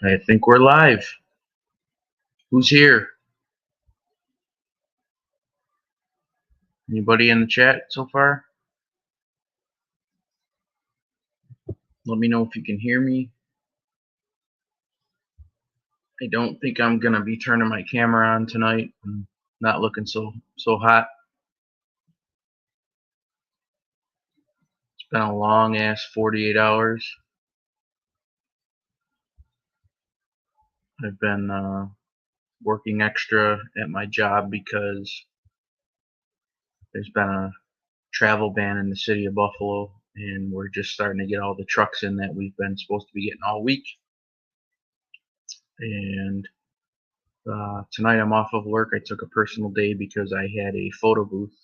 I think we're live. Who's here? Anybody in the chat so far? Let me know if you can hear me. I don't think I'm gonna be turning my camera on tonight. I'm not looking so hot. It's been a long ass 48 hours. I've been working extra at my job because there's been a travel ban in the city of Buffalo, and we're just starting to get all the trucks in that we've been supposed to be getting all week. And tonight I'm off of work. I took a personal day because I had a photo booth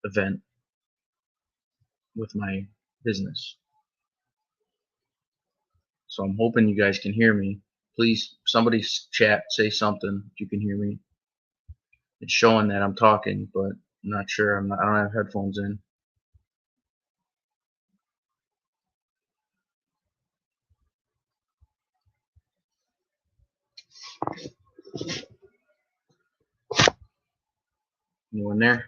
event with my business. So I'm hoping you guys can hear me. Please, somebody chat, say something if you can hear me. It's showing that I'm talking, but I'm not sure. I don't have headphones in. Anyone there?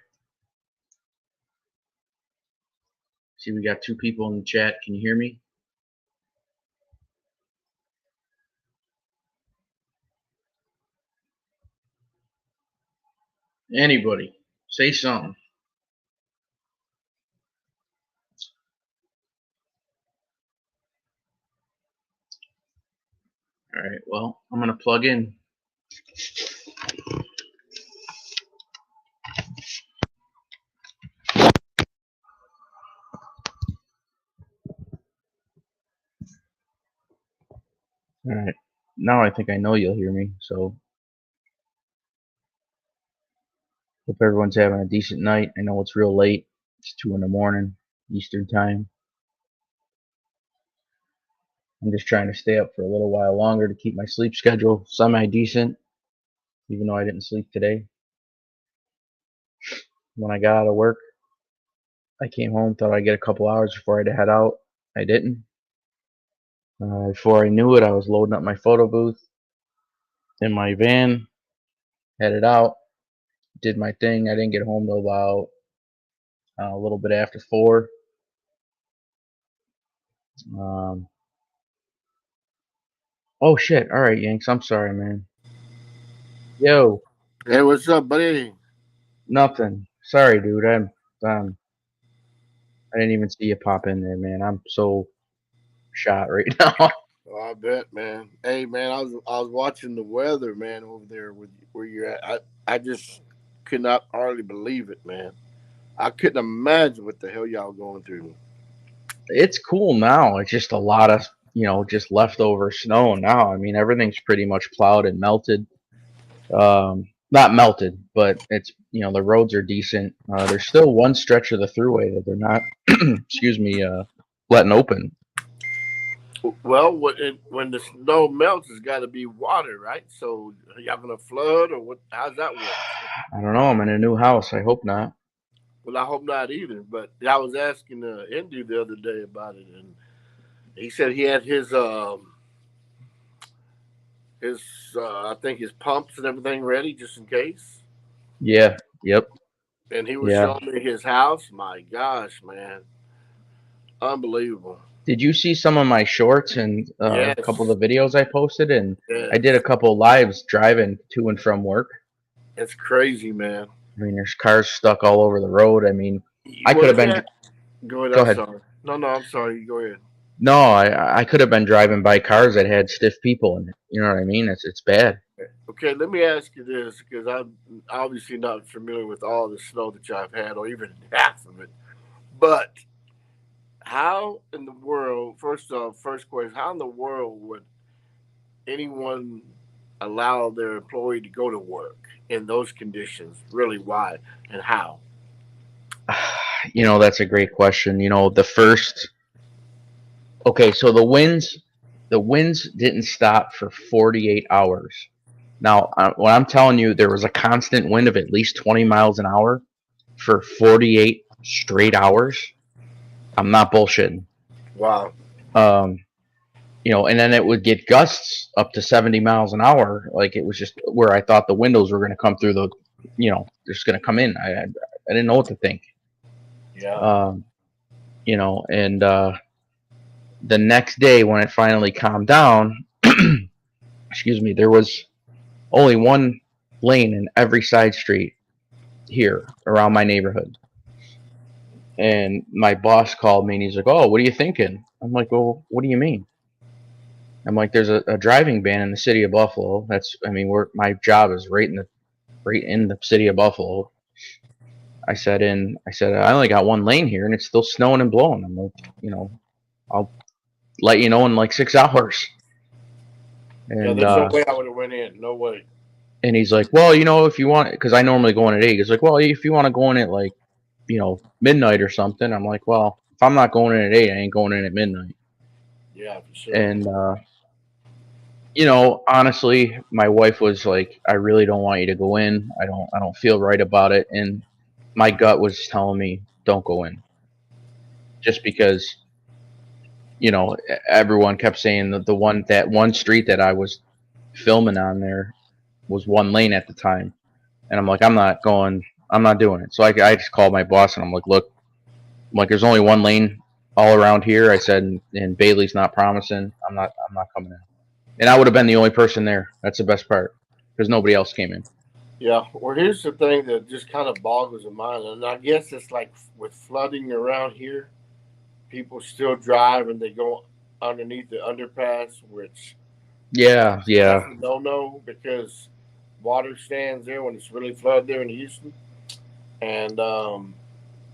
See, we got two people in the chat. Can you hear me? Anybody, say something. All right, well, I'm going to plug in. All right, now I think I know you'll hear me, so hope everyone's having a decent night. I know it's real late. It's 2 in the morning, Eastern time. I'm just trying to stay up for a little while longer to keep my sleep schedule semi-decent, even though I didn't sleep today. When I got out of work, I came home, thought I'd get a couple hours before I had to head out. I didn't. Before I knew it, I was loading up my photo booth in my van, headed out, did my thing. I didn't get home till about a little bit after 4. Oh shit! All right, Yanks. I'm sorry, man. Yo. Hey, what's up, buddy? Nothing. Sorry, dude. Um, I didn't even see you pop in there, man. I'm so shot right now. Oh, I bet, man. Hey, man, I was watching the weather, man, over there with where you're at. I just could not hardly believe it, man. I couldn't imagine what the hell y'all going through. It's cool now. It's just a lot of just leftover snow now. I mean, everything's pretty much plowed and melted. Not melted, but it's the roads are decent. There's still one stretch of the thruway that they're not, excuse me, letting open. Well, when the snow melts, it's got to be water, right? So, are y'all gonna flood or what? How's that work? I don't know. I'm in a new house. I hope not. Well, I hope not either. But I was asking Indy the other day about it, and he said he had his I think his pumps and everything ready just in case. Yeah. Yep. And he was Yeah. showing me his house. My gosh, man, unbelievable. Did you see some of my shorts and a couple Yes, of the videos I posted? And I did a yes, couple lives driving to and from work. it's crazy, man. I mean, there's cars stuck all over the road. I mean, I Well, could have let me been. go ahead. Go I'm ahead. sorry. No, no, I'm sorry. You go ahead. No, I could have been driving by cars that had stiff people in it. You know what I mean? It's bad. Okay, let me ask you this because I'm obviously not familiar with all the snow that y'all have had, or even half of it. But how in the world? First off, first question: how in the world would anyone allow their employee to go to work in those conditions? Really, why and how? That's a great question. The first. Okay, so the winds didn't stop for 48 hours. Now, when I'm telling you, there was a constant wind of at least 20 miles an hour for 48 straight hours. I'm not bullshitting. Wow. Um, and then it would get gusts up to 70 miles an hour. Like it was just where I thought the windows were going to come through they're just going to come in. I didn't know what to think. Yeah. Um, and the next day when it finally calmed down, excuse me, there was only one lane in every side street here around my neighborhood. And my boss called me and he's like, "Oh, what are you thinking?" I'm like, "Well, what do you mean?" I'm like, "There's a driving ban in the city of Buffalo. My job is right in the city of Buffalo." I said, "I only got one lane here and it's still snowing and blowing." I'm like, "I'll let you know in like 6 hours." Yeah, And there's no way I would have went in. No way. and he's like, "Well, if you want, because I normally go in at 8." He's like, "Well, if you want to go in at like, midnight or something." I'm like, "Well, if I'm not going in at 8, I ain't going in at midnight." Yeah, for sure. And honestly, my wife was like, "I really don't want you to go in. I don't feel right about it." And my gut was telling me, "Don't go in," just because everyone kept saying that that one street that I was filming on there was one lane at the time, and I'm like, I'm not going. I'm not doing it. So I just called my boss and I'm like, "Look, there's only one lane all around here." I said, "And Bailey's not promising. I'm not coming in." And I would have been the only person there. That's the best part, because nobody else came in. Yeah. Well, here's the thing that just kind of boggles the mind, and I guess it's like with flooding around here, people still drive and they go underneath the underpass, which Yeah, that's yeah, a no-no because water stands there when it's really flooded there in Houston, and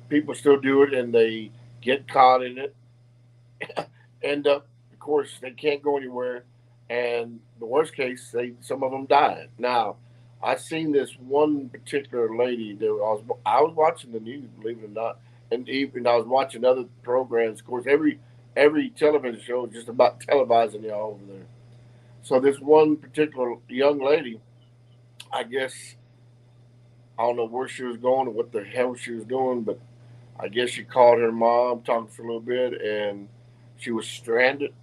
people still do it, and they get caught in it. End up, of course, they can't go anywhere, and the worst case, some of them died. Now, I seen this one particular lady that I was watching the news, believe it or not, and even I was watching other programs. Of course, every television show is just about televising y'all over there. So this one particular young lady, I guess I don't know where she was going or what the hell she was doing, but I guess she called her mom, talked for a little bit, and she was stranded.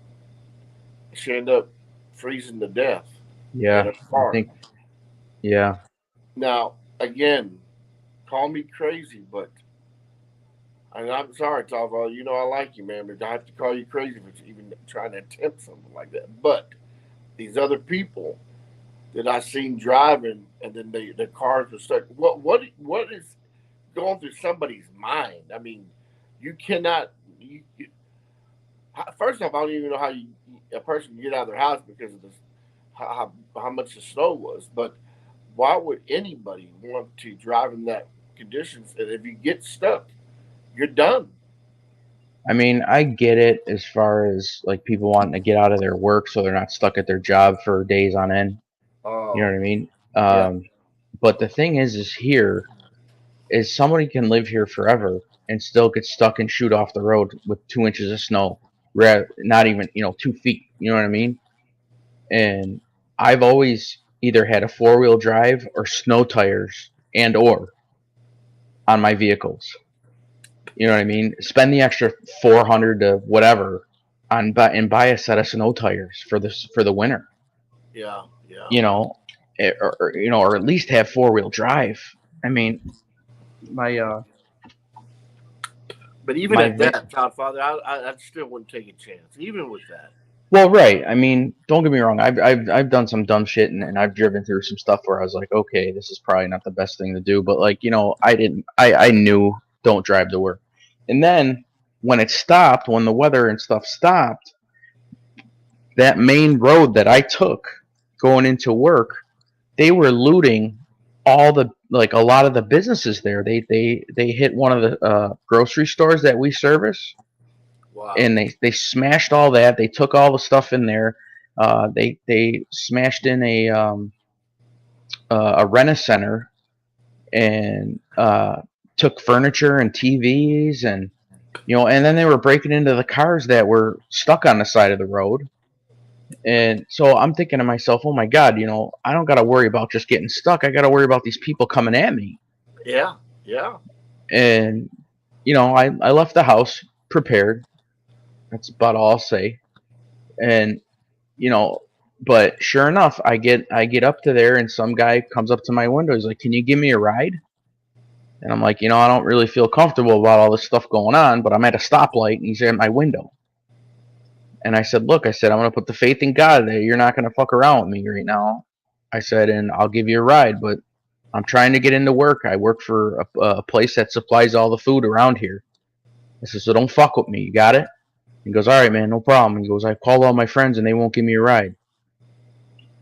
She ended up freezing to death in yeah. her I car. think, yeah. Now, again, call me crazy, but and I'm sorry, Tava. You know I like you, man, but I have to call you crazy for even trying to attempt something like that. But these other people that I seen driving, and then their cars were stuck. What is going through somebody's mind? I mean, you cannot. First off, I don't even know how a person can get out of their house because of this, how much the snow was. But why would anybody want to drive in that conditions? And if you get stuck, you're done. I get it as far as like people wanting to get out of their work so they're not stuck at their job for days on end. You know Oh, what I mean? yeah, But the thing is here is somebody can live here forever and still get stuck and shoot off the road with 2 inches of snow, not even 2 feet. You know what I mean? And I've always either had a four-wheel drive or snow tires or on my vehicles. You know what I mean? Spend the extra 400 to whatever and buy a set of snow tires for the winter. yeah, yeah. You know, or at least have four-wheel drive. I mean, my But even my at that, Godfather, I still wouldn't take a chance, even with that. well, right. Don't get me wrong. I've done some dumb shit and I've driven through some stuff where I was like, okay, this is probably not the best thing to do. But like, I didn't. I knew don't drive to work. And then when it stopped, when the weather and stuff stopped, that main road that I took going into work, they were looting a lot of the businesses there. They hit one of the grocery stores that we service, Wow. and they smashed all that. They took all the stuff in there. They smashed in a rent center and took furniture and TVs and then they were breaking into the cars that were stuck on the side of the road. And so I'm thinking to myself, oh my God, I don't got to worry about just getting stuck. I got to worry about these people coming at me. Yeah, yeah. And I left the house prepared. That's about all I'll say. And you know, but sure enough, I get up to there, and some guy comes up to my window. He's like, "Can you give me a ride?" And I'm like, I don't really feel comfortable about all this stuff going on, but I'm at a stoplight, and he's at my window. And I said, "Look," I said, "I'm gonna put the faith in God that you're not gonna fuck around with me right now." I said, "And I'll give you a ride, but I'm trying to get into work. I work for a place that supplies all the food around here." I said, "So don't fuck with me. You got it?" He goes, "All right, man, no problem." He goes, "I called all my friends and they won't give me a ride."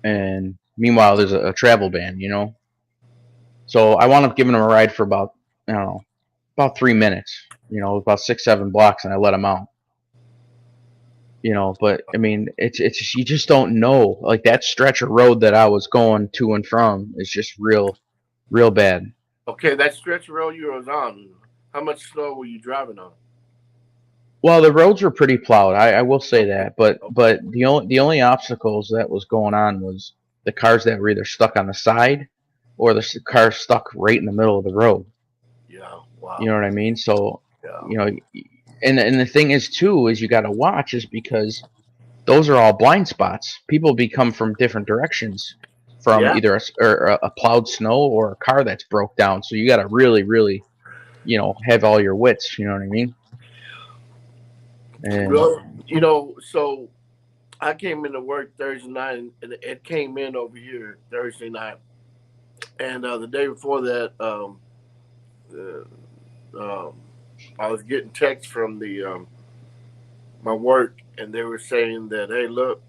And meanwhile, there's a travel ban. So I wound up giving him a ride for about, I don't know, about 3 minutes. About 6, 7 blocks, and I let him out. But I mean, it's you just don't know. Like that stretch of road that I was going to and from is just real bad. Okay, that stretch of road you was on, how much snow were you driving on? Well, the roads were pretty plowed. I will say Okay, that, but okay, but the only obstacles that was going on was the cars that were either stuck on the side or the cars stuck right in the middle of the road. yeah, You wow, know what I mean? So, yeah, you know, and the thing is too is you got to watch is because those are all blind spots. People be come from different directions from yeah. either a plowed snow or a car that's broke down. So you got to really, really, have all your wits. You know what I mean? And Well, so I came into work Thursday night, and it came in over here Thursday night, and the day before that, um, I was getting texts from the my work, and they were saying that, hey, look,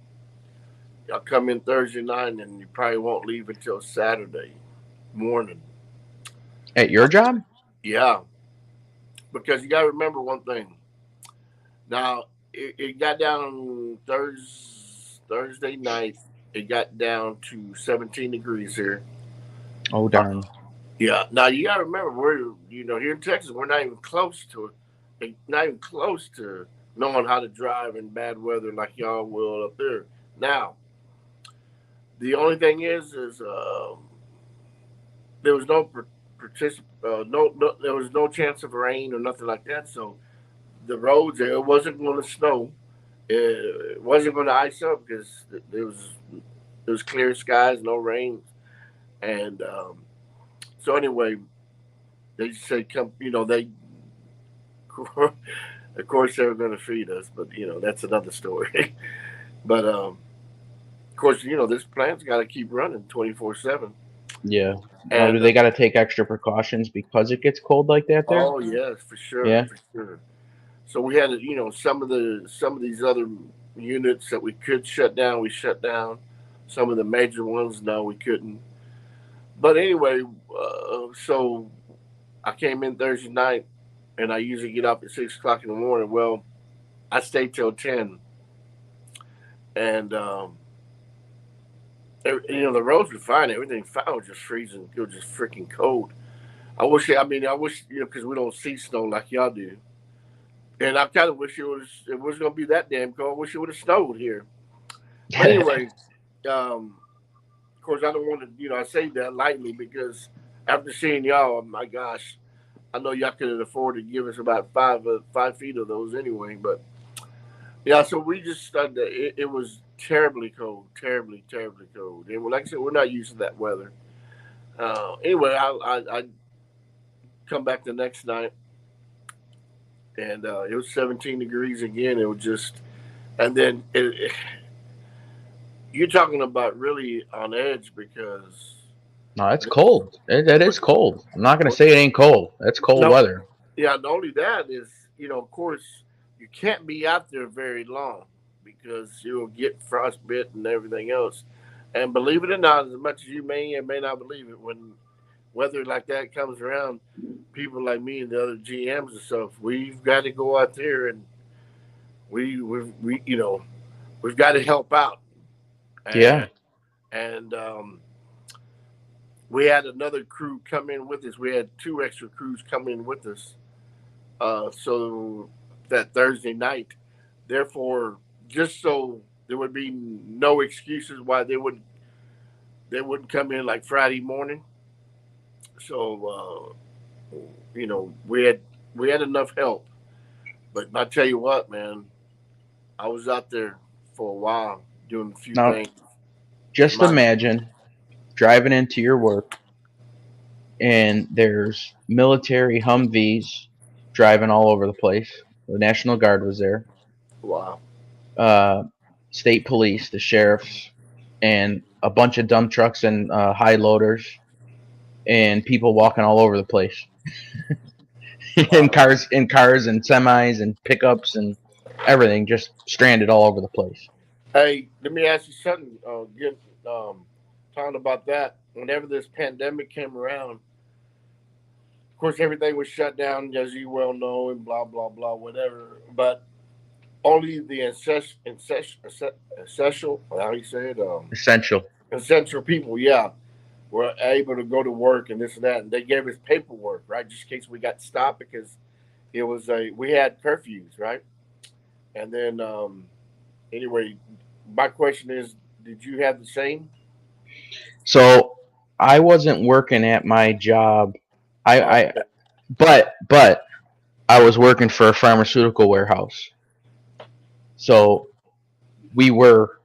I'll come in Thursday night, and you probably won't leave until Saturday morning. at your job, Yeah, because you got to remember one thing. Now, it got down Thursday night. It got down to 17 degrees here. oh darn, Yeah. Now you got to remember, we're here in Texas, we're not even close to it. Not even close to knowing how to drive in bad weather like y'all will up there. Now, the only thing is there was no there was no chance of rain or nothing like that. So the roads there, it wasn't going to snow. It wasn't going to ice up because there was clear skies, no rain, and so anyway, they said come. Of course they were going to feed us, but that's another story. But of course, this plant's got to keep running 24/7. yeah. Do And they got to take extra precautions because it gets cold like that there? oh yes, for sure, Yeah. for sure. So we had some of these other units that we could shut down. We shut down some of the major ones. No, we couldn't. But anyway, so I came in Thursday night, and I usually get up at 6 o'clock in the morning. Well, I stayed till 10, and the roads were fine. Everything fine. It was just freezing. It was just freaking cold. I wish because we don't see snow like y'all do, and I kind of wish it was going to be that damn cold. I wish it would have snowed here. But anyway, of course, I don't want to. I say that lightly because after seeing y'all, oh my gosh, I know y'all could afford to give us about 5 feet of those anyway. But yeah, so we just started. It was terribly cold, terribly, terribly cold. And like I said, we're not used to that weather. Anyway, I come back the next night, and it was 17 degrees again. It was just, and then you're talking about really on edge because No, it's cold. That is cold. I'm not gonna say it ain't cold. That's cold no, weather. yeah. Not only that is, of course, you can't be out there very long because you'll get frostbite and everything else. And believe it or not, as much as you may or may not believe it, when weather like that comes around, people like me and the other GMs and stuff, we've got to go out there and we've got to help out. Yeah. And we had another crew come in with us. We had two extra crews come in with us. So that Thursday night, therefore, just so there would be no excuses why they wouldn't come in like Friday morning. So we had enough help. But I tell you what, man, I was out there for a while, doing a few Now, things. just My, imagine driving into your work and there's military Humvees driving all over the place. The National Guard was there. wow. Uh, state police, the sheriffs, and a bunch of dump trucks and high loaders, and people walking all over the place in cars, and semis and pickups and everything, just stranded all over the place. Hey, let me ask you something. Talking about that, whenever this pandemic came around, of course, everything was shut down, as you well know, and blah, blah, blah, whatever. But only the essential, how you say it, Essential. essential people, yeah, were able to go to work and this and that. And they gave us paperwork, right, just in case we got stopped because we had curfews, right? And then, anyway, my question is, did you have the same? So I wasn't working at my job. I Okay. but I was working for a pharmaceutical warehouse. So we were,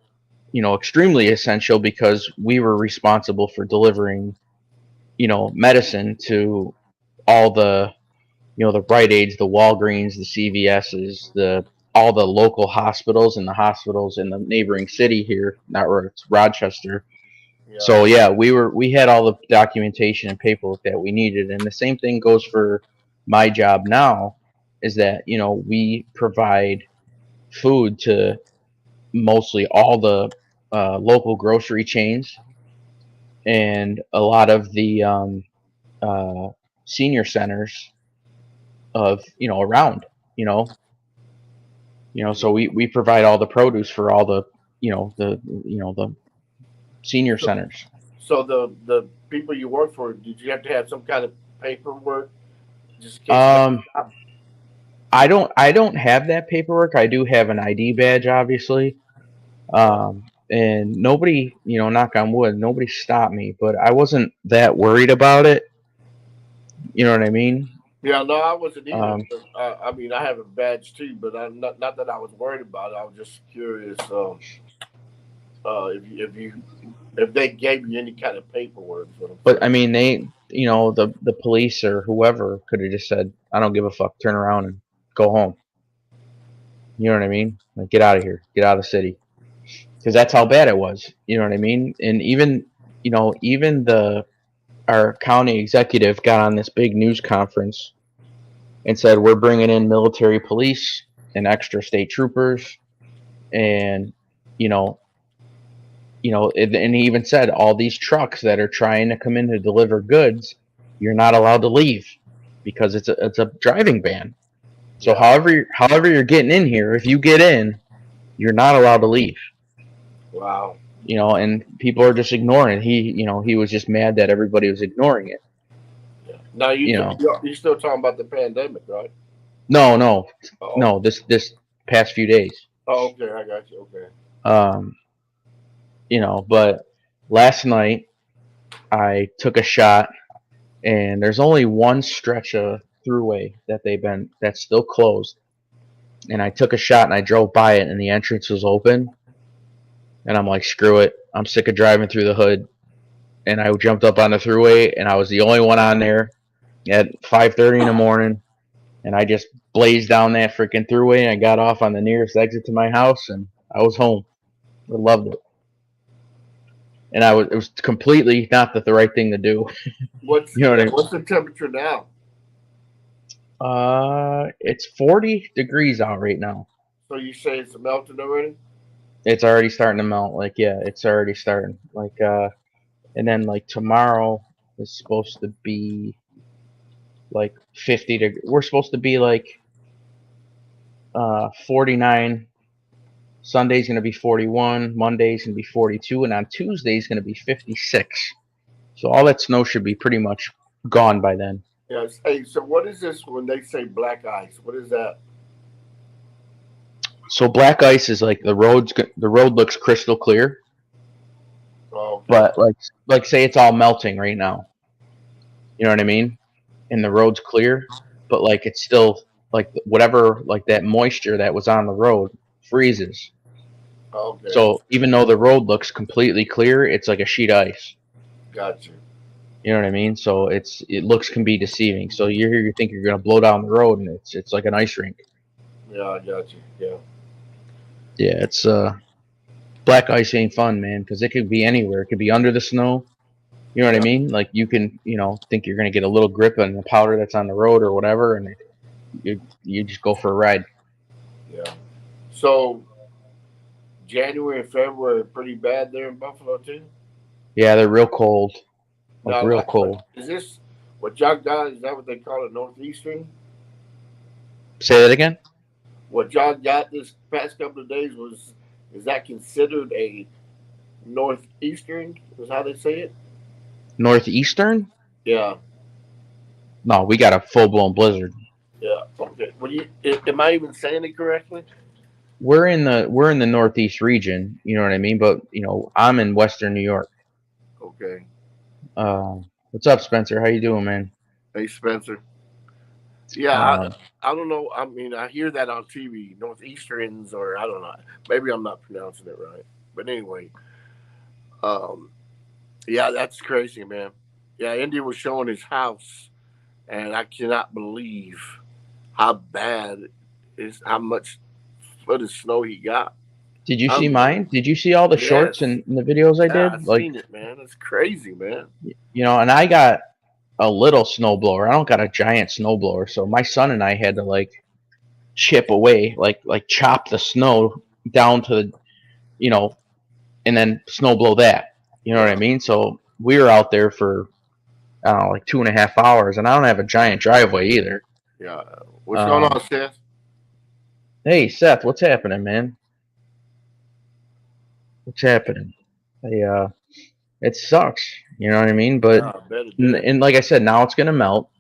extremely essential because we were responsible for delivering, medicine to all the, the Rite Aids, the Walgreens, the CVS's, all the local hospitals and the hospitals in the neighboring city here, not where it's Rochester. Yeah. So yeah, we had all the documentation and paperwork that we needed, and the same thing goes for my job now. Is that we provide food to mostly all the local grocery chains and a lot of the uh, senior centers of around you know so we provide all the produce for all the the senior So, centers. so the people you work for, did you have to have some kind of paperwork just in case you got um stopped? I don't have that paperwork. I do have an ID badge, obviously. Uh, And nobody, knock on wood, nobody stopped me, but I wasn't that worried about it. You know what I mean? yeah, no, I wasn't either. um But, I mean, I have a badge too, but I'm not that I was worried about it. I was just curious if they gave you any kind of paperwork. Is what I'm but I saying. mean, they, the police or whoever could have just said, I don't give a fuck, turn around and go home. You know what I mean? Like, get out of here, get out of the city, because that's how bad it was. You know what I mean? And even the our county executive got on this big news conference and said, we're bringing in military police and extra state troopers, and you know and he even said, all these trucks that are trying to come in to deliver goods, you're not allowed to leave because it's a driving ban. So Yeah. however you're getting in here, if you get in, you're not allowed to leave. Wow. And people are just ignoring it. He was just mad that everybody was ignoring it. Yeah. Now You know, you still talking about the pandemic, right? no, no, Oh. no. This past few days. Oh, okay. I got you. Okay. Um, but last night I took a shot, and there's only one stretch of throughway that's still closed. And I took a shot and I drove by it, and the entrance was open. And I'm like, screw it. I'm sick of driving through the hood. And I jumped up on the throughway, and I was the only one on there at 5:30 in the morning. And I just blazed down that freaking throughway, and I got off on the nearest exit to my house, and I was home. I loved it. And it was completely not the right thing to do. What's You know what I mean? what's the temperature now? It's 40 degrees out right now. So you say it's melting already? It's already starting to melt. Like, yeah, it's already starting. Like, and then like tomorrow is supposed to be like 50 we're supposed to be like 49. Sunday's gonna be 41. Monday's gonna be 42, and on Tuesday's gonna be 56. So all that snow should be pretty much gone by then. Yes. Hey, so what is this when they say black ice? What is that? So black ice is like the road looks crystal clear, Oh, okay. but like say it's all melting right now. You know what I mean? And the road's clear, but like it's still like whatever, like that moisture that was on the road freezes. Okay. So even though the road looks completely clear, it's like a sheet of ice. Gotcha. You know what I mean? So it looks can be deceiving. So you're here, you think you're gonna blow down the road, and it's like an ice rink. Yeah, I got you. Yeah. Yeah, it's black ice ain't fun, man, because it could be anywhere. It could be under the snow. You know what I Yeah. mean? Like you can, think you're gonna get a little grip on the powder that's on the road or whatever, and you just go for a ride. Yeah. So January and February are pretty bad there in Buffalo too. Yeah, they're real cold, like Now, real cold. is this what y'all got? Is that what they call it, northeastern? Say that again. What y'all got this past couple of days was is that considered a northeastern? Is how they say it? Northeastern? Yeah. No, we got a full blown blizzard. Yeah. Okay. Well, am I even saying it correctly? We're in the northeast region. You know what I mean? But I'm in Western New York. Okay. Uh, what's up, Spencer? How you doing, man? Hey, Spencer. Yeah, Um, I don't know. I mean, I hear that on TV, Northeasterns, or I don't know. Maybe I'm not pronouncing it right. But anyway, um, yeah, that's crazy, man. Yeah, Indy was showing his house, and I cannot believe how bad is how much foot of snow he got. did you see Unbelievable. mine? Did you see all the Yes. shorts and the videos I Yeah, I did? Like, seen it, man. It's crazy, man. and I got a little snowblower. I don't got a giant snowblower, so my son and I had to like chip away, like chop the snow down to the, you know, and then snow blow that. You know what I Yeah, mean? So we were out there for I don't know, like 2.5 hours, and I don't have a giant driveway either. yeah. What's going Um, on, Seth? hey Seth, what's happening, man? What's happening? Hey, it sucks. You know what I mean? But Yeah, I bet it did. and like I said, now it's gonna melt,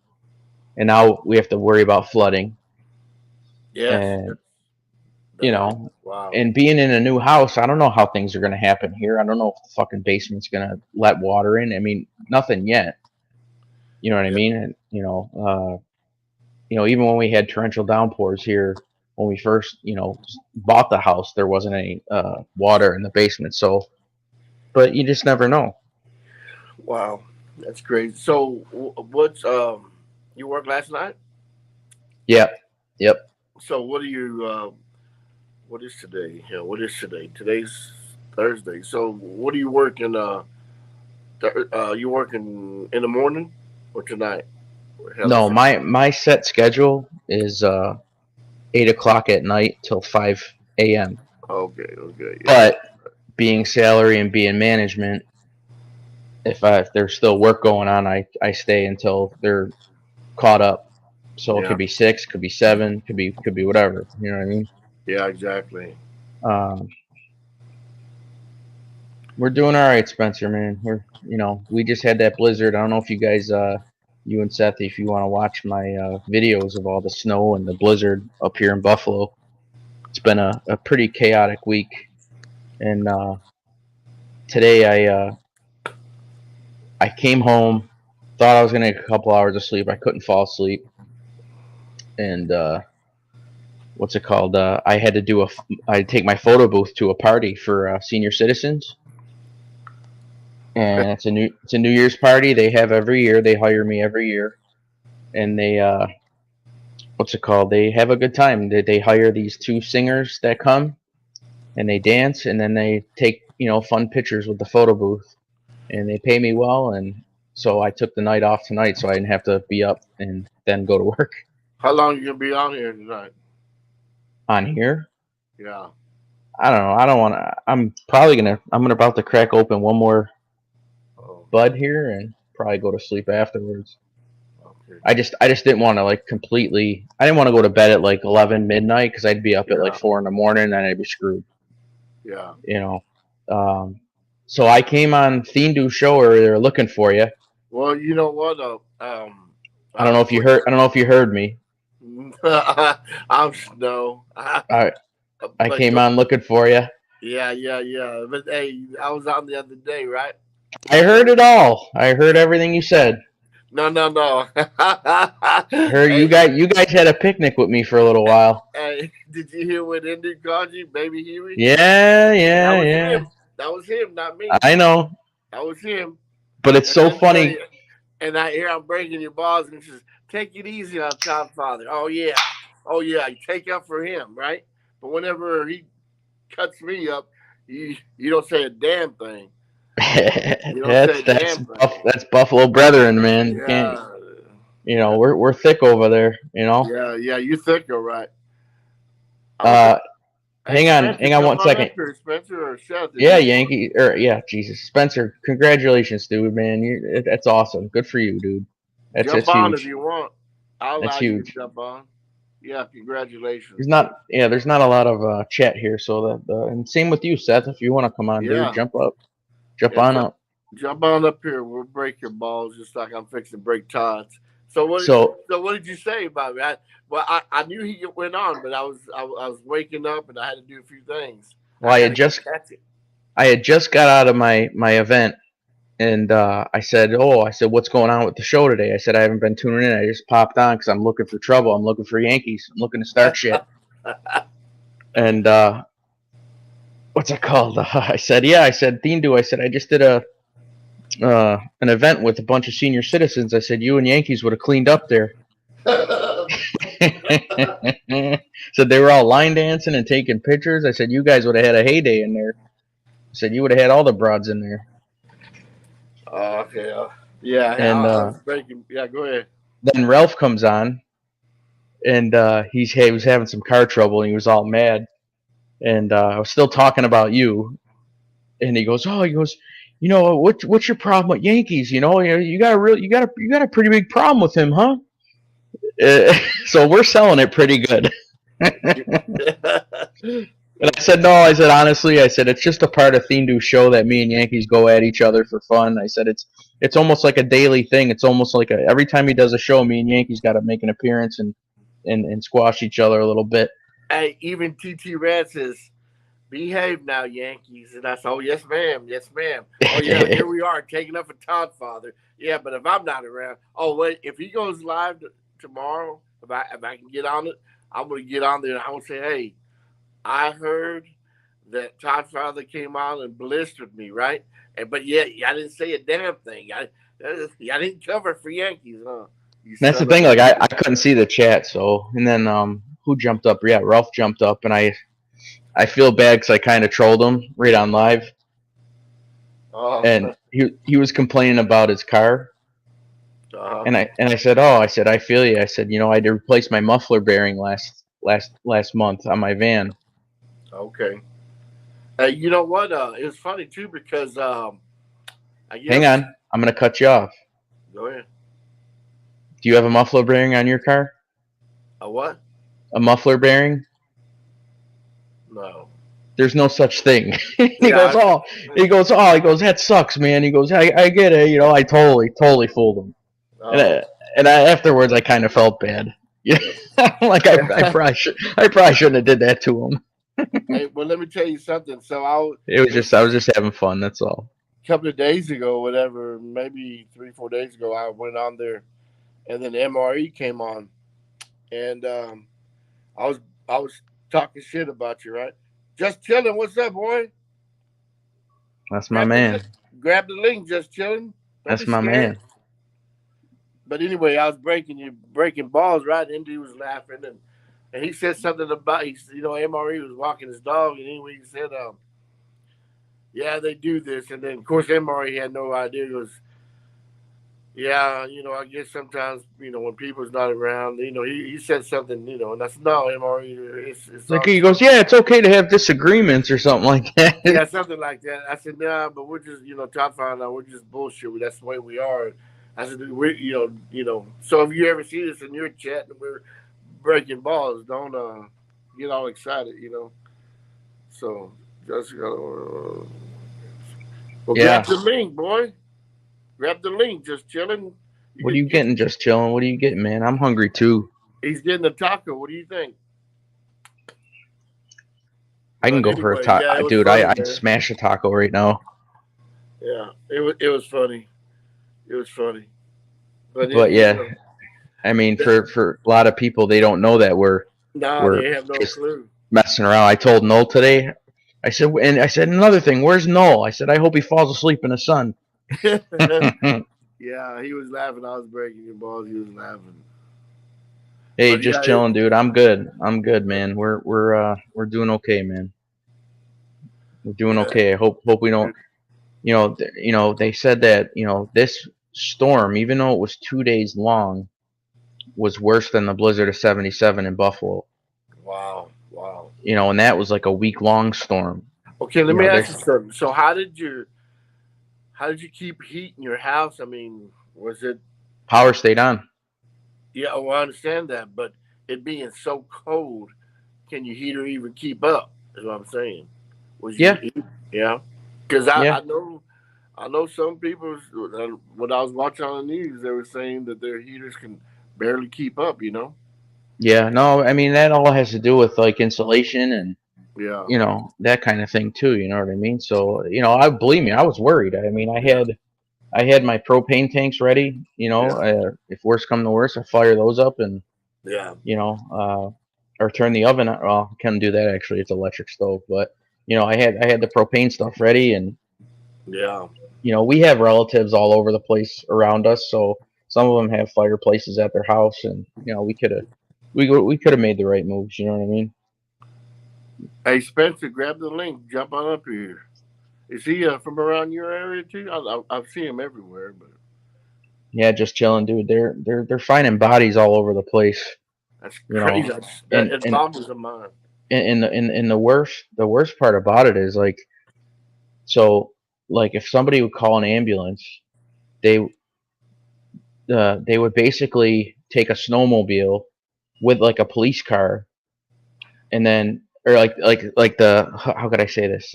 and now we have to worry about flooding, Yes. and you That, know, wow. and being in a new house, I don't know how things are gonna happen here. I don't know if the fucking basement's gonna let water in. I mean, nothing yet. You know what I Yeah. mean? And even when we had torrential downpours here, when we first, bought the house, there wasn't any water in the basement. So, but you just never know. Wow, that's crazy. So, what's you worked last night? Yep, yep. So, what are you? What is today? Yeah, what is today? Today's Thursday. So, what are you working? You working in the morning or tonight? Or hell, No, it's my set schedule is 8 o'clock at night till 5 a.m. okay. Okay, yeah, But being salary and being management, if there's still work going on, I stay until they're caught up. So it yeah, could be 6, could be 7, could be whatever. You know what I mean? yeah, exactly. Um, we're doing all right, Spencer, man. We just had that blizzard. I don't know if you guys, you and Seth, if you want to watch my videos of all the snow and the blizzard up here in Buffalo. It's been a pretty chaotic week, and today I came home, thought I was gonna get a couple hours of sleep. I couldn't fall asleep, and what's it called? I had to I take my photo booth to a party for senior citizens, and it's a New Year's party they have every year. They hire me every year, and they what's it called? They have a good time. They hire these two singers that come and they dance, and then they take fun pictures with the photo booth, and they pay me well, and so I took the night off tonight, so I didn't have to be up and then go to work. How long you gonna be on here tonight? On here, Yeah. I don't know. I don't want to. I'm about to crack open one more Oh, bud here and probably go to sleep afterwards. okay. I just didn't want to like completely. I didn't want to go to bed at like 11 midnight because I'd be up at like Yeah. 4 in the morning and then I'd be screwed. Yeah. You know. So I came on Theendu show, or they're looking for you. Well, you know what? I don't know if you heard. I don't know if you heard me. I'm no. I I But came on looking for you. yeah. But hey, I was on the other day, right? I heard it all. I heard everything you said. No. Heard Hey, you guys had a picnic with me for a little while. hey, did you hear what Indy called you, Baby Huey? Yeah, That yeah, was yeah. him. That was him, not me. I know, That was him. but it's And so I tell funny. you, and I hear I'm breaking your balls, and he says, "Take it easy on Top Father." Oh yeah, you take up for him, right? But whenever he cuts me up, you don't say a damn thing. You don't say a damn thing. That's Buffalo Brethren, man. You can't, Yeah, you know, we're thick over there. You know. yeah. You think you're right. Okay. Uh, Hey Spencer, hang on come one on second. up here, Spencer or Seth. If Yeah, you Yankee, or yeah, Jesus, Spencer. Congratulations, dude, man. That's awesome. Good for you, dude. jump That's on if huge. you want, I'll That's allow you to huge. jump on. Yeah, congratulations. There's not a lot of chat here, so and same with you, Seth. If you want to come on, dude, Yeah, jump yeah. on up. Jump on up here. We'll break your balls just like I'm fixing to break Todd's. So, So what did you say about me? I knew he went on, but I was waking up and I had to do a few things. well, I had to go catch it. I had just got out of my event, and I said, what's going on with the show today? I said, I haven't been tuning in. I just popped on because I'm looking for trouble. I'm looking for Yankees. I'm looking to start shit. And what's it called? I said, yeah. I said, Thindu. I said, I just did an event with a bunch of senior citizens. I said, you and Yankees would have cleaned up there. So they were all line dancing and taking pictures. I said, you guys would have had a heyday in there. I said, you would have had all the broads in there. Okay. Yeah, And I was breaking. Yeah, go ahead. then Ralph comes on, and he was having some car trouble, and he was all mad. And I was still talking about you, and he goes, you know, what's your problem with Yankees? You got you got a pretty big problem with him, huh? So we're selling it pretty good. And I said, no, I said, honestly, I said, it's just a part of Thindu's show that me and Yankees go at each other for fun. I said, it's almost like a daily thing. It's almost like every time he does a show, me and Yankees got to make an appearance and squash each other a little bit. Hey, even TT Red says, "Behave now, Yankees." And I said, "Oh yes, ma'am, yes, ma'am." Oh yeah, here we are taking up for Todd Father. Yeah, but if I'm not around, oh wait, if he goes live tomorrow, if I can get on it, I'm gonna get on there and I'm gonna say, "Hey, I heard that Todd Father came on and blistered me, right? But yet I didn't say a damn thing. I didn't cover for Yankees, huh? You That's the son of thing. a." Like I couldn't see the chat, so and then who jumped up? Yeah, Ralph jumped up, and I feel bad because I kind of trolled him right on live, and he was complaining about his car, and I said, oh, I said I feel you. I said, I had to replace my muffler bearing last month on my van. Okay. Hey, you know what? It was funny too because I guess. Hang on, I'm gonna cut you off. Go ahead. Do you have a muffler bearing on your car? A what? A muffler bearing? No. There's no such thing. He Yeah. that sucks, man. He goes, I get it. I totally fooled him. Oh. And afterwards, I kind of felt bad. Yeah, like I probably shouldn't have did that to him. Hey, well, let me tell you something. So I was just having fun. That's all. a couple of days ago, whatever, maybe 3 4 days ago, I went on there, and then MRE came on, and I was I was talking shit about you, right? Just chilling. What's up, boy? That's my man. Grab the link. Just chilling. Don't That's be my scared. man. But anyway, I was breaking balls, right? And he was laughing, and he said something about MRE was walking his dog, and anyway, he said, yeah, they do this, and then of course MRE had no idea. He goes, yeah, I guess sometimes when people's not around, he said something, and I said, no, MRE, it's Like all he goes, yeah, it's okay to have disagreements or something like that. yeah, something like that. I said, nah, but we're just, Todd found out we're just bullshit. That's the way we are. I said, So if you ever see this in your chat and we're breaking balls, don't get all excited. So just well, Yeah. grab the link, boy. Grab the link. Just chilling. What are you getting? Just chilling. What are you getting, man? I'm hungry too. He's getting a taco. What do you think? I can go for a taco, yeah, dude. funny, I'd smash a taco right now. Yeah, it was funny. It was funny. But yeah, I mean, for a lot of people, they don't know that we're nah, we're they have no just clue. messing around. I told Noel today. I said another thing. Where's Noel? I said I hope he falls asleep in the sun. Yeah, he was laughing. I was breaking your balls. He was laughing. Hey, But just yeah, chilling, dude. I'm good. I'm good, man. We're doing okay, man. We're doing yeah, okay. I hope we don't. They said that this storm, even though it was 2 days long, was worse than the blizzard of '77 in Buffalo. wow, wow. And that was like a week long storm. Okay, let me ask you There's something. So, how did you keep heat in your house? I mean, was it? power stayed on. Yeah, well, I understand that, but it being so cold, can your heater even keep up? Is what I'm saying. Was you? Yeah, Yeah, because yeah, I know some people. When I was watching on the news, they were saying that their heaters can barely keep up. You know. yeah. No, I mean that all has to do with like insulation and Yeah. that kind of thing too. You know what I mean? So I believe me, I was worried. I mean, Yeah. I had my propane tanks ready. Yeah. If worse come to worse, I fire those up and Yeah. or turn the oven on. Well, I can't do that actually. It's electric stove, but I had the propane stuff ready, and Yeah. we have relatives all over the place around us, so some of them have fireplaces at their house, and we could have made the right moves. You know what I mean? Hey Spencer, grab the link. Jump on up here. Is he from around your area too? I've seen him everywhere, but Yeah, just chilling, dude. They're finding bodies all over the place. that's You crazy. know, That and it and boggles the mind. in the worst part about it is like so like if somebody would call an ambulance, they they would basically take a snowmobile with like a police car, and then or like the how could I say this?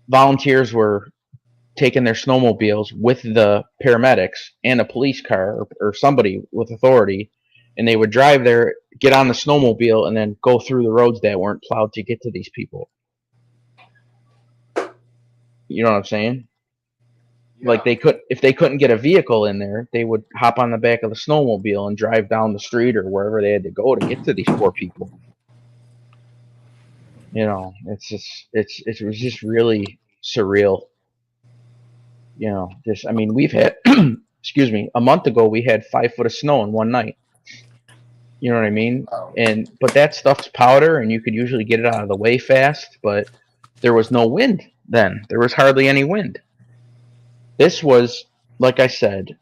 Volunteers were taking their snowmobiles with the paramedics and a police car or somebody with authority, and they would drive there, get on the snowmobile, and then go through the roads that weren't plowed to get to these people. You know what I'm saying? Like Yeah. if they couldn't get a vehicle in there, they would hop on the back of the snowmobile and drive down the street or wherever they had to go to get to these poor people. It was just really surreal. Just I mean, we've had excuse me, a month ago we had 5 foot of snow in one night. You know what I mean? Wow. But that stuff's powder, and you could usually get it out of the way fast. But there was no wind then. There was hardly any wind. This was, like I said,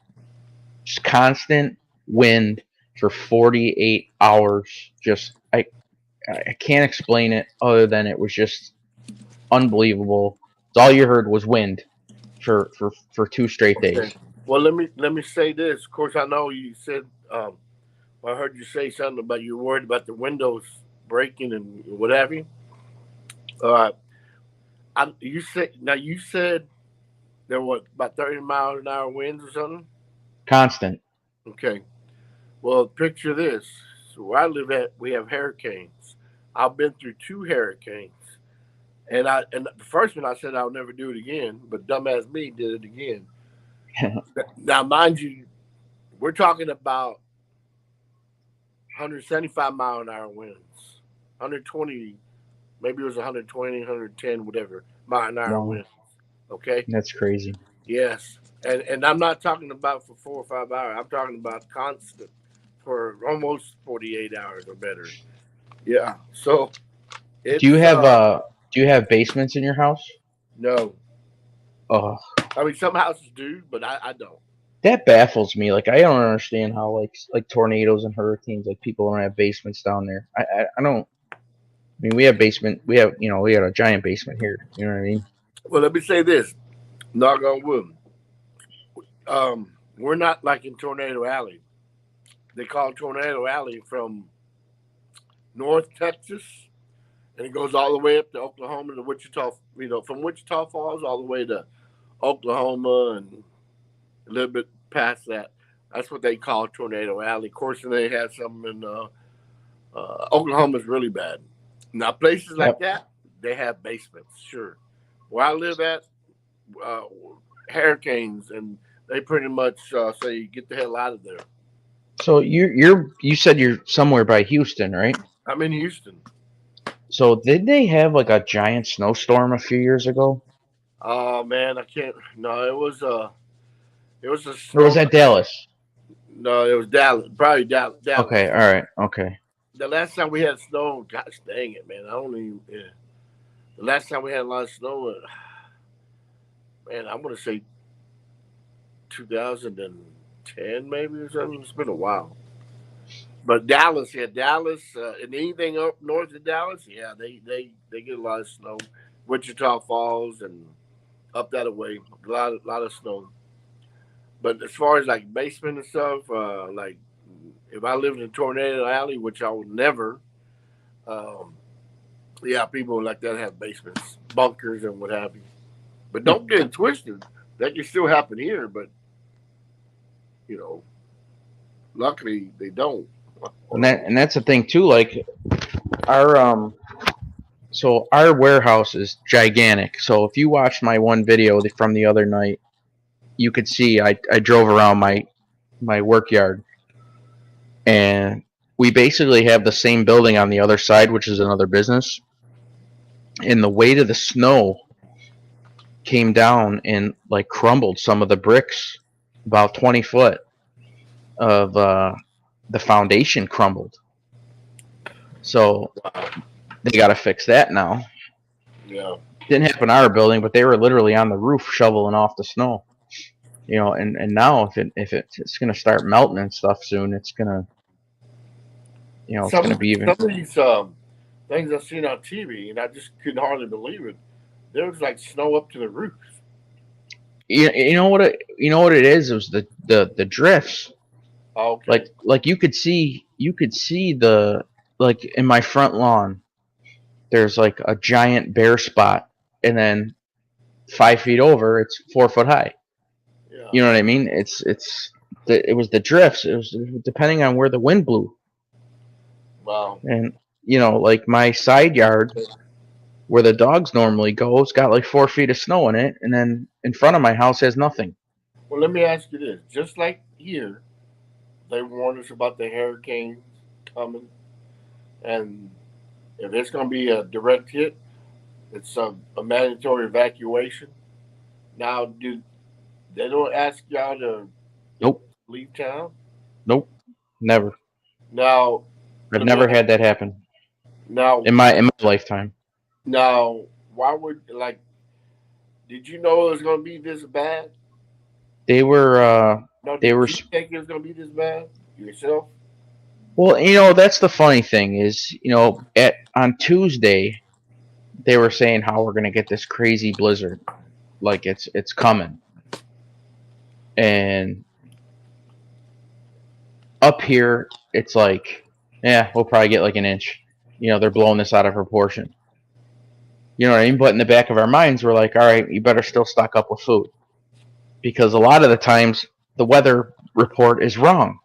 just constant wind for 48 hours. Just I can't explain it other than it was just unbelievable. All you heard was wind for 2 straight days. Okay. Well, let me say this. Of course, I know you said. I heard you say something about you were worried about the windows breaking and what have you. Uh, you said there were about 30 miles an hour winds or something. Constant. Okay. Well, picture this. So where I live at, we have hurricanes. I've been through two hurricanes, and the first one I said I'll never do it again, but dumbass me did it again. Now, mind you, we're talking about 175 mile an hour winds, 120, maybe it was 120, 110, whatever mile an hour Wow, winds. Okay. that's crazy. Yes, and I'm not talking about for 4 or 5 hours. I'm talking about constant for almost 48 hours or better. Yeah. So Do you it's have do you have basements in your house? no. Oh, I mean, some houses do, but I don't. that baffles me. Like I don't understand how like tornadoes and hurricanes, like people don't have basements down there. I don't. I mean, we have basement. We had a giant basement here. You know what I mean? Well, let me say this. Knock on wood. We're not like in Tornado Alley. They call Tornado Alley from North Texas, and it goes all the way up to Oklahoma to Wichita. From Wichita Falls all the way to Oklahoma and a little bit past that. That's what they call Tornado Alley. Of course, and they have some in Oklahoma's really bad. Now, places like Yep. that, they have basements, sure. Where I live at, uh, hurricanes and they pretty much say get the hell out of there. So you said you're somewhere by Houston, right? I'm in Houston. So did they have like a giant snowstorm a few years ago? Oh man, I can't. No, it was a Or was snow. that Dallas? No, it was Dallas. Probably Dallas. Okay, Dallas. all right, okay. The last time we had snow, gosh dang it, man. I don't even. Yeah. The last time we had a lot of snow, man, I'm gonna say 2010 maybe or something. It's been a while. But Dallas, yeah, Dallas, and anything up north of Dallas, yeah, they get a lot of snow. Wichita Falls and up that way, lot of snow. But as far as like basement and stuff, like if I lived in Tornado Alley, which I would never, um, yeah, people like that have basements, bunkers, and what have you. But don't get it twisted. That can still happen here, but you know, luckily they don't. And that's the thing too. Like our so our warehouse is gigantic. So if you watched my one video from the other night, you could see I drove around my work yard, and we basically have the same building on the other side, which is another business. And the weight of the snow came down and like crumbled some of the bricks, about 20 foot of the foundation crumbled. So Wow. they got to fix that now. Yeah. Didn't happen in our building, but they were literally on the roof shoveling off the snow. You know, and now if it's gonna start melting and stuff soon, it's gonna it's gonna be even. Some of these things I've seen on TV, and I just couldn't hardly believe it. There was like snow up to the roof. You know what it is? It was the drifts. Oh, okay. Like you could see the like in my front lawn. There's like a giant bare spot, and then 5 feet over, it's 4 foot high. Yeah. You know what I mean? It was the drifts. It was depending on where the wind blew, Wow. and like my side yard where the dogs normally go, it's got like 4 feet of snow in it, and then in front of my house has nothing. Well, let me ask you this: just like here, they warned us about the hurricanes coming, and if it's going to be a direct hit, it's a mandatory evacuation. Now, do they don't ask y'all to Nope, leave town? nope, never. Now, I've let me never ask, had that happen now, in my lifetime. now, why would like? Did you know it was going to be this bad? They were No, they were did you think it was going to be this bad yourself? well, that's the funny thing is, at on Tuesday they were saying how we're gonna get this crazy blizzard, like it's coming, and up here it's like, yeah, we'll probably get like an inch. They're blowing this out of proportion. You know what I mean? But in the back of our minds, we're like, all right, you better still stock up with food, because a lot of the times the weather report is wrong.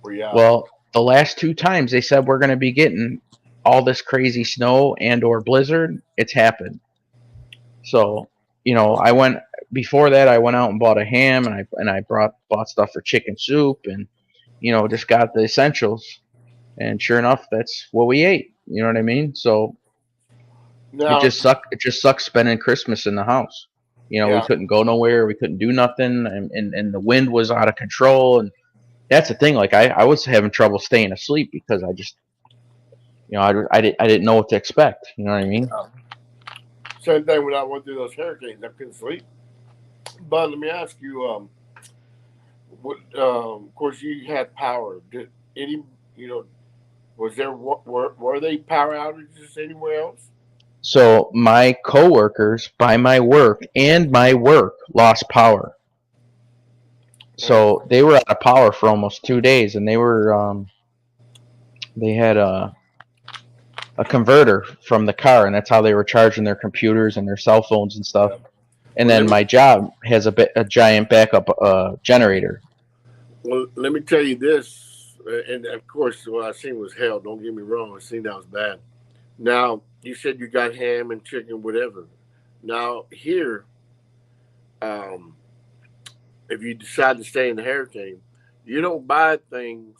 Yeah. Well, the last two times they said we're going to be getting all this crazy snow and or blizzard, it's happened. So, I went before that. I went out and bought a ham, and I bought stuff for chicken soup, and just got the essentials. And sure enough, that's what we ate. You know what I mean? So it Now, just sucked. It just sucks spending Christmas in the house. We yeah. couldn't go nowhere. We couldn't do nothing, and the wind was out of control. And that's the thing. Like I was having trouble staying asleep because I just, I didn't know what to expect. You know what I mean? Same thing when I went through those hurricanes. I couldn't sleep. But let me ask you, what? Of course, you had power. Did any? You know, was there were they power outages anywhere else? So my coworkers by my work and my work lost power. And So they were out of power for almost 2 days, and they had a converter from the car, and that's how they were charging their computers and their cell phones and stuff. yeah. And Well, then my job has a giant backup generator. let me tell you this, and of course, what I seen was hell. Don't get me wrong. I seen that was bad. Now you said you got ham and chicken, whatever. Now here, um, if you decide to stay in the hurricane, you don't buy things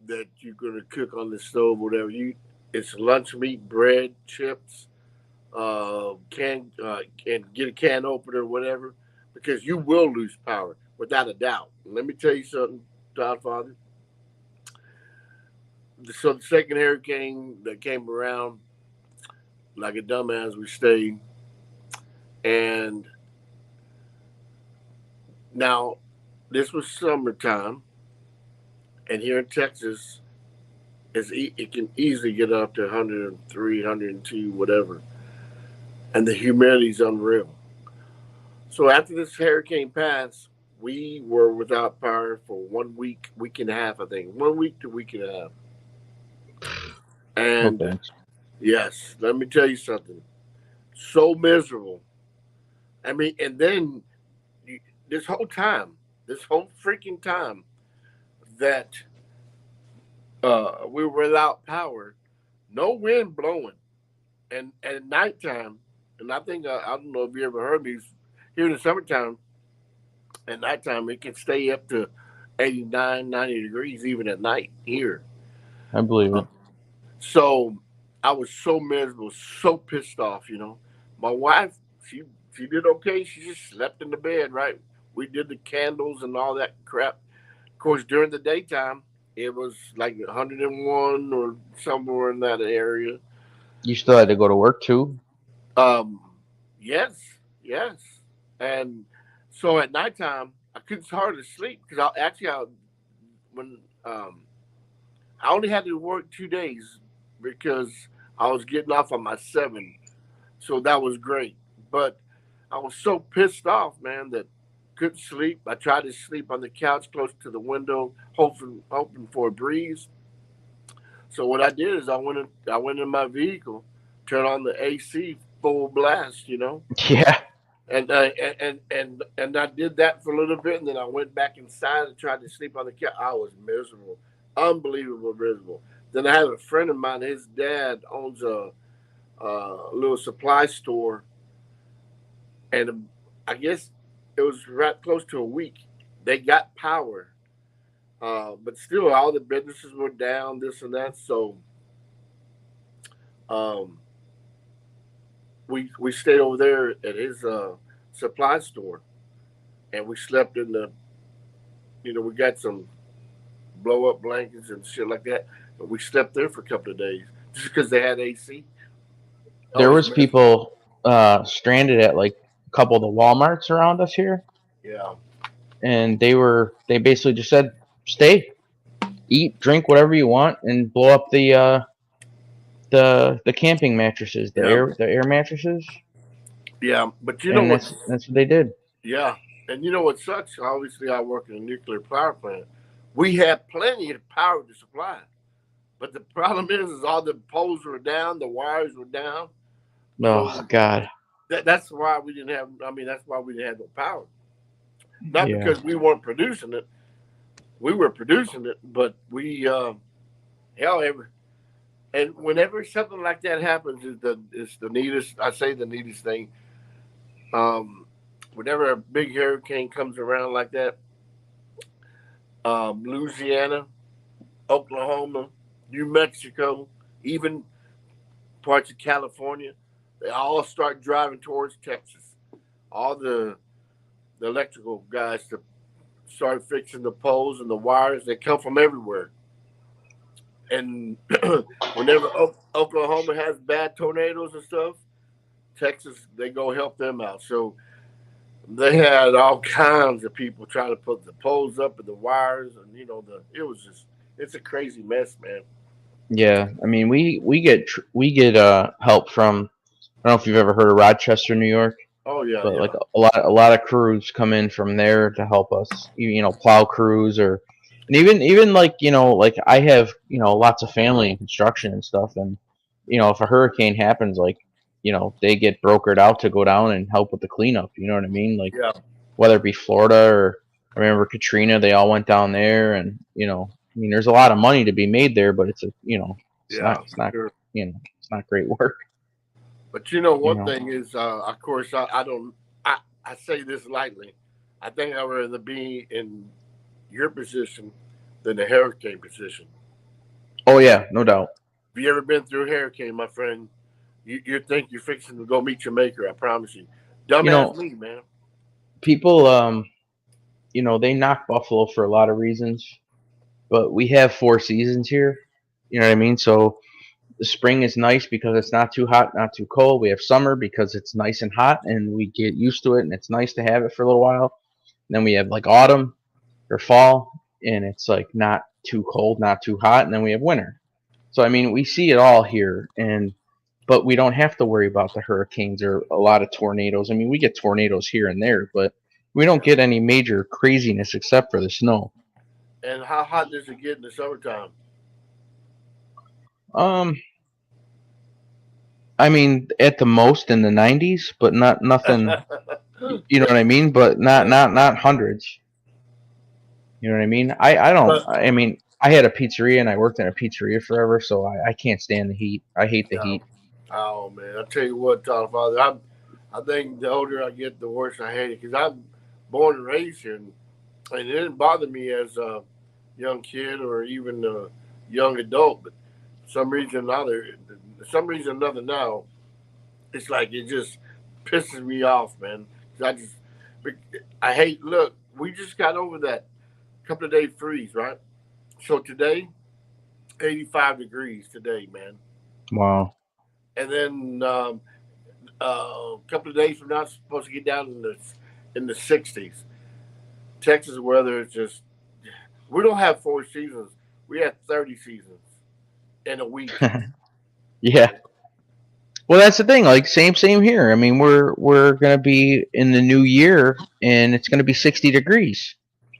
that you're gonna cook on the stove, whatever. It's lunch meat, bread, chips, and get a can opener, whatever, because you will lose power without a doubt. And let me tell you something, Godfather. So the second hurricane that came around, like a dumbass, we stayed, and now this was summertime, and here in Texas, it can easily get up to 103, 102, whatever, and the humidity's unreal. So after this hurricane passed, we were without power for 1 week, week and a half, I think. 1 week to week and a half. No And thanks. yes, let me tell you something. So miserable. I mean, and then you, this whole time, this whole freaking time that we were without power, no wind blowing, and at nighttime, and I think I don't know if you ever heard these here in the summertime. At nighttime, it can stay up to 89, 90 degrees even at night here. I believe Uh, it. so I was so miserable, so pissed off. My wife, she she did okay. She just slept in the bed. Right, we did the candles and all that crap. Of course, during the daytime, it was like 101 or somewhere in that area. You still had to go to work too? Um, yes, yes, and so at nighttime, I couldn't hardly sleep because when I only had to work 2 days because I was getting off on my seven, so that was great. But I was so pissed off, man, that couldn't sleep. I tried to sleep on the couch close to the window, hoping for a breeze. So what I did is I went in my vehicle, turned on the AC full blast, Yeah. and I did that for a little bit, and then I went back inside and tried to sleep on the couch. I was miserable, unbelievable miserable. Then I have a friend of mine. His dad owns a little supply store, and I guess it was right close to a week. They got power, but still, all the businesses were down, this and that. So um, we stayed over there at his supply store, and we slept in the. We got some blow up blankets and shit like that. And we slept there for a couple of days just because they had AC. I There was was miserable. people stranded at like a couple of the Walmarts around us here, Yeah, and they basically just said, "Stay, eat, drink whatever you want, and blow up the camping mattresses, yeah, the air mattresses." yeah. But you know And what? that's what they did. Yeah, and you know what sucks? Obviously, I work in a nuclear power plant. We had plenty of power to supply, but the problem is all the poles were down, the wires were down. Oh So God. that's why we didn't have. I mean, that's why we didn't have no power. Not Yeah. because we weren't producing it. We were producing it, but hell, and whenever something like that happens, it's the neatest. I say the neatest thing. Um, Whenever a big hurricane comes around like that, Louisiana, Oklahoma, New Mexico, even parts of California, they all start driving towards Texas. All the electrical guys to start fixing the poles and the wires. They come from everywhere. And whenever Oklahoma has bad tornadoes and stuff, Texas they go help them out. So they had all kinds of people trying to put the poles up and the wires, and it was just it's a crazy mess, man. Yeah. I mean, we get help from. I don't know if you've ever heard of Rochester, New York, Oh yeah, but like yeah, a lot of crews come in from there to help us. Plow crews or and even like like I have lots of family in construction and stuff, and if a hurricane happens, like they get brokered out to go down and help with the cleanup. You know what I mean? Like yeah, whether it be Florida or I remember Katrina, they all went down there, and I mean, there's a lot of money to be made there, but yeah, it's for not sure. it's not great work. But you know, You one know, thing is, of course, I don't. I say this lightly. I think I'd rather be in your position than the hurricane position. Oh yeah, no doubt. If you ever been through a hurricane, my friend, you think you're fixing to go meet your maker. I promise you. You Dumbass know, me, man. people, they knock Buffalo for a lot of reasons, but we have 4 seasons here. You know what I mean? So the spring is nice because it's not too hot, not too cold. We have summer because it's nice and hot, and we get used to it, and it's nice to have it for a little while. And then we have like autumn or fall, and it's like not too cold, not too hot, and then we have winter. So I mean, we see it all here, and but we don't have to worry about the hurricanes or a lot of tornadoes. I mean, we get tornadoes here and there, but we don't Yeah. get any major craziness except for the snow. And how hot does it get in the summertime? Um, I mean, at the most in the 90s, but not nothing. You know what I mean? But not Yeah. not not hundreds. You know what I mean? I don't. But I mean, I had a pizzeria and I worked in a pizzeria forever, so I can't stand the heat. I hate the yeah. heat. Oh man, I tell you what, Todd Father, I think the older I get, the worse I hate it because I'm born and raised here, and it didn't bother me as a young kid or even a young adult. But some reason or another, some reason or another now, it's like it just pisses me off, man. 'Cause I hate. Look, we just got over that couple of day freeze, right? So today, 85 degrees today, man, Wow. and then a couple of days from now, it's supposed to get down in the 60s. Texas weather is just. We don't have 4 seasons. We have 30 seasons in a week. Yeah. Well, that's the thing. Like same here. I mean, we're gonna be in the new year, and it's gonna be 60 degrees.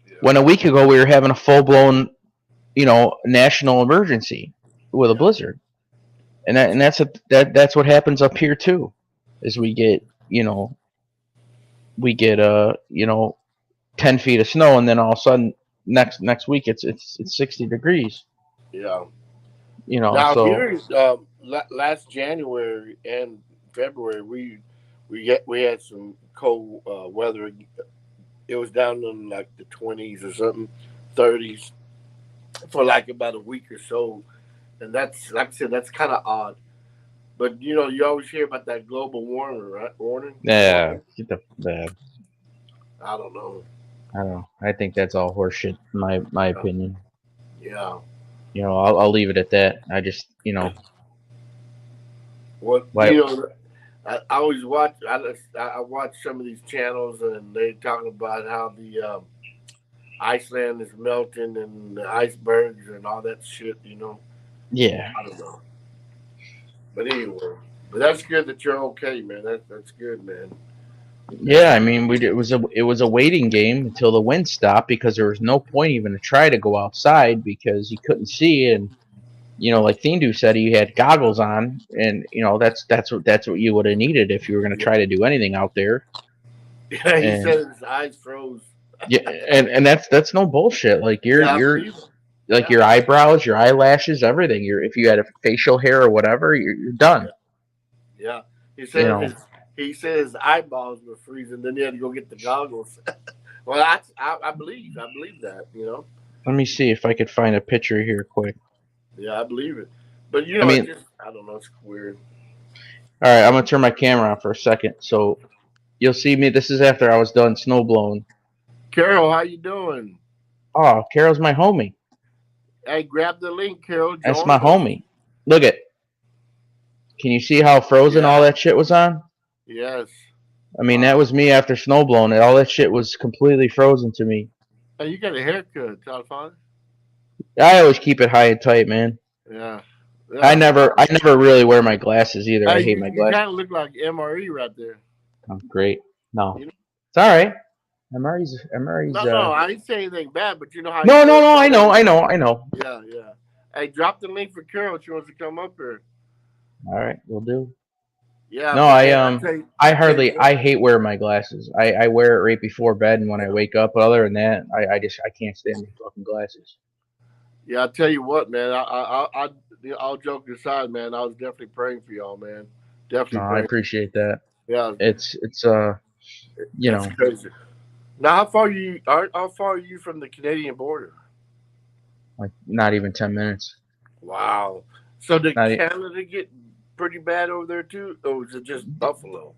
Yeah, When a week ago we were having a full blown, national emergency with a yeah, blizzard, and that's what happens up here too, is we get 10 feet of snow, and then all of a sudden next week it's 60 degrees. yeah. Now So here, last January and February, we had some cold weather. It was down in like the 20s or something, 30s for like about a week or so, and that's like I said, that's kind of odd. But you always hear about that global warming, right? yeah, Warming. get the I don't know. I don't know. I think that's all horseshit, in my Yeah, opinion. yeah. I'll leave it at that. I just What why. I always watch. I watch some of these channels, and they talking about how the Iceland is melting and the icebergs and all that shit. Yeah, I don't know. But anyway, but that's good that you're okay, man. That's good, man. yeah. I mean, it was a waiting game until the wind stopped, because there was no point even to try to go outside because you couldn't see. And like Thindu said, he had goggles on, and that's what you would have needed if you were going to Yeah, try to do anything out there. yeah. He And said his eyes froze. yeah, and that's no bullshit. Like Yeah, I you're believe it. like Yeah, your eyebrows, your eyelashes, everything. If you had a facial hair or whatever, you're done. yeah, yeah. He You said know. his eyeballs were freezing. Then he had to go get the goggles. Well, I believe that. Let me see if I could find a picture here quick. Yeah, I believe it. But I it mean, just I don't know. It's weird. all right, I'm gonna turn my camera on for a second, so you'll see me. This is after I was done snow blowing. Carol, how you doing? Oh, Carol's my homie. Hey, grab the link, Carol. That's my Join us. homie. Look at. Can you see how frozen all Yeah. that shit was on? Yes. I mean, that Wow. was me after snow blowing. All that shit was completely frozen to me. Hey, you got a haircut, Alphonse? I always keep it high and tight, man. Yeah. I Yeah. never, I never really wear my glasses either. I Hey, hate you, my you glasses. kind of look like MRE right there. Oh, great. No, You know? it's all right. MRE's. No, I didn't say anything bad, but you know how he No, no, does no. I that know, every. I know, I know. Yeah, yeah. Hey, drop the link for Carol. She wants to come up here. All right, we'll do. Yeah, No, but man, I tell you what. I hate wearing my glasses. I wear it right before bed and when I Yeah, wake up. But other than that, I can't stand my fucking glasses. yeah. I tell you what, man. All joking aside, man. I was definitely praying for y'all, man. No, Definitely I praying. appreciate that. Yeah, It's you that's know crazy. Now, how far are you from the Canadian border? Like not even 10 minutes. Wow. So did Not. Canada get pretty bad over there too, or was it just Buffalo?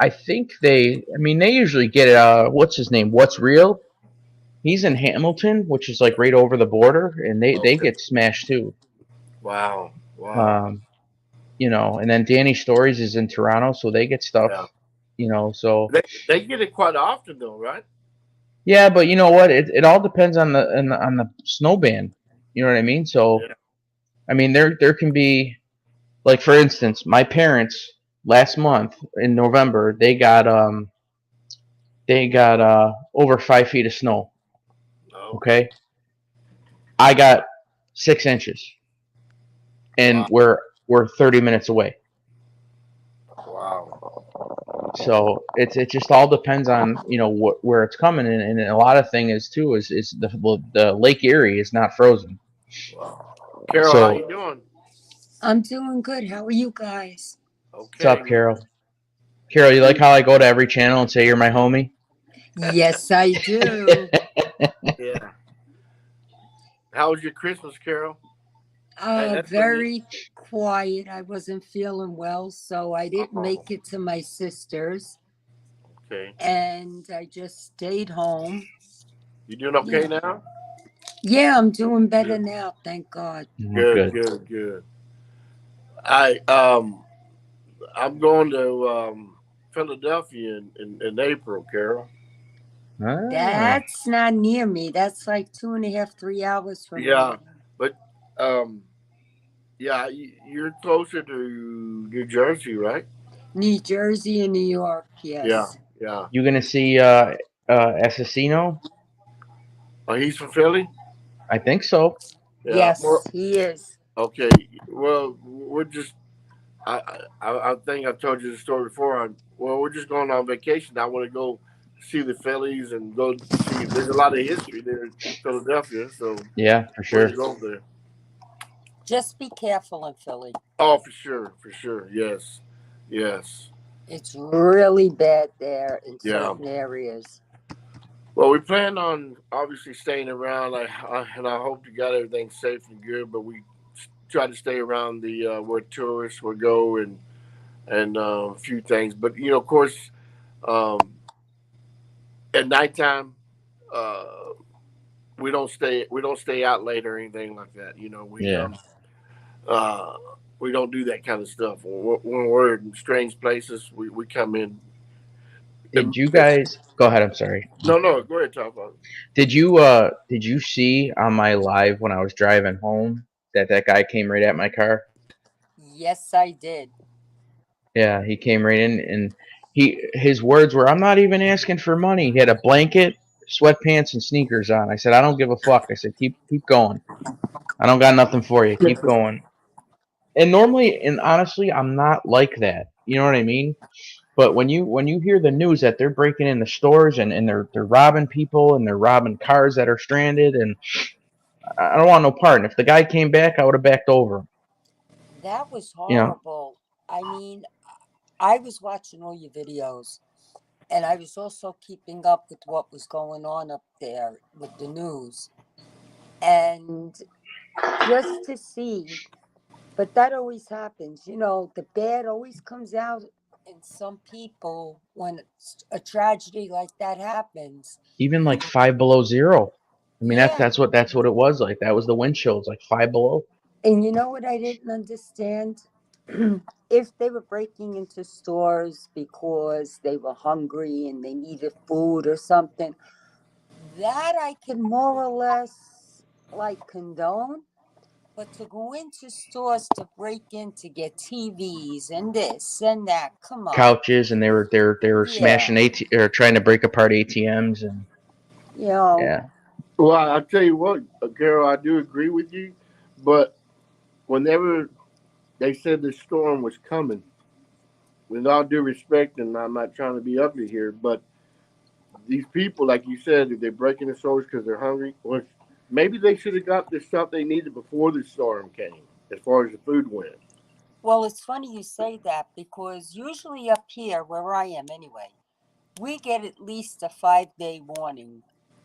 I think they. I mean, they usually get what's his name? What's real? He's in Hamilton, which is like right over the border, and they Okay. get smashed too. Wow. Wow. Um, and then Danny Stories is in Toronto, so they get stuff. Yeah. So They get it quite often though, right? yeah, but you know what? It all depends on the snow ban. You know what I mean? So Yeah. I mean, there can be, like, for instance, my parents last month in November they got over 5 feet of snow. Okay. Okay, I got 6 inches, and Wow. we're 30 minutes away. Wow. So it just all depends on where it's coming, and a lot of thing is too is the Lake Erie is not frozen. Wow. Carol, how you So doing? I'm doing good. How are you guys? what's up, Okay. Carol? Carol, you like how I go to every channel and say you're my homie? Yes, I do. Yeah. How was your Christmas, Carol? That's pretty neat. Very quiet. I wasn't feeling well, so I didn't Oh, make it to my sister's, okay. and I just stayed home. You doing okay Yeah. now? Yeah, I'm doing better Good. now, thank God. Good. Good. Good. Good. I I'm going to Philadelphia in April, Carol. Ah, That's not near me. That's like 2.5, 3 hours from Yeah, me. but um, yeah, you're closer to New Jersey, right? New Jersey and New York, Yeah, yes. yeah. you gonna see Assassino? Oh, he's from Philly. I think so. Yeah. Well, Yes, he is. okay. Well, we're just. I think I've told you the story before. Well, we're just going on vacation. I want to go see the Phillies and go see. There's a lot of history there in Philadelphia, so Yeah, for we're sure. gonna go over there. Just be careful in Philly. Oh, for sure, for sure. Yes, yes. It's really bad there in Yeah. certain areas. Well, we plan on obviously staying around, and I hope to got everything safe and good. But we try to stay around the where tourists will go and a few things. But of course, um, at nighttime, uh, we don't stay out late or anything like that. Yeah. Uh, we don't do that kind of stuff. When we're in strange places, we come in. Did you guys go ahead? I'm sorry. No, go ahead, talk about it. Did you see on my live when I was driving home that guy came right at my car? Yes, I did. Yeah, he came right in, and his words were, "I'm not even asking for money." He had a blanket, sweatpants, and sneakers on. I said, "I don't give a fuck." I said, "Keep going. I don't got nothing for you. Keep going." And normally, and honestly, I'm not like that. You know what I mean? But when you hear the news that they're breaking in the stores and they're robbing people and they're robbing cars that are stranded, and I don't want no part. And if the guy came back, I would have backed over him. That was You know? horrible. I mean, I was watching all your videos, and I was also keeping up with what was going on up there with the news. And just to see, but that always happens. The bad always comes out in some people when a tragedy like that happens. Even like 5 below 0. I mean, Yeah. that's what it was like. That was the wind chills, like 5 below. And you know what I didn't understand? If they were breaking into stores because they were hungry and they needed food or something, that I can more or less like condone. But to go into stores to break in to get TVs and this and that, come on. Couches, and they were Yeah. smashing or trying to break apart ATMs, and You know, yeah. Well, I tell you what, Carol, I do agree with you, but whenever they said the storm was coming, with all due respect, and I'm not trying to be ugly here, but these people, like you said, if they're breaking the stores because they're hungry, or maybe they should have got the stuff they needed before the storm came, as far as the food went. well, it's funny you say that because usually up here, where I am anyway, we get at least a 5-day warning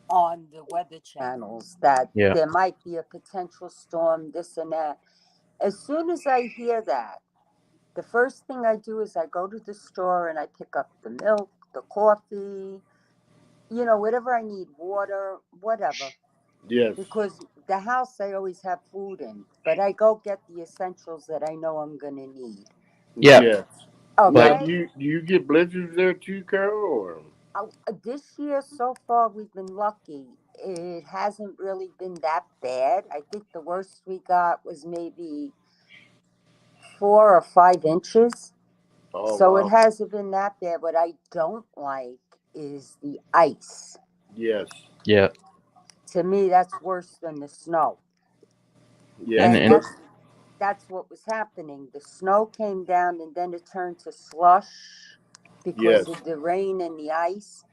on the weather channels that Yeah. there might be a potential storm, this and that. As soon as I hear that, the first thing I do is I go to the store and I pick up the milk, the coffee, whatever I need, water, whatever. Yes. Because the house I always have food in, but I go get the essentials that I know I'm going to need. Yeah. Yes. Now, But Okay? do you get blizzards there too, Carol? Or This year so far we've been lucky. It hasn't really been that bad. I think the worst we got was maybe 4 or 5 inches. oh So it wow. hasn't been that bad. What I don't like is the ice. Yes. yeah, To me, that's worse than the snow. Yes. and And and that's what was happening. The snow came down and then it turned to slush Yes. because of the rain and the ice.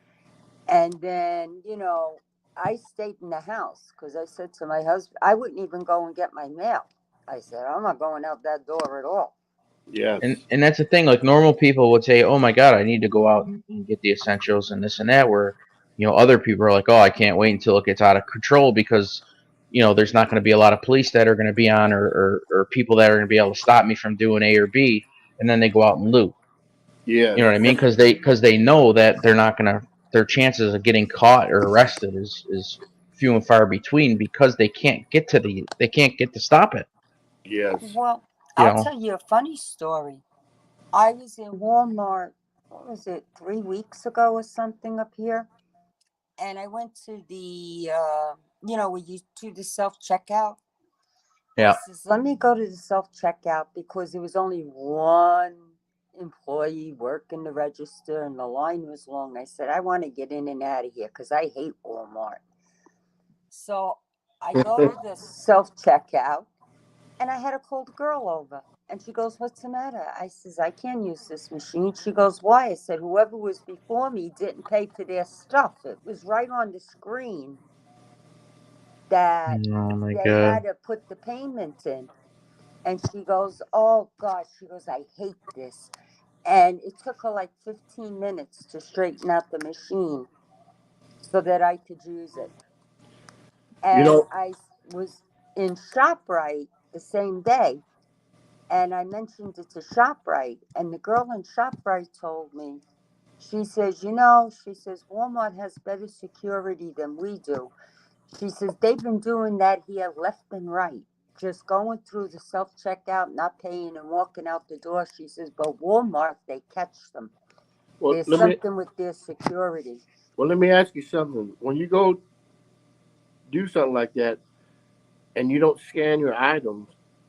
And then, I stayed in the house because I said to my husband, I wouldn't even go and get my mail. I said, I'm not going out that door at all. Yes. and that's the thing. Like normal people would say, "Oh my God, I need to go out and get the essentials and this and that." Where other people are like, "Oh, I can't wait until it gets out of control because there's not going to be a lot of police that are going to be on or people that are going to be able to stop me from doing A or B." And then they go out and loot. Yes. You know what I mean? Because they know that they're not gonna their chances of getting caught or arrested is few and far between because they can't get to stop it. Yes. Well, You I'll know? tell you a funny story. I was in Walmart, what was it, 3 weeks ago or something up here? And I went to the, where you do the self checkout. I Yeah. says, let me go to the self checkout because there was only one employee working the register and the line was long. I said, I want to get in and out of here because I hate Walmart. So I go to the self checkout and I had a cold girl over. And she goes, what's the matter? I says, I can't use this machine. She goes, why? I said, whoever was before me didn't pay for their stuff. It was right on the screen that Oh my they God. had to put the payment in. And she goes, oh gosh, she goes, I hate this. And it took her like 15 minutes to straighten out the machine so that I could use it. You And know. I was in ShopRite the same day and I mentioned it to ShopRite. And the girl in ShopRite told me, she says, she says, Walmart has better security than we do. She says, they've been doing that here left and right, just going through the self checkout, not paying and walking out the door. She says, but Walmart, they catch them. Well, There's let me. something with their security. Well, let me ask you something. When you go do something like that, and you don't scan your items,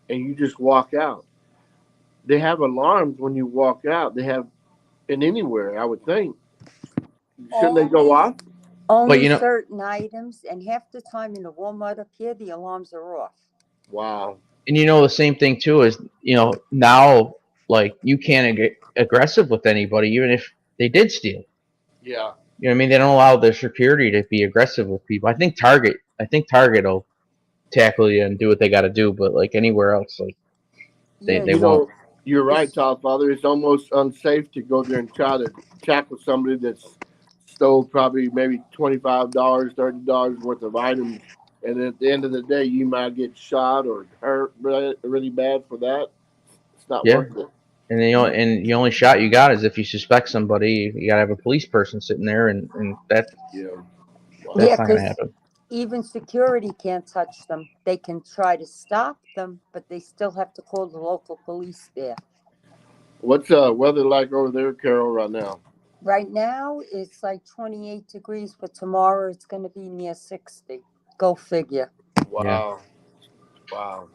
and you just walk out, they have alarms when you walk out. They have in anywhere. I would think. Shouldn't they go Only off? But only certain items, and half the time in the Walmart up here, the alarms are off. Wow. and the same thing too is now like you can't get aggressive with anybody even if they did steal. Yeah. You know what I mean? They don't allow their security to be aggressive with people. I think Target will tackle you and do what they got to do, but like anywhere else, like they Yeah, they You won't. know, you're right, this, Top Father. It's almost unsafe to go there and try to tackle somebody that's stole probably maybe $25, $30 worth of items, and at the end of the day, you might get shot or hurt really bad for that. It's not Yeah. worth it. And yeah, the only shot you got is if you suspect somebody. You gotta have a police person sitting there, and Yeah. yeah, that's not gonna because happen. even security can't touch them. They can try to stop them, but they still have to call the local police there. What's weather like over there, Carol, right now? Right now, it's like 28 degrees, but tomorrow it's going to be near 60. Go figure. Yeah. Wow. Wow.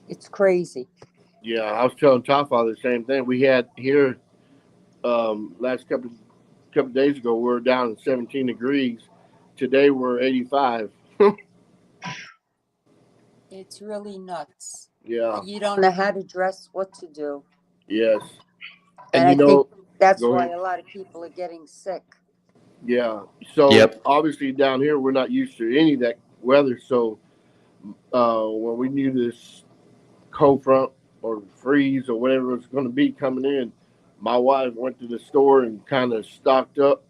It's crazy. Yeah, I was telling Top Father the same thing. We had here last couple days ago, we were down at 17 degrees. Today we're 85. It's really nuts. Yeah. You don't know how to dress, what to do. Yes. And And I think that's go why ahead. a lot of people are getting sick. Yeah. So Yep. obviously down here we're not used to any of that weather. So when we knew this cold front or freeze or whatever it's going to be coming in, my wife went to the store and kind of stocked up.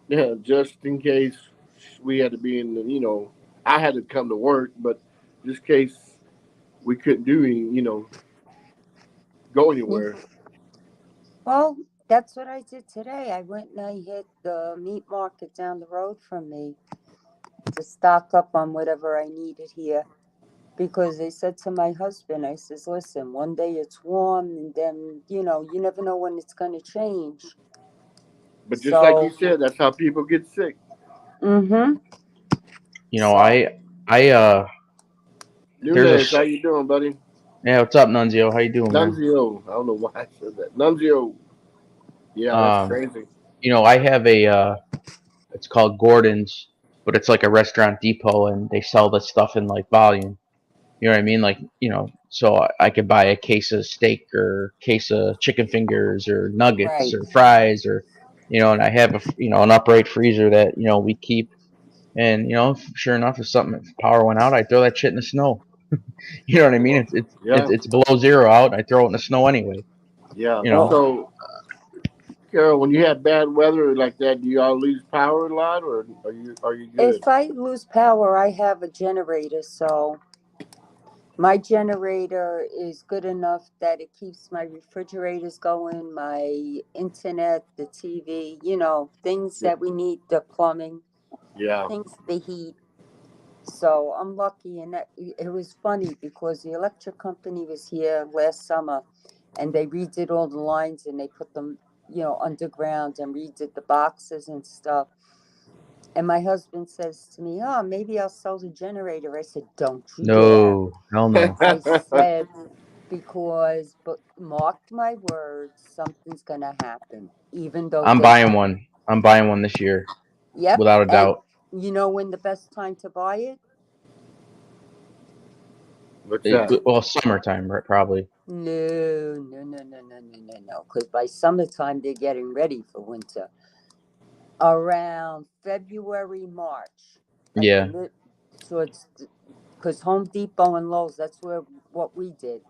Yeah, just in case we had to be in the, I had to come to work, but just in case we couldn't do any, go Yeah. anywhere. Well, that's what I did today. I went and I hit the meat market down the road from me to stock up on whatever I needed here. Because I said to my husband, I says, listen, one day it's warm and then, you never know when it's going to change. But just like you So, said, that's how people get sick. mm-hmm. You know, So, I there's a Nunez, how you doing, buddy? yeah. What's up, Nunzio? How you doing, man? Nunzio. I don't know why I said that. Nunzio. Yeah, that's Um, crazy. I have a it's called Gordon's, but it's like a restaurant depot, and they sell this stuff in like volume. You know what I mean? Like, so I could buy a case of steak or case of chicken fingers or nuggets right. or fries or, and I have an upright freezer that, we keep. And, sure enough, if power went out, I throw that shit in the snow. You know what I mean? Well, It's below zero out. I throw it in the snow anyway, yeah. you know? Well, So, Carol, when you have bad weather like that, do y'all lose power a lot, or are you good? if I lose power, I have a generator. So, my generator is good enough that it keeps my refrigerators going, my internet, the TV, things Yeah. that we need, the plumbing, Yeah. things, the heat. So I'm lucky, and that it was funny because the electric company was here last summer, and they redid all the lines and they put them, underground and redid the boxes and stuff. And my husband says to me, "Oh, maybe I'll sell the generator." I said, "Don't you dare." No, hell no. I said, because, but mark my words, something's gonna happen. Even though I'm they, buying one. I'm buying one this year, yep, without a and doubt. you know when the best time to buy it? What's that? Well, summertime, right? Probably. No, no, no, no, no, no, no, no. Because by summertime they're getting ready for winter. Around February, March, like the Yeah. mid, so it's because Home Depot and Lowe's. That's where what we did.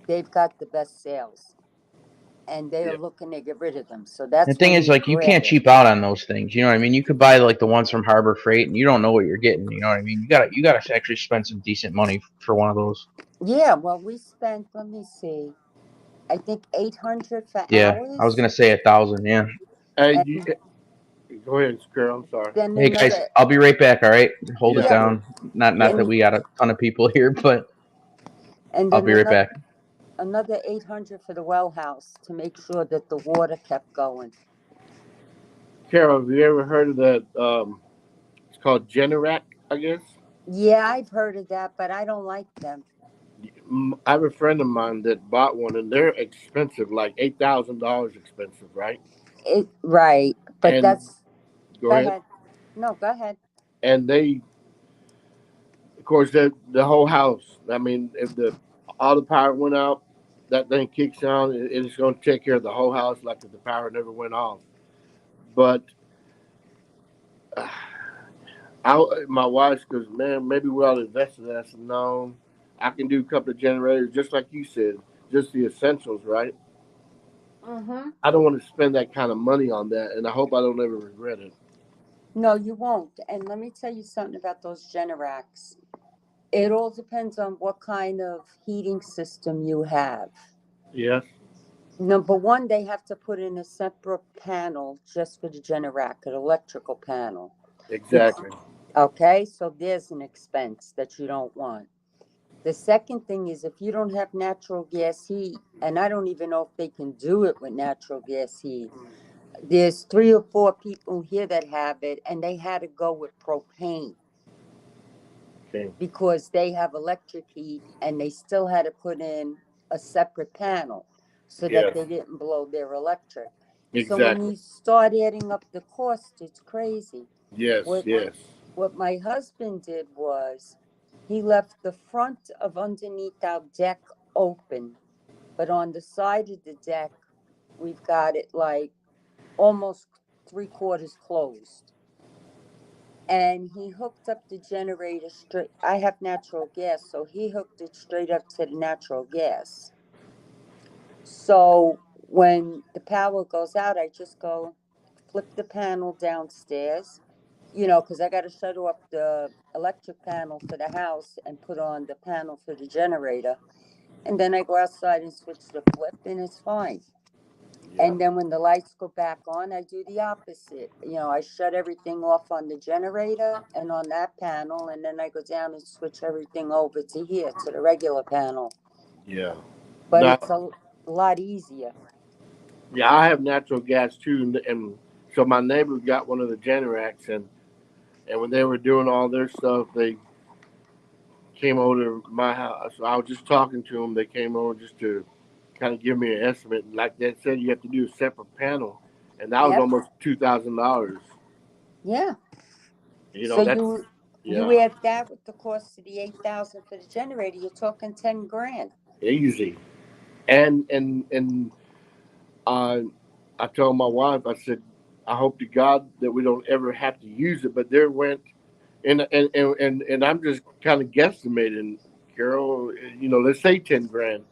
They've got the best sales, and they are Yeah. looking to get rid of them. So The that's thing when is, we like, you grab can't it. cheap out on those things. You know what I mean? You could buy like the ones from Harbor Freight, and you don't know what you're getting. You know what I mean? You gotta actually spend some decent money for one of those. Yeah, well, we spent. Let me see. I think 800 for Yeah, I was ours, gonna say 1,000. Yeah. Hey, and go ahead, Carol. I'm sorry. then Hey guys, another. I'll be right back. All right, hold it Yeah, Yeah, sure. down. Not that and we got a ton of people here, but and I'll then be right back. another 800 for the well house to make sure that the water kept going. Carol, have you ever heard of that? It's called Generac, I guess. Yeah, I've heard of that, but I don't like them. I have a friend of mine that bought one, and they're expensive, like $8,000 expensive, right? It right, but And that's go go ahead. ahead. No, go ahead. And they, of course, the whole house. I mean, if the all the power went out, that thing kicks on. It's going to take care of the whole house, like if the power never went off. But uh, my wife goes, man, maybe we ought to invest in that. I said, no, I can do a couple of generators, just like you said, just the essentials, right? Mm-hmm. I don't want to spend that kind of money on that, and I hope I don't ever regret it. No, you won't. And let me tell you something about those Generacs. It all depends on what kind of heating system you have. Yes, Number one, they have to put in a separate panel just for the Generac, an electrical panel. exactly. Okay, so there's an expense that you don't want. The second thing is if you don't have natural gas heat, and I don't even know if they can do it with natural gas heat, there's 3 or 4 people here that have it, and they had to go with propane Okay. because they have electric heat and they still had to put in a separate panel so that Yes, they didn't blow their electric. So when exactly. you start adding up the cost, it's crazy. Yes, What yes. what my husband did was he left the front of underneath our deck open, but on the side of the deck we've got it like almost 3/4 closed. And he hooked up the generator straight. I have natural gas, so he hooked it straight up to the natural gas. So when the power goes out, I just go flip the panel downstairs, you know, because I got to shut off the electric panel for the house and put on the panel for the generator. And then I go outside and switch the flip, and it's fine. Yeah. And then when the lights go back on, I do the opposite. You know, I shut everything off on the generator and on that panel, and then I go down and switch everything over to here, to the regular panel. Yeah. But Now, it's a lot easier. yeah, I have natural gas too, and so my neighbor got one of the Generacs, and when they were doing all their stuff, they came over to my house. I was just talking to them. They came over just to kind of give me an estimate. Like they said, you have to do a separate panel, and that was Yep. almost $2,000. Yeah. You So know, that's you yeah, add that with the cost of the 8,000 for the generator, you're talking 10 grand. easy. And uh, I told my wife, I said, I hope to God that we don't ever have to use it. But there went, and I'm just kind of guesstimating, Carol. You know, let's say 10 grand.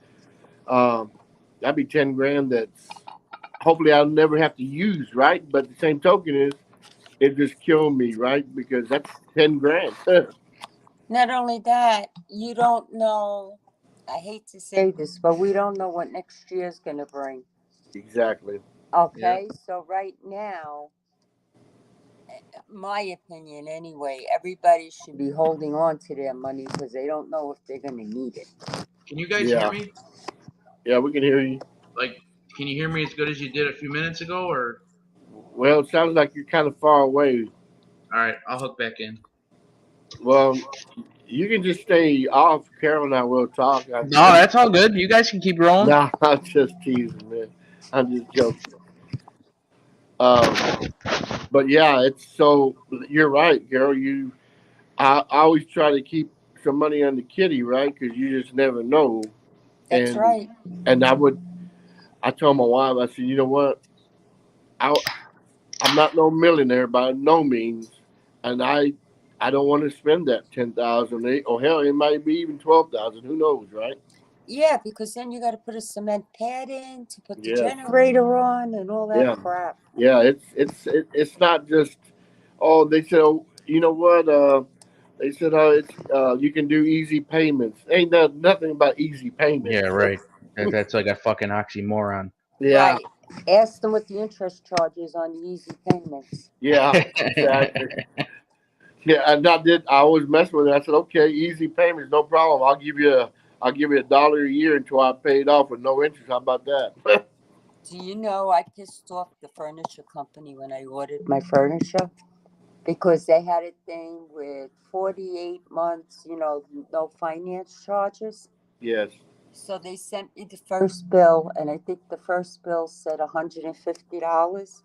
Um, that'd be 10 grand. That's hopefully I'll never have to use, right? But the same token is it just killed me, right? Because that's 10 grand. Not only that, you don't know, I hate to say this, but we don't know what next year's going to bring. Exactly. Okay, so right now, my opinion anyway, everybody should be holding on to their money because they don't know if they're going to need it. Can you guys hear Yeah. me? Yeah, we can hear you. Like, can you hear me as good as you did a few minutes ago? Or Well, it sounds like you're kind of far away. all right, I'll hook back in. Well, you can just stay off. Carol and I will talk. No, that's all good. You guys can keep rolling. Nah, I'm just teasing, man. I'm just joking. Um, but yeah, it's so you're right, Carol. I always try to keep some money on the kitty, right? Because you just never know. That's And right. and I told my wife, I said, you know what? I'm not no millionaire by no means, and I don't want to spend that 10,000 or hell, it might be even 12,000. Who knows, right? Yeah, because then you got to put a cement pad in to put the Yeah. generator on and all that Yeah. crap. Yeah, it's not just. Oh, they said, oh, you know what? They said, oh, it's you can do easy payments. Ain't nothing about easy payments. Yeah, right. That's like a fucking oxymoron. Yeah, Right. Ask them what the interest charges on the easy payments. yeah, exactly. Yeah, and I always mess with it. I said, okay, easy payments, no problem. I'll give you $1 a year until I pay it off with no interest. How about that? Do you know I pissed off the furniture company when I ordered my furniture? Because they had a thing with 48 months, you know, no finance charges. Yes. So they sent me the first bill, and I think the first bill said $150.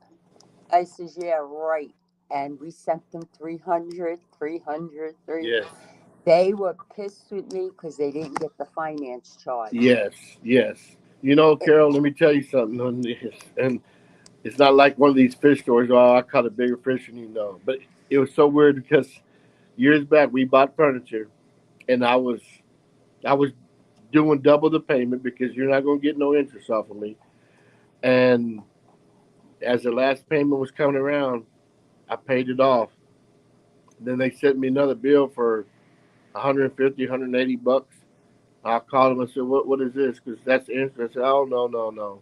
I says, yeah, right. And we sent them 300, 300, 300. Yes. They were pissed with me because they didn't get the finance charge. Yes. Yes. You know, Carol, let me tell you something on this. And it's not like one of these fish stories. Oh, I caught a bigger fish than you know. But it was so weird because years back we bought furniture, and I was doing double the payment because you're not going to get no interest off of me. And as the last payment was coming around, I paid it off. Then they sent me another bill for 150, 180 bucks. I called them and said, what is this? Because that's the interest. I said, oh, no, no, no.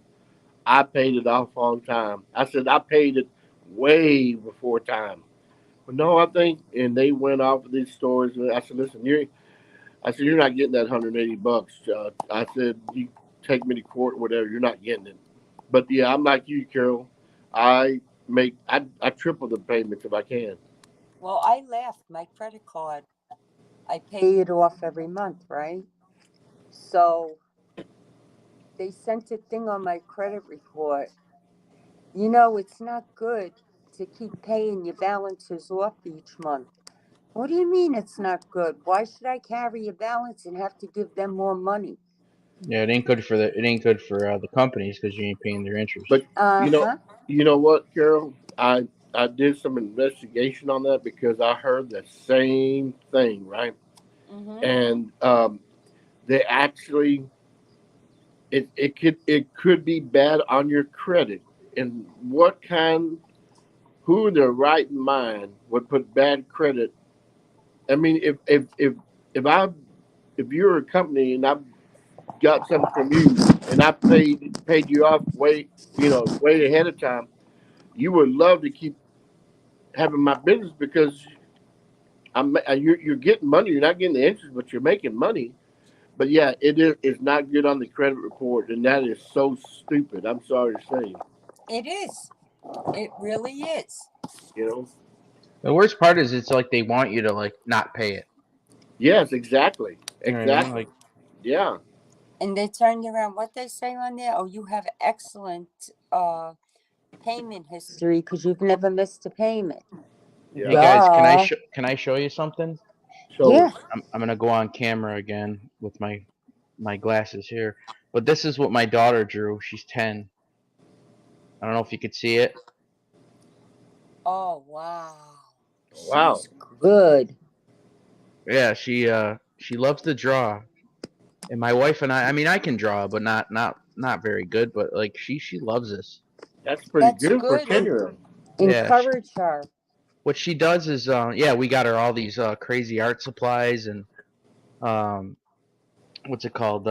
I paid it off on time. I said, I paid it way before time. But no, I think, and they went off of these stories. And I said, listen, you're not getting that 180 bucks. I said, you take me to court, whatever. You're not getting it. But yeah, I'm like you, Carol. I triple the payments if I can. Well, I left my credit card. I pay it off every month, right? So they sent a thing on my credit report. You know, it's not good to keep paying your balances off each month. What do you mean it's not good? Why should I carry your balance and have to give them more money? Yeah, it ain't good for the companies because you ain't paying their interest. But Uh you know, huh. you know what, Carol? I did some investigation on that because I heard the same thing, right? Mm-hmm. And they actually it could be bad on your credit. And what kind? who in their right mind would put bad credit? I mean, if I if you're a company and I've got something from you and I paid you off way ahead of time, you would love to keep having my business because you're getting money. You're not getting the interest, but you're making money. But yeah, it's not good on the credit report, and that is so stupid. I'm sorry to say, It is. It really is. you know. The worst part is it's like they want you to like not pay it. Yes, exactly, You know what I mean? exactly. Like, Yeah, And they turned around. What they say on there? Oh, you have excellent payment history because you've never missed a payment. yeah. hey guys, Duh. can I show you something? Show Yeah. us. I'm gonna go on camera again with my glasses here. But this is what my daughter drew. She's 10. I don't know if you could see it. Oh wow. Wow. She's good. Yeah, she loves to draw. And my wife and I mean I can draw, but not very good, but like she loves this. That's pretty That's good for a good. 10-year-old. Yeah, Encourage her. what she does is yeah, we got her all these crazy art supplies and um what's it called?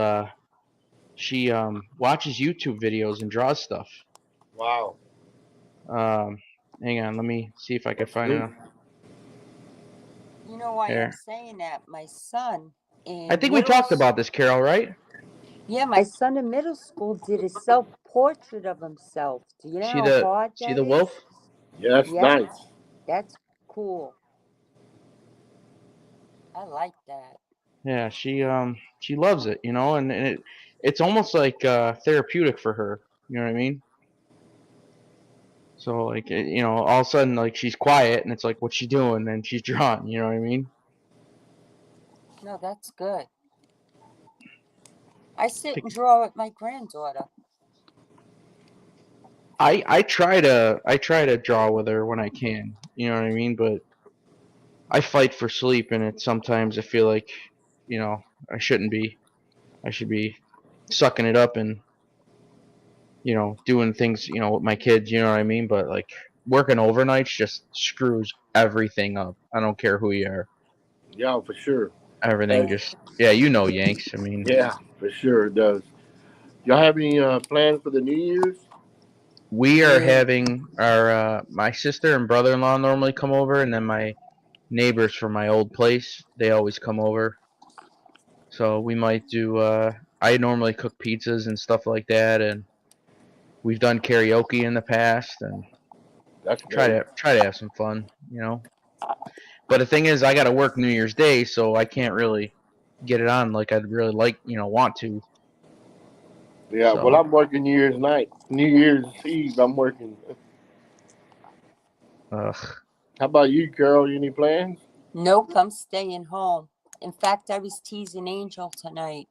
She watches YouTube videos and draws stuff. Wow. Um hang on, let me see if I can That's find neat. it You know why I'm here. saying that? My son I in think we middle talked about this, Carol, right? Yeah, my son in middle school did a self-portrait of himself. Do you know See how the hard see that the is? wolf? Yeah, that's Yep, nice. that's cool. I like that. Yeah, she loves it, you know, and it's almost like therapeutic for her. You know what I mean? So like you know, all of a sudden like she's quiet and it's like what's she doing? And she's drawing. You know what I mean? No, that's good. I sit and draw with my granddaughter. I try to draw with her when I can. You know what I mean? But I fight for sleep, and it sometimes I feel like you know I shouldn't be. I should be sucking it up and you know doing things you know with my kids. You know what I mean? But like working overnights just screws everything up. I don't care who you are. Yeah, for sure. Everything And just yeah, you know Yanks. I mean, yeah, for sure it does. Y'all have any plans for the New Year's? we are Yeah. having our my sister and brother-in-law normally come over, and then my neighbors from my old place they always come over. So we might do. I normally cook pizzas and stuff like that, and we've done karaoke in the past, and That's nice. try to have some fun, you know. But the thing is, I got to work New Year's Day, so I can't really get it on like I'd really like, you know, want to. Yeah, well, So, I'm working New Year's night. New Year's Eve, I'm working. ugh. How about you, Carol? Any plans? Nope, I'm staying home. In fact, I was teasing Angel tonight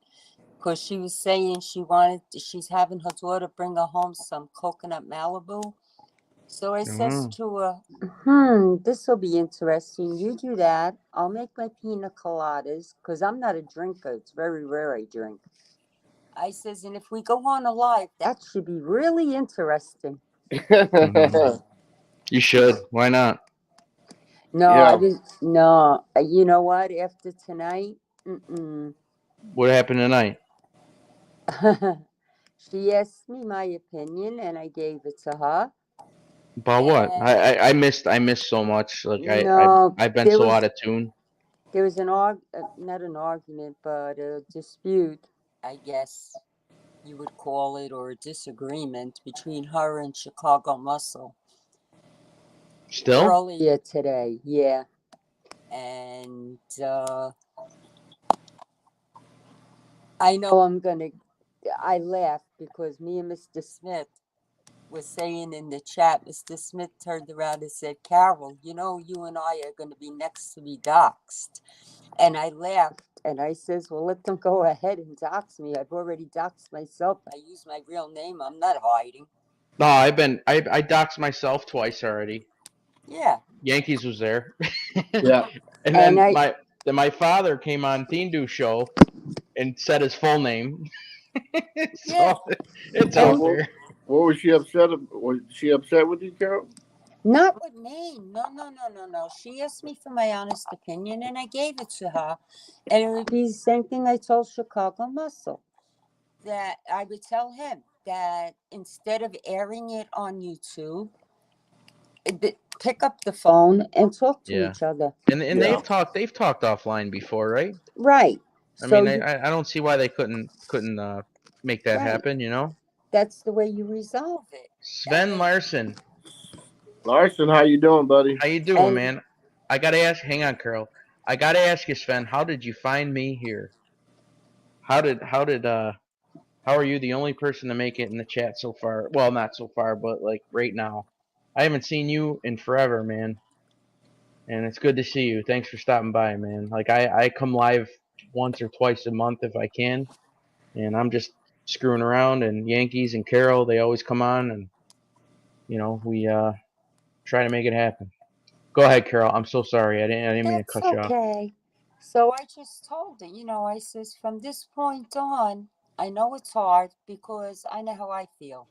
because she was saying she's having her daughter bring her home some coconut Malibu. So I says Mm. to her, this will be interesting. You do that. I'll make my pina coladas because I'm not a drinker. It's very rare I drink. I says, and if we go on a live, that should be really interesting. Mhm. You should. Why not? No, I Yeah. didn't. No, you know what? After tonight, mm-mm. What happened tonight? She asked me my opinion, and I gave it to her. About what? And I missed so much. Like no, I've been so out of tune. there was not an argument, but a dispute, I guess you would call it, or a disagreement between her and Chicago Muscle Still? earlier today. Yeah, and I know I laughed because me and Mr. Smith was saying in the chat, Mr. Smith turned around and said, Carol, you know, you and I are going to be next to be doxxed. And I laughed and I says, well, let them go ahead and dox me. I've already doxed myself. I use my real name. I'm not hiding. No, I doxed myself twice already. Yeah. Yankees was there. Yeah. And And then my father came on Thindu show and said his full name. yeah. So it's Well, out And what, there. what was she upset? Was she upset with you, Carol? Not with me. No, no, no, no, no. She asked me for my honest opinion, and I gave it to her. And it would be the same thing I told Chicago Muscle. That I would tell him that instead of airing it on YouTube, pick up the phone and talk to Yeah. each other. And Yeah. they've talked offline before, right? Right. I So mean, you, I don't see why they couldn't make that right. happen, you know? That's the way you resolve it. Sven Larson, Larson, how you doing, buddy? how you doing, And man? I gotta ask. Hang on, Carol. I gotta ask you, Sven. How did you find me here? How are you the only person to make it in the chat so far? Well, not so far, but like right now. I haven't seen you in forever, man. And it's good to see you. Thanks for stopping by, man. Like I come live once or twice a month if I can, and I'm just screwing around. And Yankees and Carol, they always come on, and we try to make it happen. Go ahead, Carol. I'm so sorry. I didn't mean to that's cut you off. okay. So I just told her, I says, from this point on, I know it's hard because I know how I feel.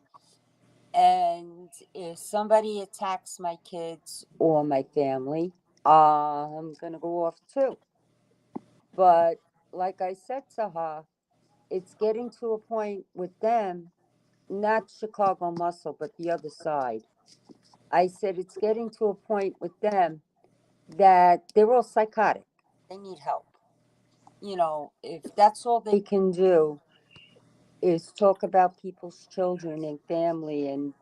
And if somebody attacks my kids or my family, I'm going to go off too. But like I said to her, it's getting to a point with them, not Chicago Muscle, but the other side. I said it's getting to a point with them that they're all psychotic. They need help. If that's all they can do is talk about people's children and family and,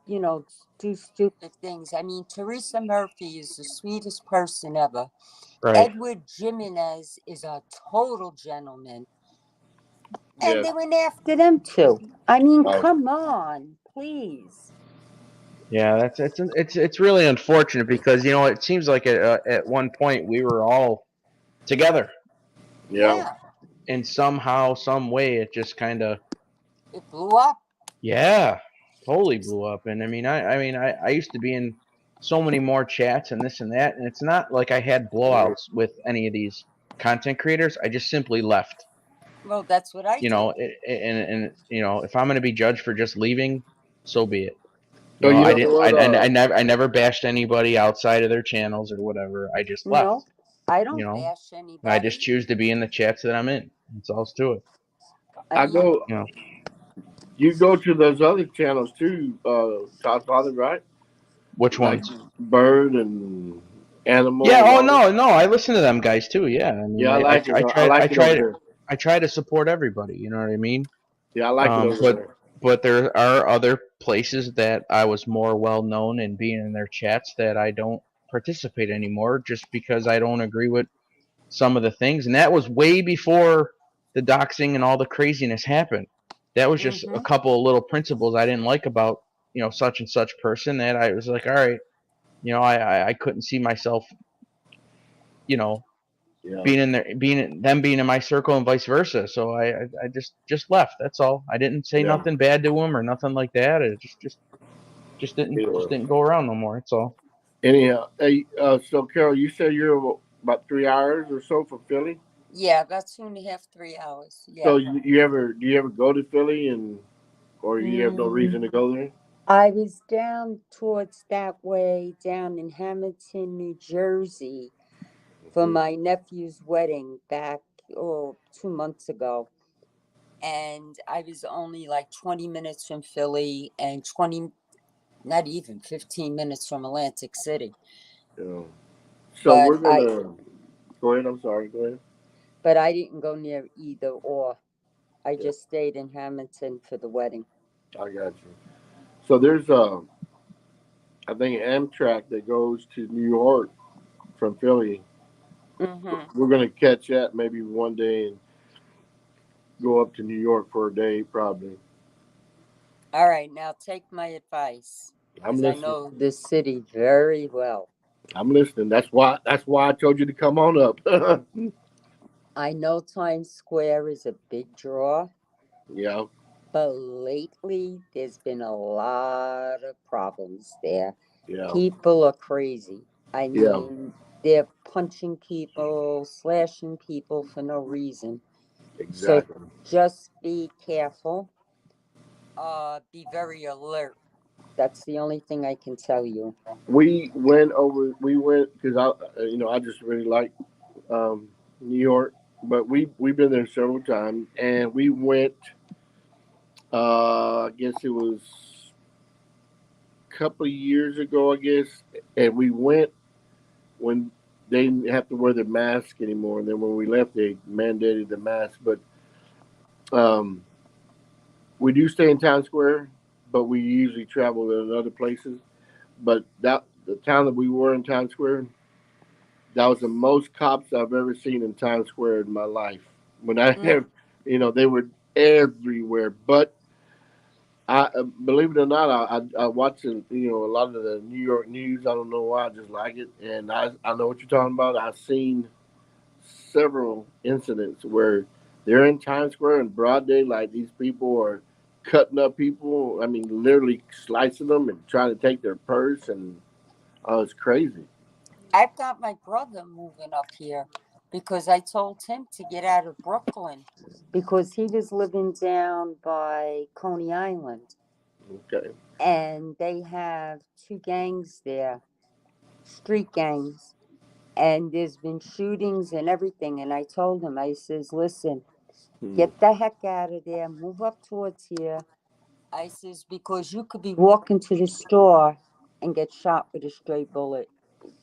do stupid things. I mean, Teresa Murphy is the sweetest person ever. Right. Edward Jimenez is a total gentleman. And Yes. they went after them too. I mean, Right. come on, please. Yeah, it's really unfortunate because it seems like at one point we were all together, Yeah. and somehow, some way, it just kind of It blew up. totally blew up. And I used to be in so many more chats and this and that, and it's not like I had blowouts with any of these content creators. I just simply left. Well, that's what I did. And if I'm going to be judged for just leaving, so be it. So you I know didn't. what? I never bashed anybody outside of their channels or whatever. I just left. No, I You don't know, bash anybody. I just choose to be in the chats that I'm in. That's all to it. I mean, go. You know. You go to those other channels too, Godfather, right? Which Like ones? Bird and Animal. Yeah. and Oh all that. no. I listen to them guys too. Yeah. I mean, Yeah, I like it. I I like it over try there. I try to support everybody. You know what I mean? Yeah, I like it over But there. there are other places that I was more well known in being in their chats that I don't participate anymore just because I don't agree with some of the things, and that was way before the doxing and all the craziness happened. That was just a couple of little principles I didn't like about such and such person that I was like, all right, I couldn't see myself Yeah, being in there, being in my circle and vice versa. So I just left. That's all. I didn't say yeah, nothing bad to him or nothing like that. It just yeah. didn't go around no more. That's all. Anyhow, hey, so Carol, you said you're about 3 hours or so from Philly. yeah, about 2.5, 3 hours. Yeah. So do you ever go to Philly or you have no reason to go there? I was down towards that way, down in Hamilton, New Jersey, for my nephew's wedding back 2 months ago. And I was only like 20 minutes from Philly and not even 15 minutes from Atlantic City. Yeah. So But we're gonna go ahead. I'm sorry. Go ahead. But I didn't go near either or. I Yeah, just stayed in Hamilton for the wedding. I got you. So there's I think Amtrak that goes to New York from Philly. We're gonna catch that maybe one day and go up to New York for a day, probably. All right, now take my advice. I'm Because I listening. know this city very well. I'm listening. That's why I told you to come on up. I know Times Square is a big draw, Yeah, but lately there's been a lot of problems there. yeah, People are crazy. I yeah. mean, they're punching people, slashing people for no reason. So Exactly. just be careful. Be very alert. That's the only thing I can tell you. We went over. We went because I just really like um, New York, but we've been there several times, and we went. I guess it was a couple of years ago. I guess, and we went when they didn't have to wear the mask anymore. And then when we left, they mandated the mask. But um, we do stay in Times Square, but we usually travel to other places. But that the town that we were in Times Square, that was the most cops I've ever seen in Times Square in my life. When I Mm. have, they were everywhere. But I believe it or not, I watch a lot of the New York news. I don't know why, I just like it, and I know what you're talking about. I've seen several incidents where they're in Times Square in broad daylight. These people are cutting up people. I mean, literally slicing them and trying to take their purse, and it's crazy. I've got my brother moving up here because I told him to get out of Brooklyn because he was living down by Coney Island Okay. and they have two gangs there, street gangs, and there's been shootings and everything. And I told him, I says, listen, Hmm. get the heck out of there, move up towards here. I says, because you could be walking to the store and get shot with a stray bullet.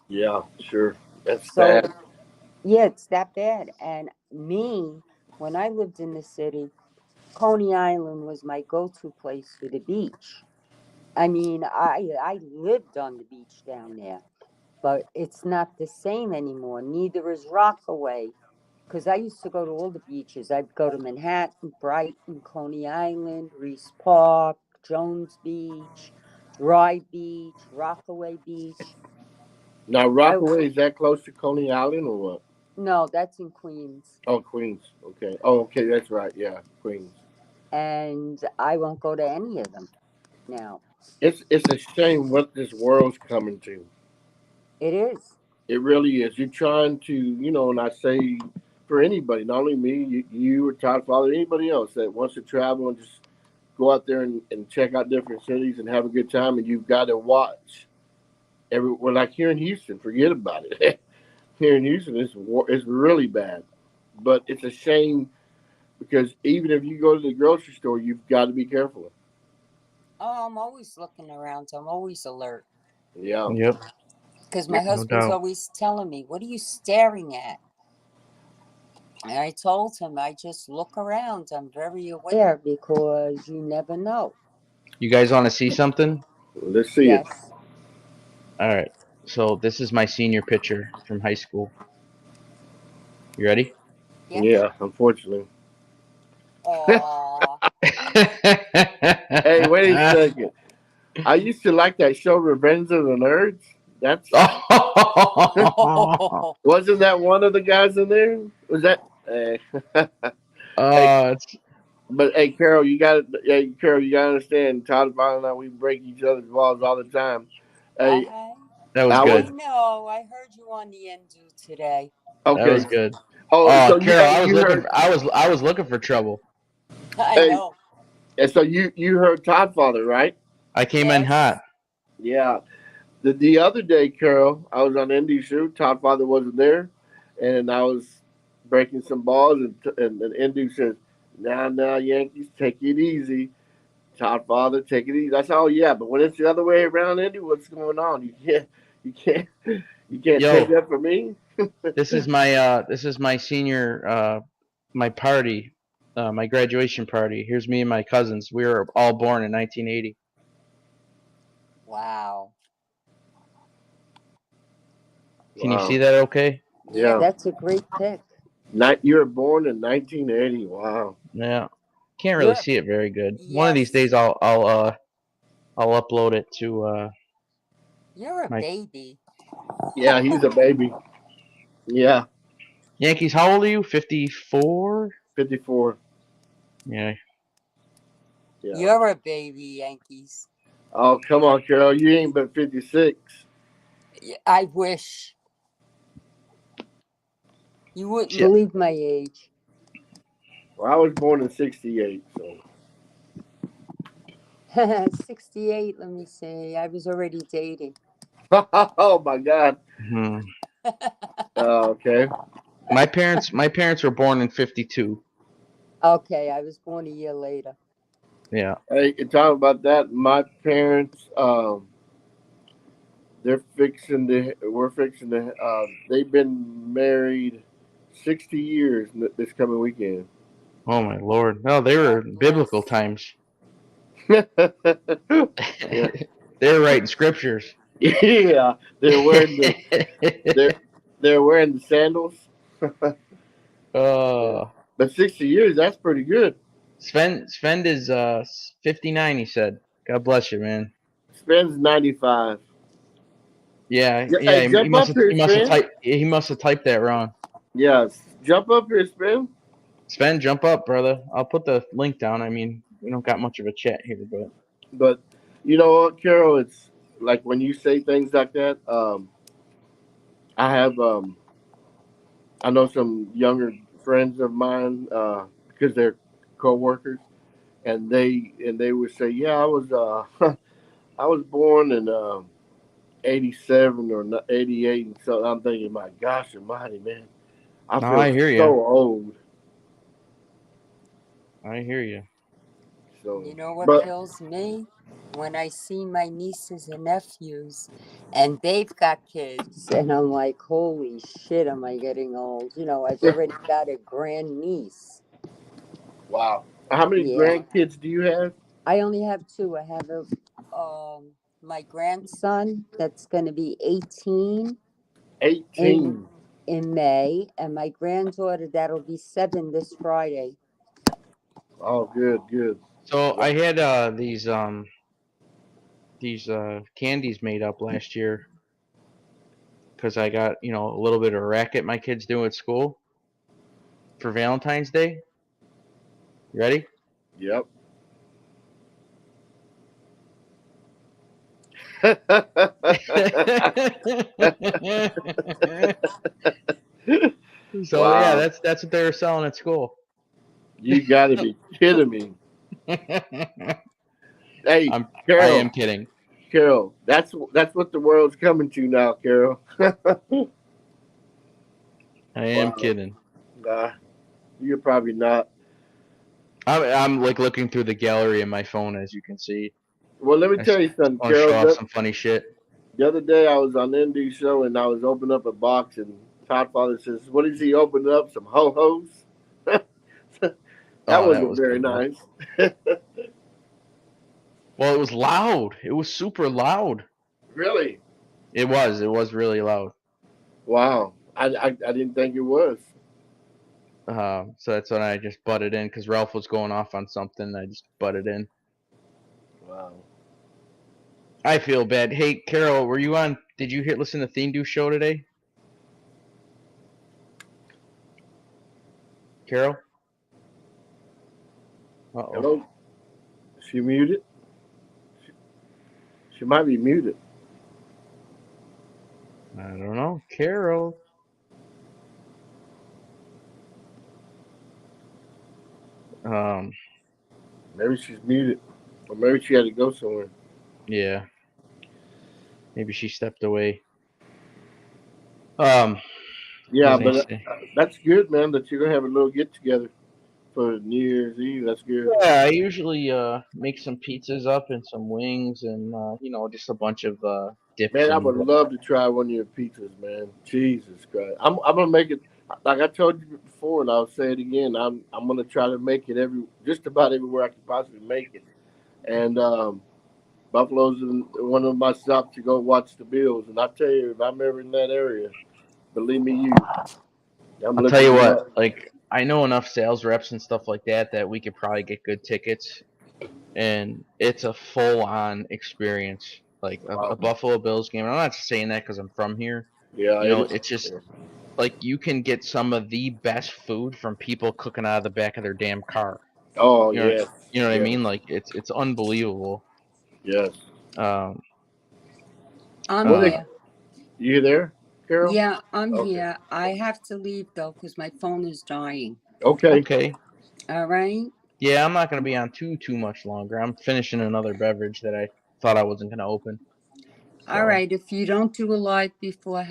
Yeah, sure. That's So, bad. yeah, it's that bad. And me, when I lived in the city, Coney Island was my go-to place for the beach. I mean, I lived on the beach down there, but it's not the same anymore. Neither is Rockaway. Because I used to go to all the beaches. I'd go to Manhattan, Brighton, Coney Island, Reese Park, Jones Beach, Rye Beach, Rockaway Beach. Now, I Rockaway, is that close to Coney Island or what? No, that's in Queens, Oh, Queens. Okay. Oh, okay. That's right. Yeah, Queens. and I won't go to any of them now. It's a shame what this world's coming to. It is. It really is. You're trying to, and I say for anybody, not only me, you or Todd Father, anybody else that wants to travel and just go out there and check out different cities and have a good time, and you've got to watch well, like here in Houston, forget about it. Here in Houston, it's really bad, but it's a shame because even if you go to the grocery store, you've got to be careful. Oh, I'm always looking around. I'm always alert Yeah. Yep, because my no husband's doubt. always telling me, "What are you staring at?" And I told him, "I just look around. I'm very aware because you never know." You guys want to see something? Let's see it. Yes. All right. So this is my senior picture from high school. You ready? Yes. Yeah, unfortunately. Aw. Hey, wait a second. I used to like that show, Revenge of the Nerds. That's wasn't that one of the guys in there? Was that? Hey, it's, but hey, Carol, you gotta understand. Todd and I, we break each other's balls all the time. Hey, Uh-huh. that was I was good. I know. I heard you on the Endu today. That was okay. good. Oh, Oh, so Carol, you heard? I was looking for trouble. I Hey, know. and so you heard Todd Father, right? I came in hot. Yes. Yeah. The other day, Carol, I was on Indie Shoot. Todd Father wasn't there, and I was breaking some balls, and Indy says, "Now, Yankees, take it easy. Todd Father, take it easy." I said, "Oh yeah," but when it's the other way around, Indy, what's going on? You can't, you can't take Yo, that from me. this is my senior my party, my graduation party. Here's me and my cousins. We were all born in 1980. Wow. Can you see Wow. that okay? Yeah, Yeah. that's a great pick. You were born in 1980. Wow. Yeah. Can't really You're see it very good. One of these yes. days I'll upload it to You're a my baby. Yeah, he's a baby. Yeah, Yankees. How old are you? 54? 54. Yeah. Yeah. You're a baby, Yankees. Oh, come on, Carol. You ain't but 56. I wish you wouldn't Shit. believe my age. Well, I was born in 68, so. 68, let me see. I was already dating. Oh my God. Hmm. Okay. My parents were born in 52. Okay, I was born a year later. Yeah. Hey, you talk about that. My parents, we're fixing to. They've been married 60 years this coming weekend. Oh my lord. No, they were God biblical bless. times. Yeah, They were writing scriptures. yeah. They're wearing the they're they're wearing the sandals. Yeah, uh, but 60 years, that's pretty good. Sven is 59. He said, "God bless you, man." Spends 95. Yeah, Yeah, yeah. hey, He jump must up have here, Spin. he must have typed that wrong. Yes, jump up here, Spin. Sven, jump up, brother. I'll put the link down. I mean, we don't got much of a chat here, but But you know what, Carol? It's like when you say things like that. I have I know some younger friends of mine because they're coworkers, and they would say, "Yeah, I was I was born in '87 or '88," and so I'm thinking, "My gosh, Almighty, man, I no, feel I hear so you. old." I hear you. So, You know what but kills me? When I see my nieces and nephews and they've got kids, and I'm like, holy shit, am I getting old? You know, I've already got a grand niece. wow, how many Yeah. grandkids do you have? I only have two. I have my grandson that's going to be 18 in 18. May, and my granddaughter that'll be 7 this Friday. Oh, good, good. So I Wow. had these candies made up last year because I got a little bit of a racket my kids do at school for Valentine's Day. You ready? Yep. So yeah, Wow. that's what they were selling at school. You got to be kidding me. Hey, I am Carol, kidding. Carol, that's what the world's coming to now, Carol. I am Wow. kidding. Nah, you're probably not. I'm like looking through the gallery in my phone, as you can see. Well, let me I tell you something, want to show Carol. off some funny shit. The other day I was on the ND show and I was opening up a box and Todd Father says, "What is he opening up? Some ho hos?" That Oh, that wasn't was very good though. nice. Well, it was loud. It was super loud. Really? It was. It was really loud. Wow. I didn't think it was. So that's when I just butted in because Ralph was going off on something. I just butted in. Wow. I feel bad. Hey, Carol, were you on? Did you listen to Thindu's show today? Carol? Uh-oh. Hello? Is she muted? She might be muted. I don't know. Carol. Um, Maybe she's muted. Or maybe she had to go somewhere. yeah. Maybe she stepped away. What Yeah, was I but gonna say? that's good, man, that you're going to have a little get together for New Year's Eve. That's good. Yeah, I usually make some pizzas up and some wings and just a bunch of dips Man, I and would love to try one of your pizzas, man. Jesus Christ. I'm going to make it, like I told you before, and I'll say it again. I'm going to try to make it just about everywhere I can possibly make it. And, Buffalo's one of my stops to go watch the Bills. And I tell you, if I'm ever in that area, believe me, I'm I'll tell looking you you what, up. like I know enough sales reps and stuff like that we could probably get good tickets, and it's a full-on experience, like a Wow. Buffalo Bills game. And I'm not just saying that because I'm from here. Yeah, it is. It's just like you can get some of the best food from people cooking out of the back of their damn car. Oh, You know, yes. you know what I Yes. mean? Like it's unbelievable. Yes. Um, I'm What is, uh, here. you there, Carol? Yeah, I'm Okay. here. I have to leave though because my phone is dying. Okay. okay, All right. Yeah, I'm not gonna be on too much longer. I'm finishing another beverage that I thought I wasn't gonna open. All So, right. If you don't do a live before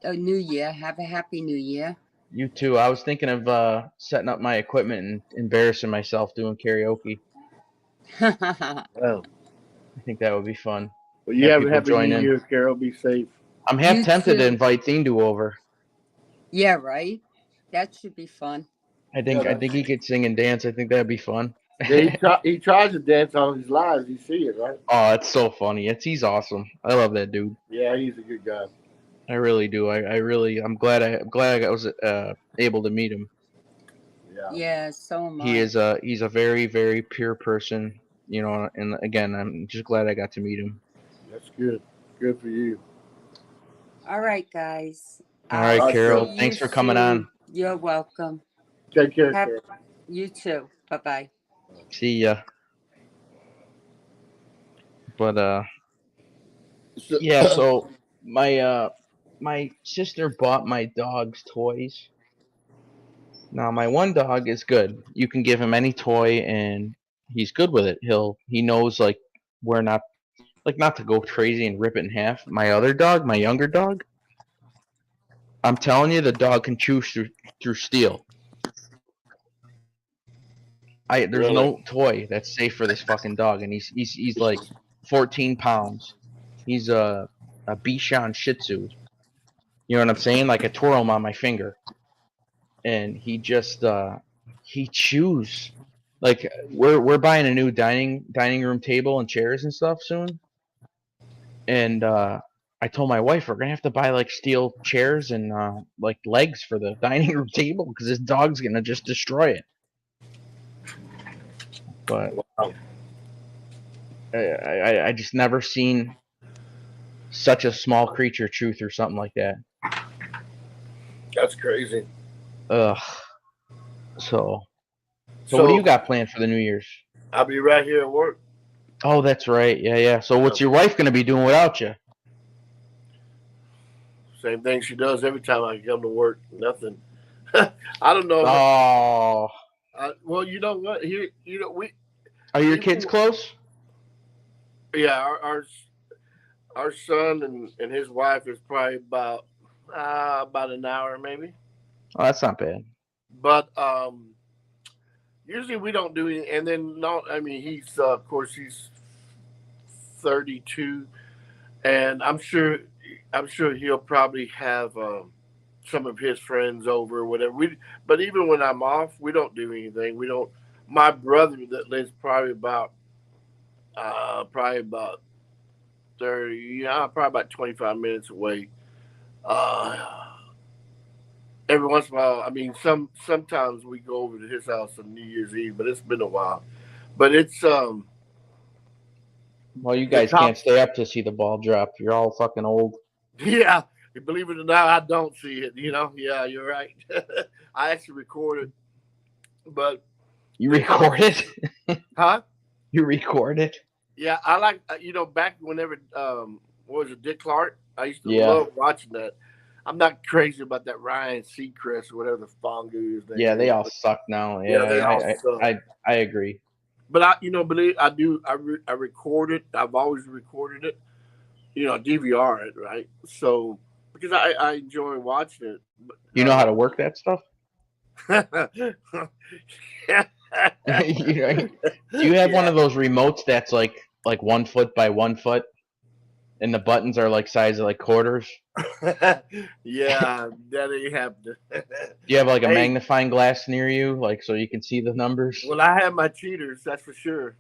New Year, have a happy New Year. you too. I was thinking of setting up my equipment and embarrassing myself doing karaoke. Well, I think that would be fun. well, you Have have a people happy New join in. Year, Carol. Be safe. I'm half You tempted to too. invite Thindu over. Yeah, right. That should be fun. I think he could sing and dance. I think that'd be fun. Yeah, he tries to dance on his lives. You see it, right? Oh, it's so funny. He's awesome. I love that dude. Yeah, he's a good guy. I really do. I'm glad I was able to meet him. Yeah. Yeah, so am He I. is he's a very very pure person, you know. And again, I'm just glad I got to meet him. That's good. Good for you. All right, guys. All right, I'll Carol. see you Thanks for coming soon. on. You're welcome. Take care, Have Carol. you too. Bye bye. See ya. But So, yeah. So my sister bought my dog's toys. Now my one dog is good. You can give him any toy and he's good with it. He knows like where not to go crazy and rip it in half. My other dog, my younger dog, I'm telling you, the dog can chew through steel. There's Really? no toy that's safe for this fucking dog, and he's like 14 pounds. He's a Bichon Shih Tzu. You know what I'm saying? Like a twirl on my finger, and he chews. Like we're buying a new dining room table and chairs and stuff soon, and I told my wife we're gonna have to buy like steel chairs and like legs for the dining room table because this dog's gonna just destroy it. But Wow. I just never seen such a small creature chew through something like that. That's crazy. Ugh. So what do you got planned for the New Year's? I'll be right here at work. Oh, that's right. Yeah. So what's your wife gonna be doing without you? Same thing she does every time I come to work. Nothing. I don't know. Oh. Well, you know what? Here, we. Are your kids close? Yeah, our son and his wife is probably about an hour maybe. Oh, that's not bad. But usually we don't do any. And then he's of course he's 32, and I'm sure he'll probably have some of his friends over or whatever. But even when I'm off, we don't do anything. We don't. My brother that lives probably about 30, probably about 25 minutes away. Every once in a while, sometimes we go over to his house on New Year's Eve, but it's been a while. But it's Well, you guys can't stay up to see the ball drop. You're all fucking old. Yeah, believe it or not, I don't see it. Yeah, you're right. I actually record it, but you record it? Huh? You record it? Yeah, I like back whenever what was it, Dick Clark? I used to Yeah. love watching that. I'm not crazy about that Ryan Seacrest or whatever the Fongu is. Yeah, they all suck now. Yeah, they all suck. I agree. But I record it. I've always recorded it. DVR it, right? So because I enjoy watching it. But, You know how to work that stuff? Do you have one of those remotes that's like 1 foot by 1 foot, and the buttons are like size of like quarters? Yeah, that ain't happening. Do you have like a magnifying glass near you, like so you can see the numbers? Well, I have my cheaters, that's for sure.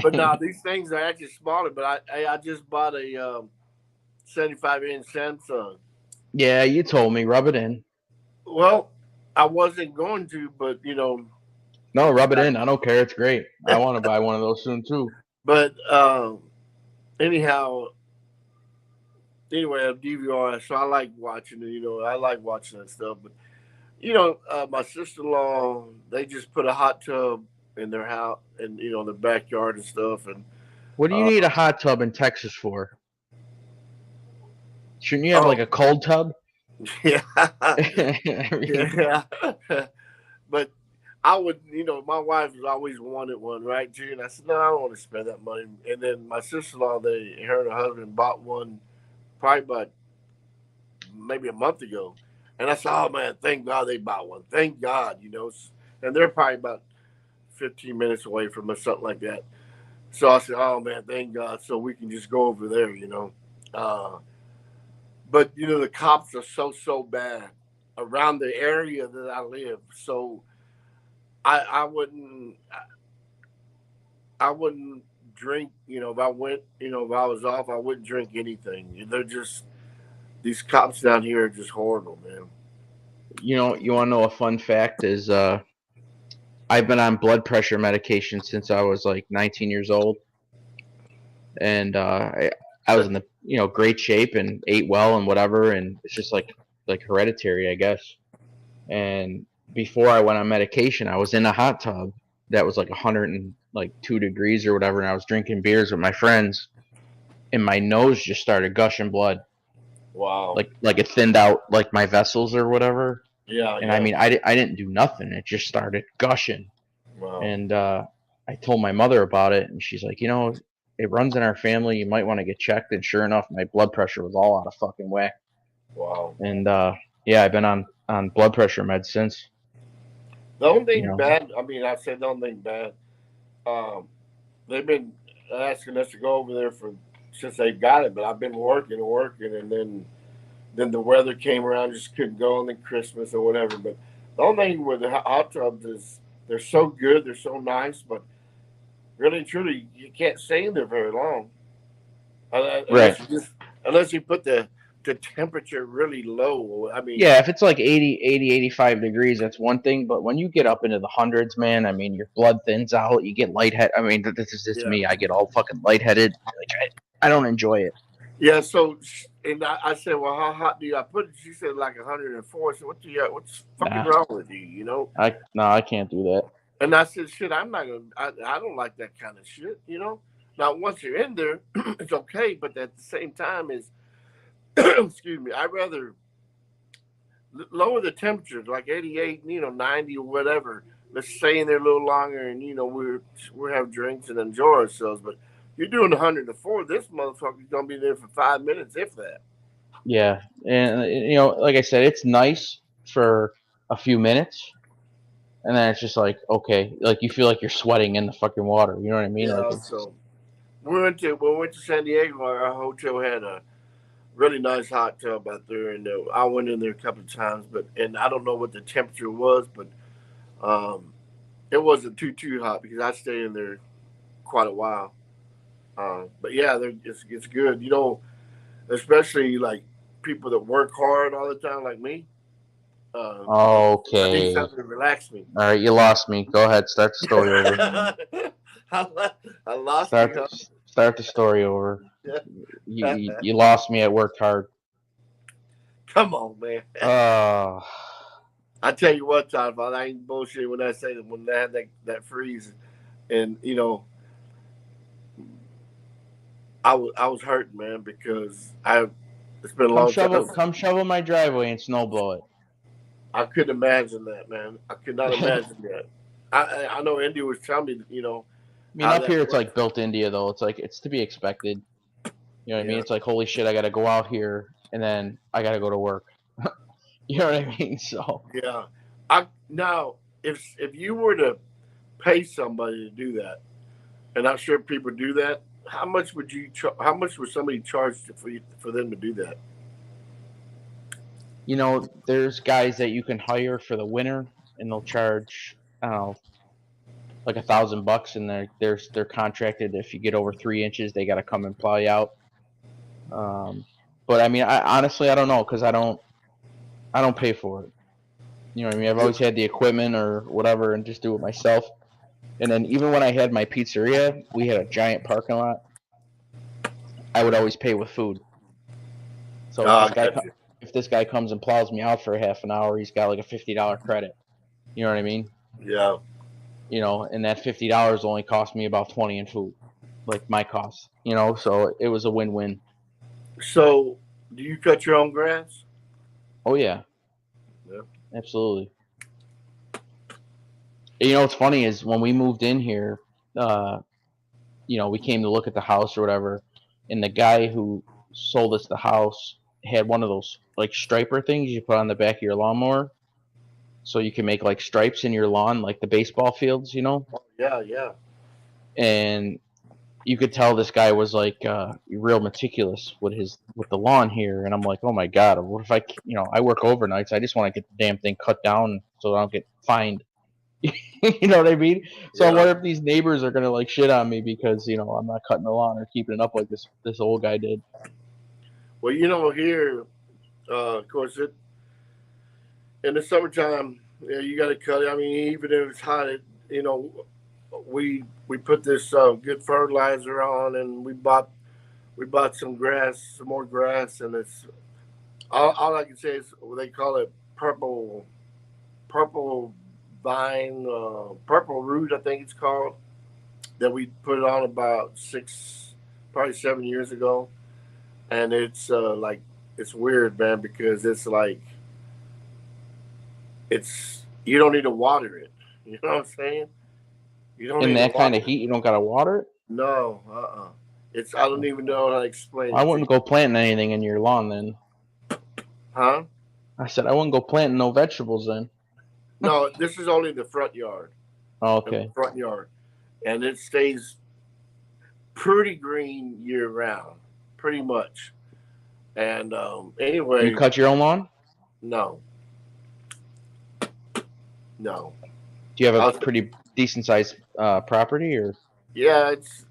But no, these things are actually smaller. But I just bought a 75-inch Samsung. Yeah, you told me. Rub it in. Well, I wasn't going to, but No, rub it in. I don't care. It's great. I want to buy one of those soon too. But anyhow, anyway, I DVR, so I like watching it. I like watching that stuff. But my sister-in-law, they just put a hot tub in their house and their backyard and stuff. And what do you need a hot tub in Texas for? Shouldn't you have like a cold tub? Yeah. Yeah. But I would, my wife has always wanted one, right, G? And I said, no, I don't want to spend that money. And then my sister-in-law, her and her husband bought one probably about maybe a month ago. And I said, oh man, thank God they bought one. Thank God, And they're probably about 15 minutes away from us, something like that. So I said, oh man, thank God. So we can just go over there. But, the cops are so bad around the area that I live. So I wouldn't drink, if I went, if I was off, I wouldn't drink anything. They're just, these cops down here are just horrible, man. You want to know a fun fact is I've been on blood pressure medication since I was like 19 years old, and I was in the great shape and ate well and whatever, and it's just like hereditary, I guess. And before I went on medication, I was in a hot tub that was like 102 degrees or whatever, and I was drinking beers with my friends, and my nose just started gushing blood. Wow. Like it thinned out like my vessels or whatever. Yeah. And I mean, I didn't do nothing. It just started gushing. Wow. And I told my mother about it, and she's like, it runs in our family. You might want to get checked. And sure enough, my blood pressure was all out of fucking whack. Wow. And yeah, I've been on blood pressure meds since. The only thing bad, I said the only thing bad, they've been asking us to go over there since they got it, but I've been working, and then the weather came around, just couldn't go, and then Christmas or whatever. But the only thing with the hot tubs is they're so good, they're so nice, but really and truly, you can't stay in there very long. Right. Unless you put the temperature really low. Yeah, if it's like 80, 85 degrees, that's one thing. But when you get up into the hundreds, man, I mean, your blood thins out. You get lightheaded. I mean, this is just me. I get all fucking lightheaded. I don't enjoy it. Yeah, so, and I said, well, how hot do I put it? She said like 104. So what's fucking wrong with you, I can't do that. And I said, shit, I'm not going to, I don't like that kind of shit, Now, once you're in there, it's okay. But at the same time excuse me, I'd rather lower the temperature, like 88, 90 or whatever. Let's stay in there a little longer and, we'll have drinks and enjoy ourselves. But you're doing 104. This motherfucker's going to be there for 5 minutes, if that. Yeah. And, like I said, it's nice for a few minutes. And then it's just like, okay, like you feel like you're sweating in the fucking water. You know what I mean? Yeah, so we went to San Diego. Our hotel had a really nice hot tub out there, and I went in there a couple of times, and I don't know what the temperature was, but it wasn't too hot because I stayed in there quite a while. But yeah, it's good, especially like people that work hard all the time, like me. Okay. I need something to relax me. All right, you lost me. Go ahead, start the story over. I lost start, you. Start the story over. You lost me. I worked hard. Come on, man. I tell you what, Todd, I ain't bullshit when I say that when they had that freeze, and I was hurting, man, because it's been a long time. Come shovel my driveway and snow blow it. I couldn't imagine that, man. I could not imagine that. I know India was telling me, I mean, up here it's like built India, though. It's like it's to be expected. You know what I mean? It's like, holy shit, I got to go out here and then I got to go to work. You know what I mean? So yeah. Now, if you were to pay somebody to do that, and I'm sure people do that, how much would somebody charge for them to do that? There's guys that you can hire for the winter, and they'll charge, I don't know, like $1,000, and they're contracted. If you get over 3 inches, they got to come and plow you out. But I mean, I honestly don't know, because I don't pay for it. You know what I mean? I've always had the equipment or whatever, and just do it myself. And then even when I had my pizzeria, we had a giant parking lot. I would always pay with food. So if this guy comes and plows me out for a half an hour, he's got like a $50 credit. You know what I mean? Yeah. And that $50 only cost me about $20 in food, like my cost. So it was a win-win. So, do you cut your own grass? Oh yeah. Yeah. Absolutely. You know what's funny is when we moved in here, uh, you know, we came to look at the house or whatever, and the guy who sold us the house had one of those like striper things you put on the back of your lawnmower, so you can make like stripes in your lawn, like the baseball fields, you know. Yeah, yeah. And you could tell this guy was like real meticulous with the lawn here, and I'm like, oh my god, what if you know, I work overnights, I just want to get the damn thing cut down so I don't get fined. You know what I mean? So I Yeah. wonder if these neighbors are gonna like shit on me because you know I'm not cutting the lawn or keeping it up like this old guy did. Well, here, of course, in the summertime, yeah, you got to cut it. I mean, even if it's hot, you know, we put this good fertilizer on, and we bought some more grass, and it's all I can say is they call it purple vine, purple root, I think it's called. That we put it on about probably 7 years ago, and it's like it's weird, man, because it's like it's you don't need to water it. You know what I'm saying? You don't In need to that kind water of it. heat, you don't gotta water it. No, It's I don't even know how to explain I it to wouldn't you. go planting anything in your lawn then. Huh? I said I wouldn't go planting no vegetables then. No, this is only the front yard. Oh, The okay. front yard, and it stays pretty green year round, pretty much. And You anyway, cut your own lawn? no, no. Do you have I a was, pretty decent sized property or? yeah, it's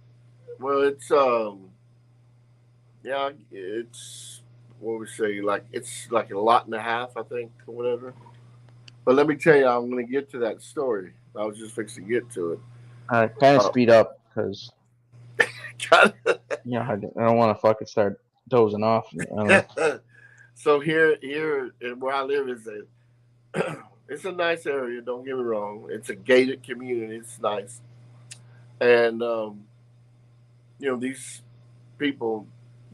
yeah, it's what we say, like it's like a lot and a half, I think, or whatever. But let me tell you, I'm going to get to that story. I was just fixing to get to it. Kind of speed up because Uh, you know I don't want to fucking start dozing off. I don't know. so here where I live is it's a nice area. Don't get me wrong. It's a gated community. It's nice, and these people,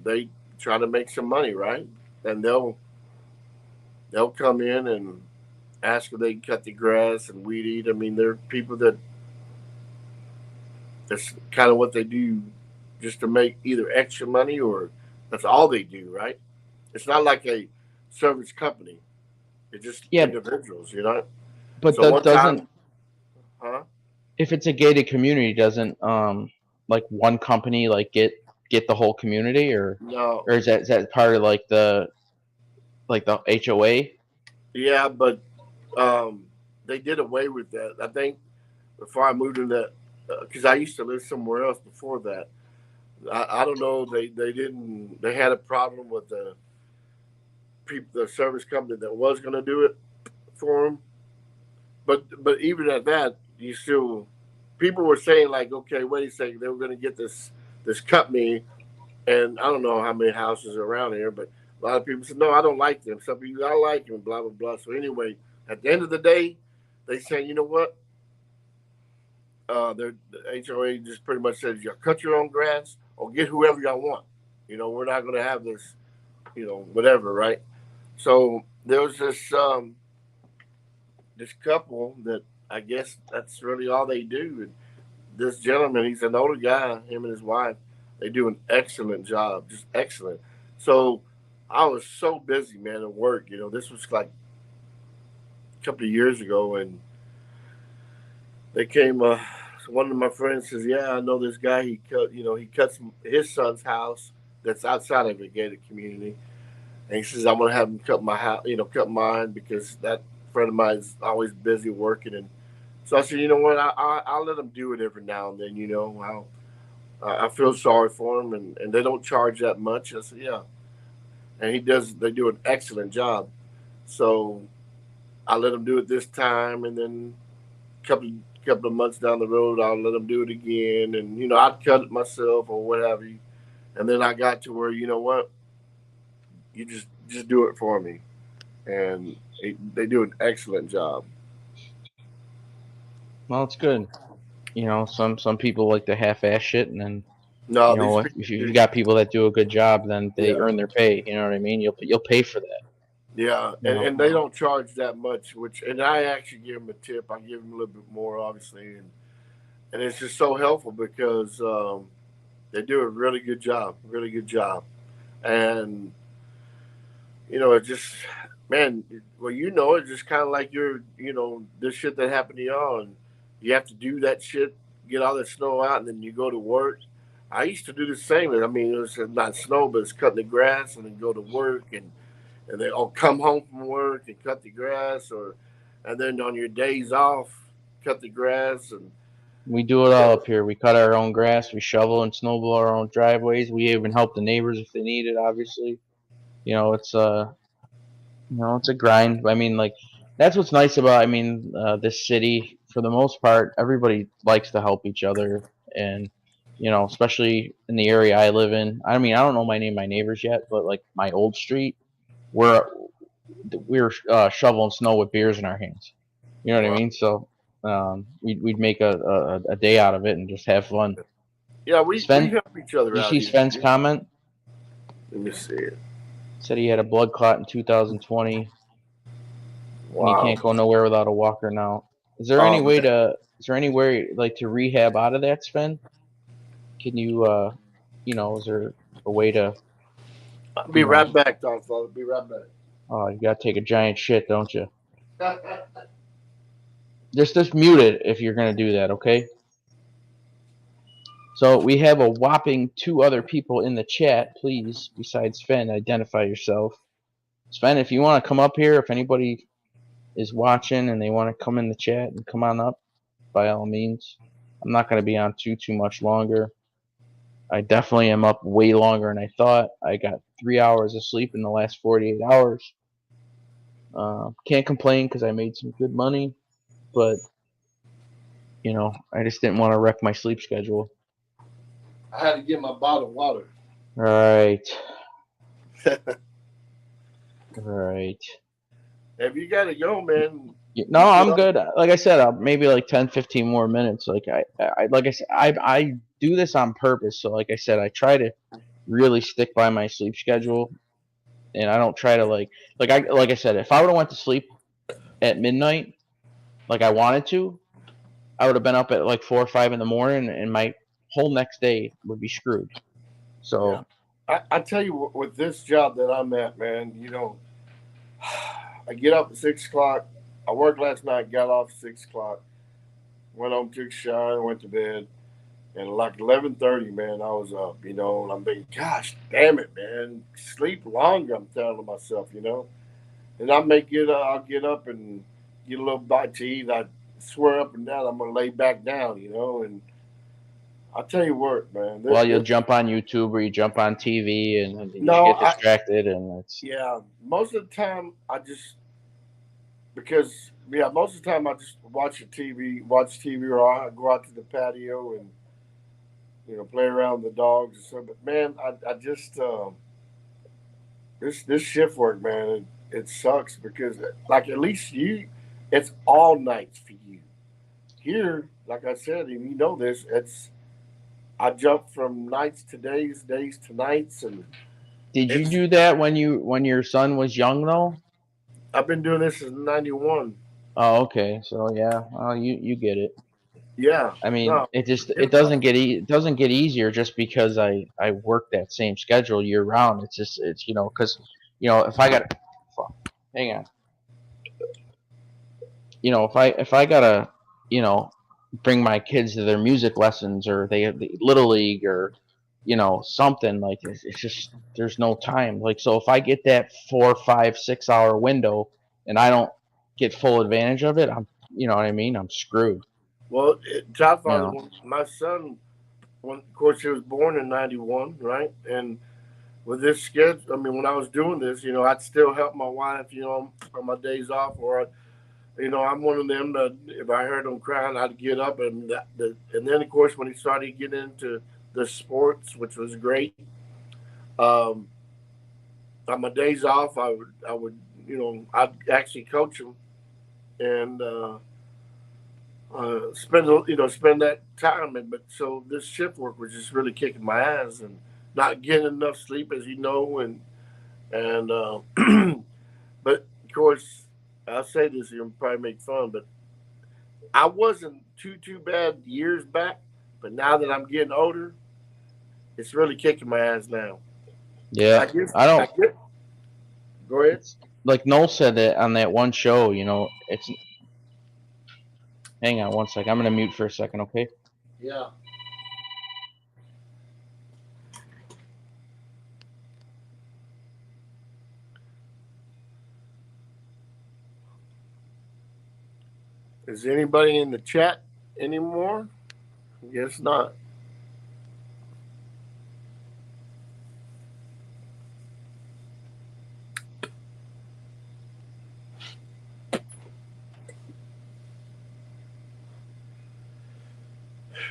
they try to make some money, right? And they'll come in and ask if they can cut the grass and weed eat. I mean, they're people that's kind of what they do, just to make either extra money or that's all they do, right? It's not like a service company. It's just Yeah, individuals, you know. but So that one time, doesn't. huh? If it's a gated community, doesn't like one company like get the whole community No, or is that part of like the HOA? yeah, but um, they did away with that. I think before I moved in that, because I used to live somewhere else before that. I don't know. They didn't. They had a problem with the service company that was going to do it for them. But even at that, you still people were saying like, okay, wait a second, they were going to get this company, and I don't know how many houses are around here, but a lot of people said no, I don't like them. Some people I like them, blah blah blah. So anyway, at the end of the day, they said, you know what? The HOA just pretty much says you cut your own grass or get whoever y'all want. We're not going to have this, whatever, right? So there was this couple that I guess that's really all they do. And this gentleman, he's an older guy, him and his wife, they do an excellent job, just excellent. So I was so busy, man, at work. This was like a couple of years ago, and they came. One of my friends says, "Yeah, I know this guy. He cuts his son's house that's outside of a gated community." And he says, "I'm gonna have him cut my house, cut mine because that friend of mine is always busy working." And so I said, "You know what? I'll let him do it every now and then. I feel sorry for him, and they don't charge that much." I said, "Yeah," and he does. They do an excellent job. So I let him do it this time, and then couple of months down the road, I'll let him do it again, and I'd cut it myself or what have you. And then I got to where you know what, you just do it for me, and they do an excellent job. Well, it's good. Some people like to half-ass shit, and then No, these if people you do. got people that do a good job, then they Yeah, earn their pay. You know what I mean? You'll pay for that. Yeah, You know, and they don't charge that much, and I actually give them a tip. I give them a little bit more, obviously, and it's just so helpful because they do a really good job, and it just, man, well, it's just kind of like this shit that happened to y'all, and you have to do that shit, get all that snow out, and then you go to work. I used to do the same. I mean, it was not snow, but it's cutting the grass and then go to work, and then come home from work and cut the grass, and then on your days off, cut the grass, and we do it all up here. We cut our own grass. We shovel and snowblow our own driveways. We even help the neighbors if they need it. Obviously, it's it's a grind. I mean, like that's what's nice about. I mean, this city for the most part, everybody likes to help each other, and especially in the area I live in. I mean, I don't know my neighbors yet, but like my old street, we're we were shoveling snow with beers in our hands. You know what I wow. mean? So we'd make a day out of it and just have fun. Yeah, we Sven, help each other did you out see here. Sven's comment? Let me see it. Said he had a blood clot in 2020 and he Wow. can't go nowhere without a walker now. Is there any Oh way man, to? Is there any way like to rehab out of that, Sven? Can you? Is there a way to? I'll be You know, right back, Don. I'll be right back. oh, you gotta take a giant shit, don't you? Just mute it if you're gonna do that, okay? So we have a whopping 2 other people in the chat. Please, besides Sven, identify yourself. Sven, if you want to come up here, if anybody is watching and they want to come in the chat and come on up, by all means. I'm not going to be on too much longer. I definitely am up way longer than I thought. I got 3 hours of sleep in the last 48 hours. Can't complain because I made some good money, but I just didn't want to wreck my sleep schedule. I had to get my bottle of water. Right. Right. If you gotta go, man. No, I'm good. Like I said, maybe like 10, 15 more minutes. Like like I said, I do this on purpose. So like I said, I try to really stick by my sleep schedule, and I don't try to like I said, if I would have went to sleep at midnight, like I wanted to, I would have been up at like 4 or 5 in the morning, and my whole next day would be screwed. So I tell you, with this job that I'm at, man, I get up at 6 o'clock. I worked last night, got off at 6 o'clock, went home, took a shower, went to bed, and like 11:30, man, I was up. And I'm thinking, gosh, damn it, man, sleep longer. I'm telling myself, and I'll get up and get a little bite to eat. I swear up and down I'm gonna lay back down, and I tell you what, man. well, you'll jump on YouTube or you jump on TV, and you No, get distracted, and it's yeah. Most of the time, most of the time I just watch TV, or I go out to the patio and play around with the dogs and stuff. But man, I just this shift work, man, it sucks because like at least it's all nights for you. Here, like I said, and it's I jump from nights to days to nights, and did you do that when your son was young though? I've been doing this since '91. Oh, okay. So yeah, well, you get it. Yeah. I mean, No, it doesn't get easier just because I work that same schedule year round. It's just because if I got hang on, if I gotta bring my kids to their music lessons or they have the little league or something like this, it's just there's no time. Like so, if I get that 4, 5, 6 hour window and I don't get full advantage of it, you know what I mean? I'm screwed. well, You know. my son, of course, he was born in '91, right? And with this schedule, I mean, when I was doing this, I'd still help my wife, on my days off, or I'm one of them that if I heard him crying, I'd get up and then of course when he started getting into the sports, which was great. Um, on my days off, I would I'd actually coach him and spend that time. But so this shift work was just really kicking my ass and not getting enough sleep, as you know, and But of course, I'll say this, you'll probably make fun, but I wasn't too bad years back. But now that I'm getting older, it's really kicking my ass now. Yeah, I guess. I don't. Go ahead. It's like Noel said that on that one show. It's. Hang on one sec. I'm gonna mute for a second, okay? Yeah. Is anybody in the chat anymore? Guess not.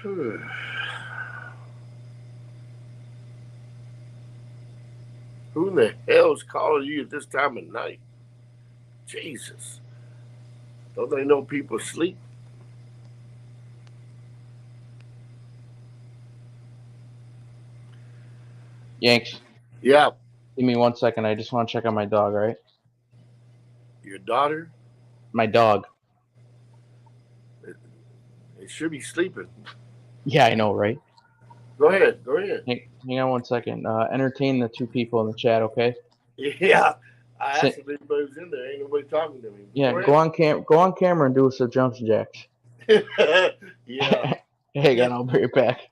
Who in the hell is calling you at this time of night? Jesus. Don't they know people sleep? Yanks, Yeah. give me 1 second. I just want to check on my dog, all right? Your daughter? My dog. It should be sleeping. Yeah, I know, right? Go ahead. Go ahead. Hang on 1 second. Entertain the two people in the chat, okay? Yeah. I Sit- asked if anybody was in there. Ain't nobody talking to me. Yeah, go on camera and do some jump jacks. Yeah. Hang on, I'll bring it back.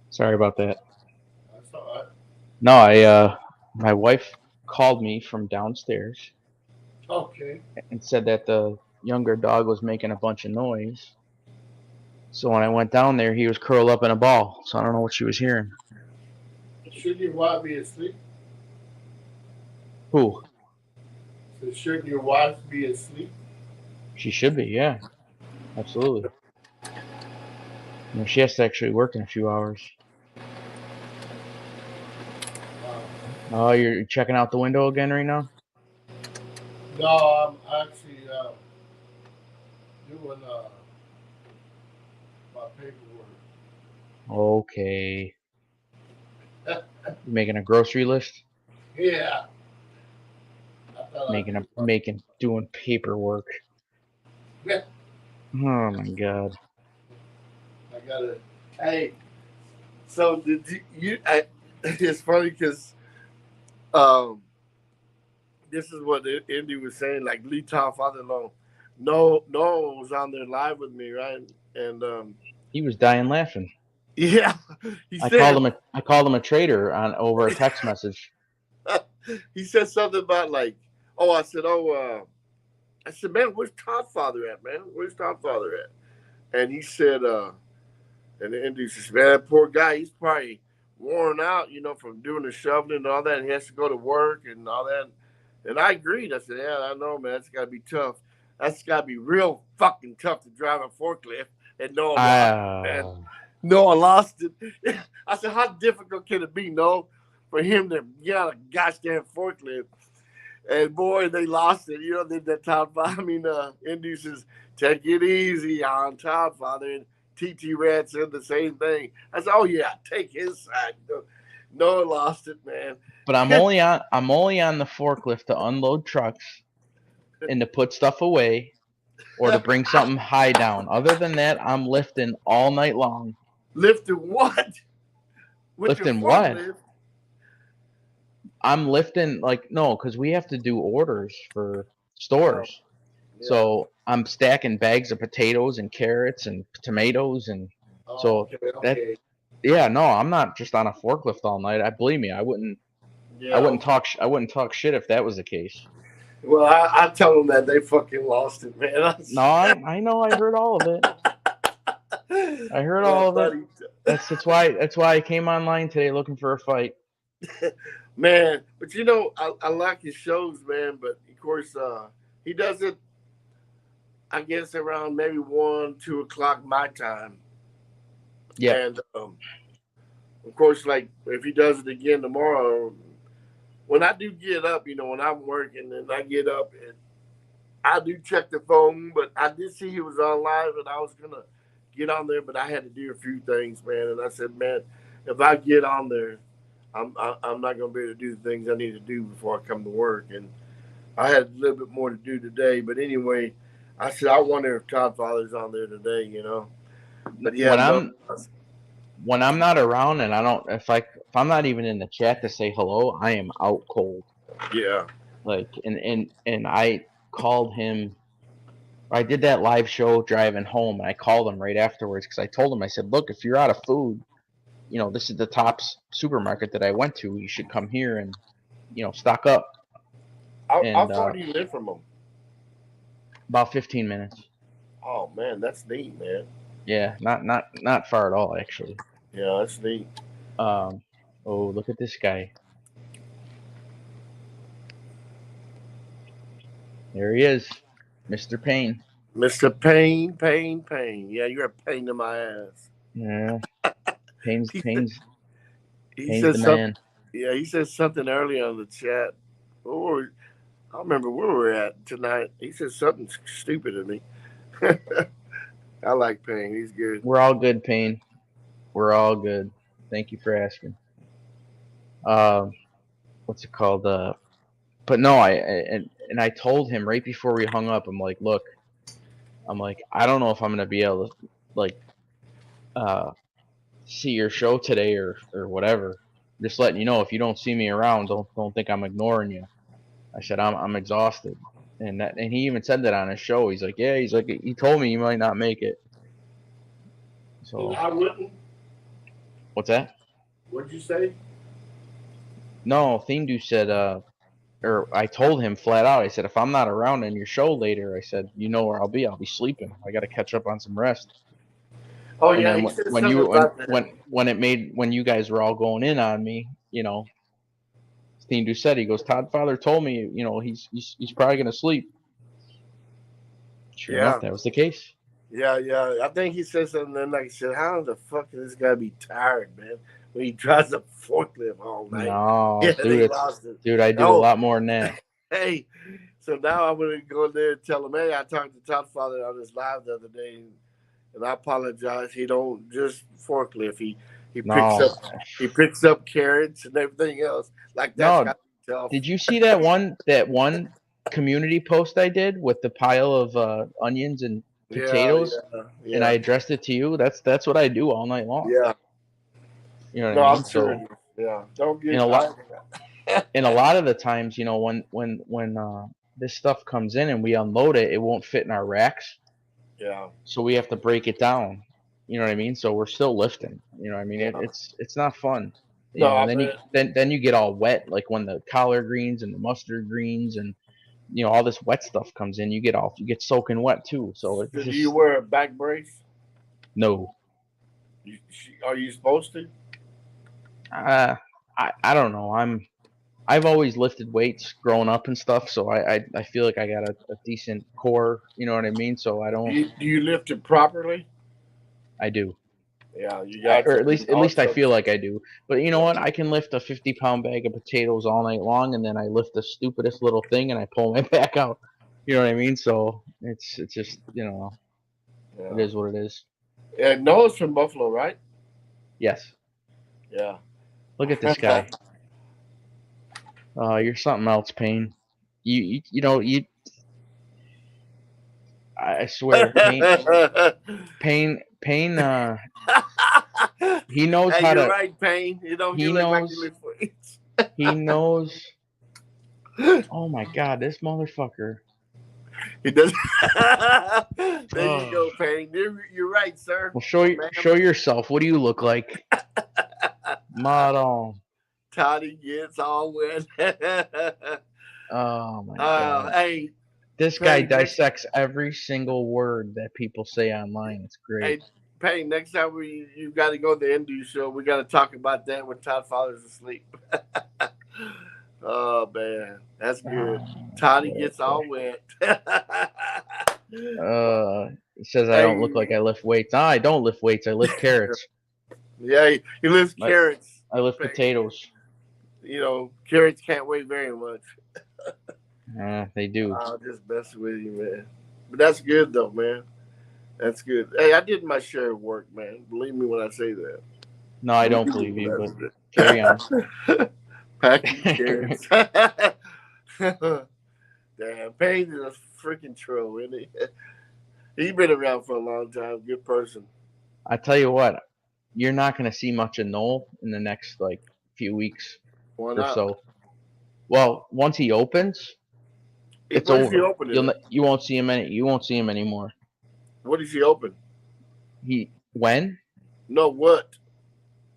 Sorry about that. That's all right. No, my wife called me from downstairs Okay. and said that the younger dog was making a bunch of noise. So when I went down there, he was curled up in a ball. So I don't know what she was hearing. Shouldn't your wife be asleep? Who? So shouldn't your wife be asleep? She should be, yeah. Absolutely. She has to actually work in a few hours. Oh, you're checking out the window again right now? No, I'm actually doing my paperwork. Okay. You making a grocery list? Yeah. Doing paperwork. Yeah. Oh my god. I gotta. Hey, so did you? It's funny because this is what Indy was saying. Like Lee Tom Father-in-law, no was on there live with me, right? And he was dying laughing. Yeah, I called him a traitor over a text message. He said something about like, I said, man, where's Todd Father at, man? Where's Todd Father at? And he said, and the Indy says, man, that poor guy, he's probably worn out, from doing the shoveling and all that. And he has to go to work and all that. And I agreed. I said, yeah, I know, man. That's got to be tough. That's got to be real fucking tough to drive a forklift and Noah lost it, man. Noah lost it. I said, how difficult can it be, Noah, for him to get on a goddamn forklift. And boy, they lost it. You know, that Todd, Indy says, take it easy on Todd Father. And TT Rat said the same thing. I said, oh yeah, take his side. Noah lost it, man. But I'm only on the forklift to unload trucks and to put stuff away or to bring something high down. Other than that, I'm lifting all night long. Lifting what? With Lifting your what? forklift? I'm lifting no, because we have to do orders for stores. Yeah. So I'm stacking bags of potatoes and carrots and tomatoes and so okay. yeah, no, I'm not just on a forklift all night. Believe me, I wouldn't talk shit if that was the case. Well, I tell them that they fucking lost it, man. No, I know. I heard all of it. I heard all of it. That's why I came online today looking for a fight. Man, but you know, I like his shows, man. But of course, he does it, I guess, around maybe 1, 2 o'clock my time. Yeah. And of course, like if he does it again tomorrow, when I do get up, you know, when I'm working and I get up and I do check the phone, but I did see he was on live and I was gonna get on there, but I had to do a few things, man. And I said, man, if I get on there, I'm not gonna be able to do the things I need to do before I come to work. And I had a little bit more to do today, but anyway, I said I wonder if Todd Father's on there today, you know. But yeah, when I'm not around and I don't, if I'm not even in the chat to say hello, I am out cold. Yeah. Like and I called him. I did that live show driving home, and I called him right afterwards because I told him, I said, look, if you're out of food, you know, this is the Tops supermarket that I went to. You should come here and, you know, stock up. How far do you live from him? About 15 minutes. Oh man, that's neat, man. Yeah, not far at all, actually. Yeah, that's neat. Oh, look at this guy. There he is, Mr. Payne. Mr. Payne. Yeah, you're a pain in my ass. Yeah, Payne's said the man. Yeah, he said something earlier on the chat. I remember where we were at tonight. He said something stupid to me. I like Payne. He's good. We're all good, Payne. We're all good. Thank you for asking. What's it called? But no, and I told him right before we hung up. I'm like, look, I don't know if I'm gonna be able to see your show today or whatever. Just letting you know, if you don't see me around, don't think I'm ignoring you. I said I'm exhausted, and he even said that on his show. He's like, yeah, he told me you might not make it. So I wouldn't. What's that? What'd you say? No, Thindu said, or I told him flat out. I said, if I'm not around in your show later, I said, you know where I'll be. I'll be sleeping. I got to catch up on some rest. Oh yeah, he said something about that. when you guys were all going in on me, you know, Thindu said, he goes, Todd Father told me, you know, he's probably gonna sleep. Sure enough, that was the case. Yeah. I think he said something then, like, he said, how the fuck can this guy be tired, man, when he drives a forklift all night? No, yeah, dude, I do a lot more than that. Hey, so now I'm going to go there and tell him, hey, I talked to Todd Father on his live the other day, and I apologize. He don't just forklift. He picks up carrots and everything else. Like that. No, did you see that one community post I did with the pile of onions and potatoes? Yeah. And I addressed it to you. That's what I do all night long. Yeah. You know what I mean? I'm sure. Yeah. Don't get and a lot of the times, you know, when this stuff comes in and we unload it, it won't fit in our racks. Yeah. So we have to break it down. You know what I mean? So we're still lifting. You know what I mean? Yeah. It's not fun. You know, and then you get all wet, like when the collard greens and the mustard greens and, you know, all this wet stuff comes in. You get soaking wet too. So do you wear a back brace? No. Are you supposed to? I don't know. I've always lifted weights growing up and stuff, so I feel like I got a decent core. You know what I mean? So I don't. Do you lift it properly? I do. Yeah, you got or to. at least I feel like I do. But you know what? I can lift a 50-pound bag of potatoes all night long, and then I lift the stupidest little thing and I pull my back out. You know what I mean? So it's just it Yeah. is what it is. Yeah, Noah's from Buffalo, right? Yes. Yeah. Look at this guy. You're something else, Payne. You know you. I swear, Payne. He knows Hey, how you're to. right, Payne. You don't He look like you knows. live for it. He knows. Oh my God, this motherfucker. He does. There you Oh. go, Payne. You're right, sir. Well, Ma'am. show yourself. What do you look like? Model. Toddy gets all wet. Oh my God. Hey, This guy Payne, dissects every single word that people say online. It's great. hey, Payne, next time you got to go to the Indu show, we got to talk about that when Todd Father's asleep. Oh man, that's good. Toddy gets all wet. He says I don't look like I lift weights. I don't lift weights. I lift carrots. Yeah, he lifts carrots. I lift potatoes. You know, carrots can't weigh very much. They do. I'll just mess with you, man. But that's good though, man. That's good. Hey, I did my share of work, man. Believe me when I say that. No, I don't believe you, but carry on. Packing carrots. Damn, Payne is a freaking troll, isn't he? He's been around for a long time. Good person. I tell you what, you're not going to see much of Noel in the next few weeks or so. Well, once he opens, it's over. You won't see him anymore. What does he open? When? No, what?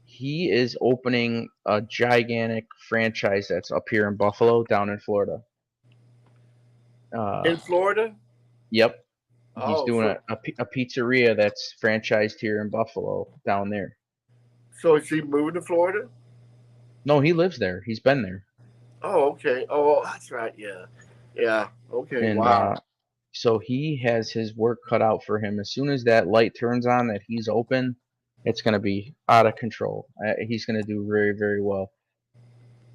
He is opening a gigantic franchise that's up here in Buffalo, down in Florida. In Florida? Yep. He's doing a pizzeria that's franchised here in Buffalo, down there. So is he moving to Florida? No, he lives there. He's been there. Oh, okay. Oh, that's right. Yeah. Yeah. Okay. And, wow. So he has his work cut out for him. As soon as that light turns on that he's open, it's going to be out of control. He's going to do very, very well.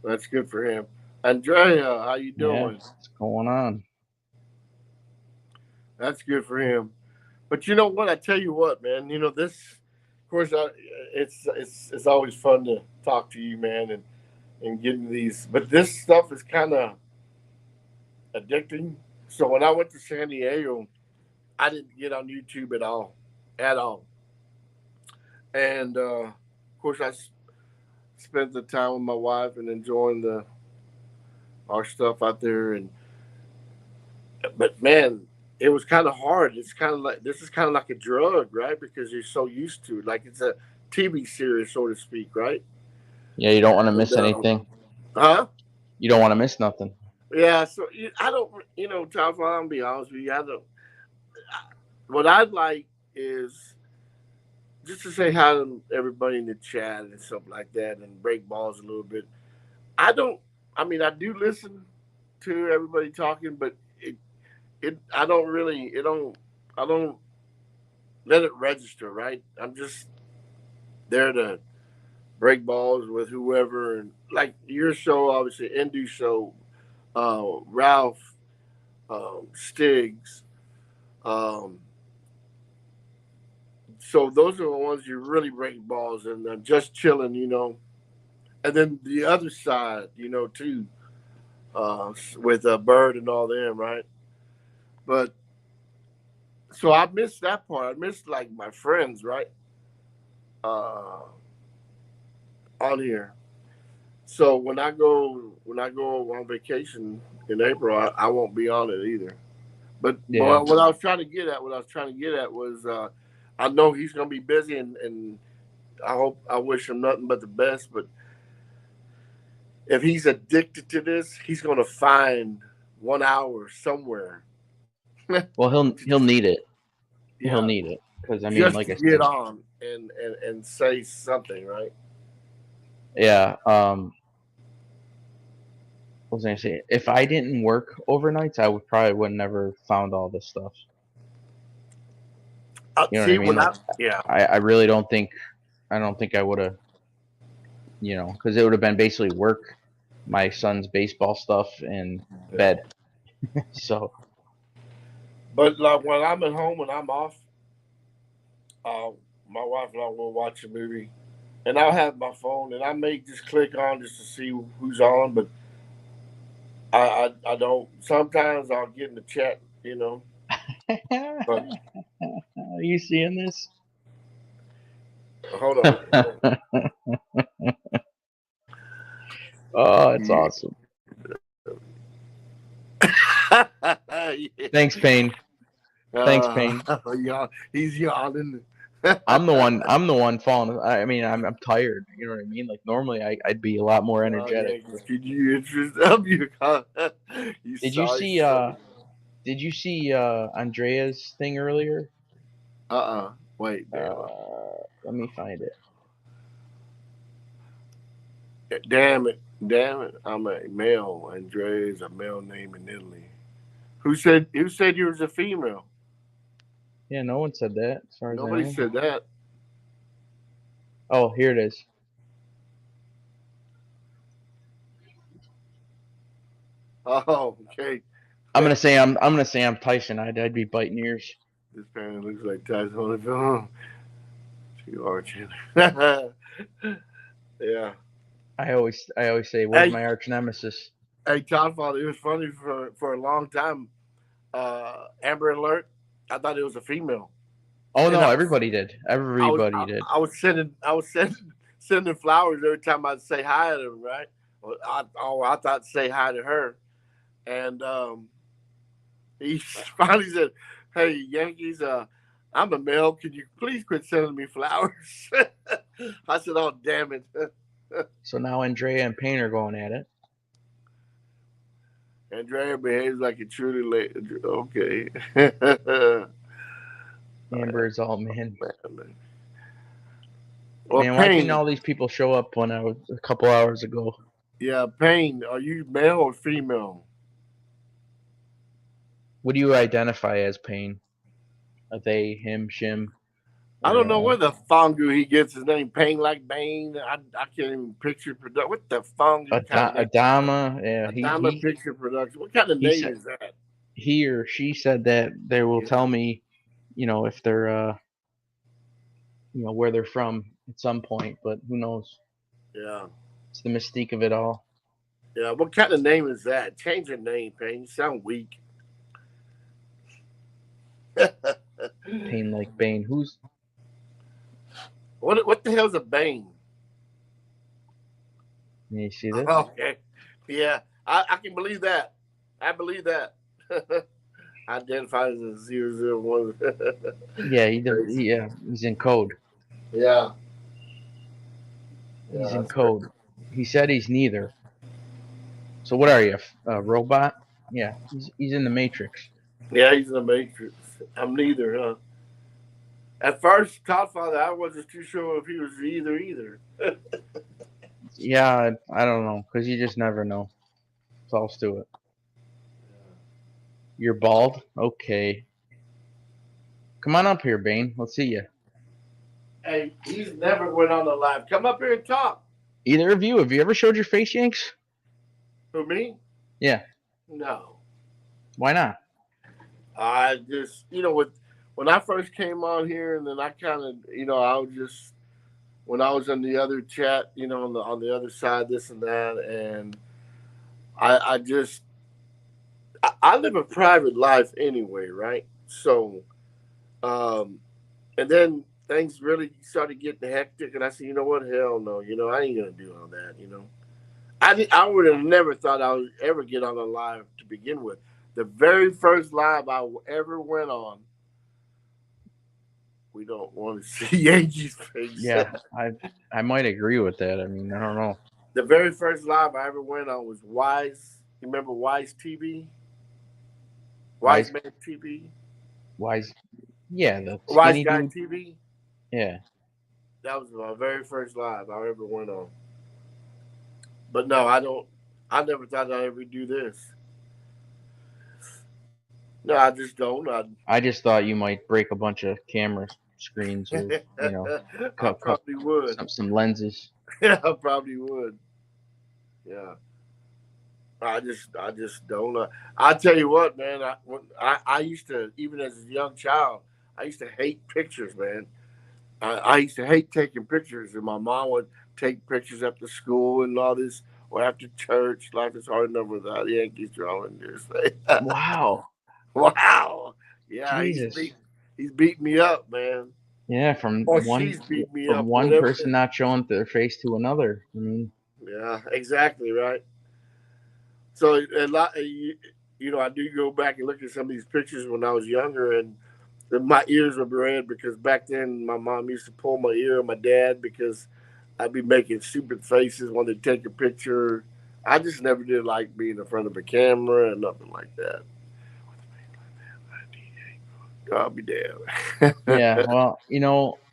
That's good for him. Andrea, how you doing? Yeah, what's going on? That's good for him. But you know what? I tell you what, man. You know this. Of course, it's always fun to talk to you, man, and getting these. But this stuff is kind of addicting. So when I went to San Diego, I didn't get on YouTube at all. And of course, I spent the time with my wife and enjoying our stuff out there. But man, it was kind of hard. It's kind of like this is kind of like a drug, right? Because you're so used to it, like it's a TV series, so to speak, right? Yeah, you don't want to miss anything. Huh? You don't want to miss nothing. Yeah. So I don't, Tom, I'm gonna be honest with you. What I'd like is just to say hi to everybody in the chat and stuff like that, and break balls a little bit. I do listen to everybody talking, but I don't let it register, right? I'm just there to break balls with whoever, and like your show, obviously, Indu show, Ralph, Stiggs. So those are the ones you really break balls and just chilling, And then the other side, too, with Bird and all them, right? But so I missed that part. I missed like my friends, right? On here. So when I go on vacation in April, I won't be on it either. But what I was trying to get at was I know he's gonna be busy, and I wish him nothing but the best. But if he's addicted to this, he's gonna find 1 hour somewhere. Well, he'll need it. Yeah. He'll need it because just like I said, get on and say something, right? Yeah. What was I gonna say? If I didn't work overnights, I would never found all this stuff. You know what I mean? I really don't think I don't think I would have, because it would have been basically work, my son's baseball stuff, and bed. So But like when I'm at home and I'm off, my wife and I will watch a movie, and I'll have my phone, and I may just click on just to see who's on, but I don't. Sometimes I'll get in the chat, But are you seeing this? hold on. Oh, it's awesome. Yeah. Thanks, Payne. Thanks, Payne. He's yawning. I'm the one falling. I mean, I'm tired. You know what I mean? Like normally, I'd be a lot more energetic. Did you interest up you? Did you see? Did you see Andrea's thing earlier? Wait. Let me find it. Damn it. I'm a male. Andrea is a male name in Italy. Who said you was a female? Yeah, no one said that. As far as Nobody I know. said that. Oh, here it is. Oh, okay. I'm gonna say I'm Tyson. I'd be biting ears. This parent looks like Tyson Holyfield. You are Chandler. Yeah. I always say, where's my arch nemesis? Hey, Godfather, it was funny for a long time. Amber Alert, I thought it was a female. Oh no, everybody did. Everybody did. I was sending flowers every time I'd say hi to them, right? Well, I thought say hi to her, and he finally said, "Hey, Yankees, I'm a male. Can you please quit sending me flowers?" I said, "Oh, damn it." So now Andrea and Payne are going at it. Andrea behaves like a truly late. Okay. Amber's all man. Well, man, why Payne, didn't all these people show up when I was a couple hours ago? Yeah, Payne, are you male or female? What do you identify as, Payne? A they, him, shim? I don't know where the fungu he gets his name. Payne like Bane. I can't even picture production. What the fungu? Adama. Yeah, Adama picture production. What kind of name is that? He or she said that they will tell me, if they're, where they're from at some point, but who knows? Yeah. It's the mystique of it all. Yeah, what kind of name is that? Change your name, Payne. You sound weak. Payne like Bane. Who's? What the hell's a Bane? You see this? Okay. Yeah, I can believe that. I believe that. Identifies as 001. Yeah, he does. Yeah, he's in code. Yeah. He's in code. He said he's neither. So what are you, a robot? Yeah, he's in the Matrix. Yeah, he's in the Matrix. I'm neither, huh? At first, Godfather, I wasn't too sure if he was either. Yeah, I don't know, because you just never know. So I'll do it. You're bald? Okay. Come on up here, Bane. Let's see you. Hey, he's never went on the live. Come up here and talk. Either of you, have you ever showed your face, Yanks? Who, me? Yeah. No. Why not? I just, when I first came on here, and then I kind of, I was just, when I was in the other chat, on the other side, this and that, and I just, I live a private life anyway, right? So, and then things really started getting hectic, and I said, you know what, hell no, I ain't gonna do all that, I would have never thought I would ever get on a live to begin with. The very first live I ever went on, we don't want to see Yankees face. Yeah, I might agree with that. I mean, I don't know. The very first live I ever went on was Wise. You remember Wise TV? Wise Man TV? Wise. Yeah, the Wise Guy TV? Yeah. That was my very first live I ever went on. But no, I never thought I'd ever do this. No, I just don't. I just thought you might break a bunch of cameras screens or I co- co- probably would. some lenses. Yeah, I probably would. Yeah. I just don't know. I tell you what, man. I used to, even as a young child, I used to hate pictures, man. I used to hate taking pictures, and my mom would take pictures after school and all this, or after church. Life is hard enough without Yankees drawing this. Wow. Wow. Yeah, Jesus. he's beat me up, man. Yeah, from Or she's beat me up, one whatever. person not showing their face to another. I mean, Yeah, exactly right. So a lot, I do go back and look at some of these pictures when I was younger, and my ears were red because back then my mom used to pull my ear of my dad because I'd be making stupid faces when they take a picture. I just never did like being in front of a camera and nothing like that. I'll be damned. yeah. Well,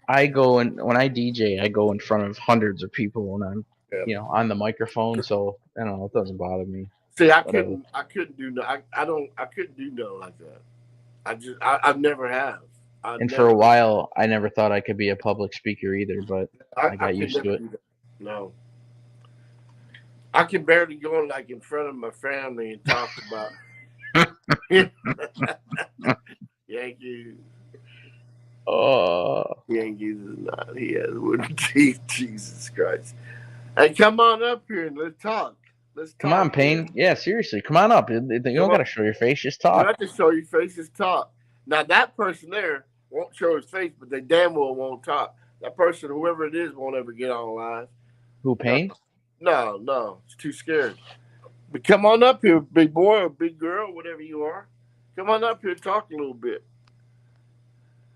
I go and when I DJ, I go in front of hundreds of people and I'm, Yeah. on the microphone. So I don't know. It doesn't bother me. See, Whatever. I couldn't do no. I couldn't do no like that. I've never have. And for a while, I never thought I could be a public speaker either, but I got could used to never it. do that. No, I can barely go like in front of my family and talk about Yankees. Yankees is not. He has wooden teeth. Jesus Christ! Hey, come on up here and let's talk. Come on, Payne. Yeah, seriously, come on up. You don't got to show your face. Just You talk. have to show your face. Just talk. Now that person there won't show his face, but they damn well won't talk. That person, whoever it is, won't ever get on live. Who, Payne? No, it's too scared. But come on up here, big boy or big girl, whatever you are. Come on up here and talk a little bit.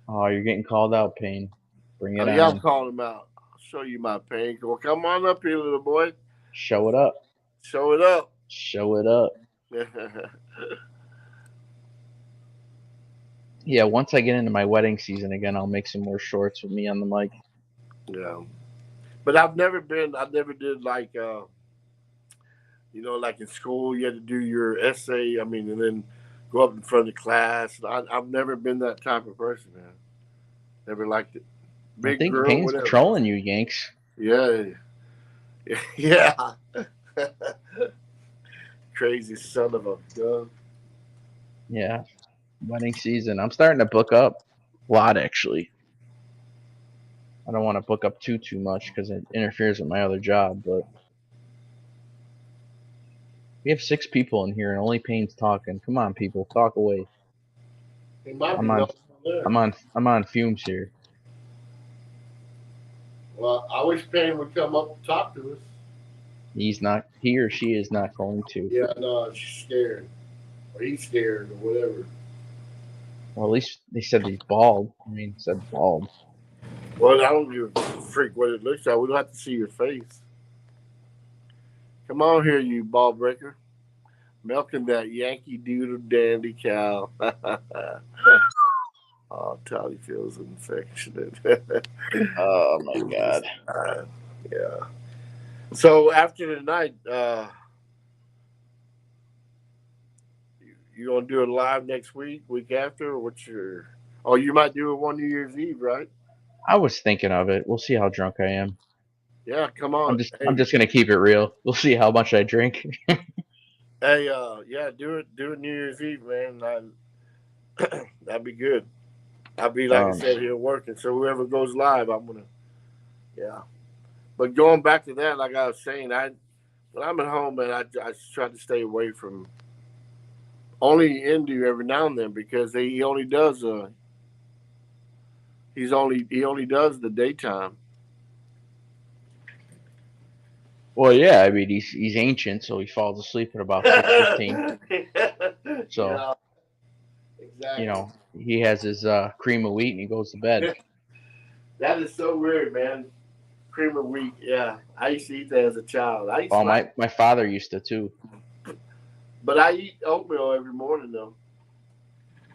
Oh, you're getting called out, Payne. Bring it on. Yeah, I'm calling him out. I'll show you my pain. Well, come on up here, little boy. Show it up. Show it up. Show it up. Yeah, once I get into my wedding season again, I'll make some more shorts with me on the mic. Yeah. But I've never did like, like in school, you had to do your essay. I mean, and then go up in front of the class. I've never been that type of person, man. Never liked it. I think Payne's trolling you, Yanks. Yeah. Yeah. Crazy son of a gun. Yeah. Wedding season. I'm starting to book up a lot, actually. I don't want to book up too much because it interferes with my other job, but we have 6 people in here and only Payne's talking. Come on, people, talk away. I'm on fumes here. Well, I wish Payne would come up and talk to us. He or she is not going to. Yeah, no, she's scared. Or he's scared or whatever. Well, at least they said he's bald. I mean, said bald. Well, I don't give a freak what it looks like. We don't have to see your face. Come on here, you ball breaker. Milking that Yankee Doodle Dandy cow. Oh, Toddy feels affectionate. Oh, my God. Yeah. So after tonight, you gonna do it live next week after? Or you might do it one New Year's Eve, right? I was thinking of it. We'll see how drunk I am. Yeah, come on. I'm just gonna keep it real. We'll see how much I drink. Hey, yeah, do it New Year's Eve, man. That'd be good. I'll be like I said here working. So whoever goes live, I'm gonna, yeah. But going back to that, like I was saying, when I'm at home, man, I try to stay away from only Indu every now and then because he only does the daytime. Well, yeah, I mean he's ancient, so he falls asleep at about 6:15. So, yeah, exactly. He has his cream of wheat and he goes to bed. That is so weird, man. Cream of wheat, yeah. I used to eat that as a child. My father used to too. But I eat oatmeal every morning though.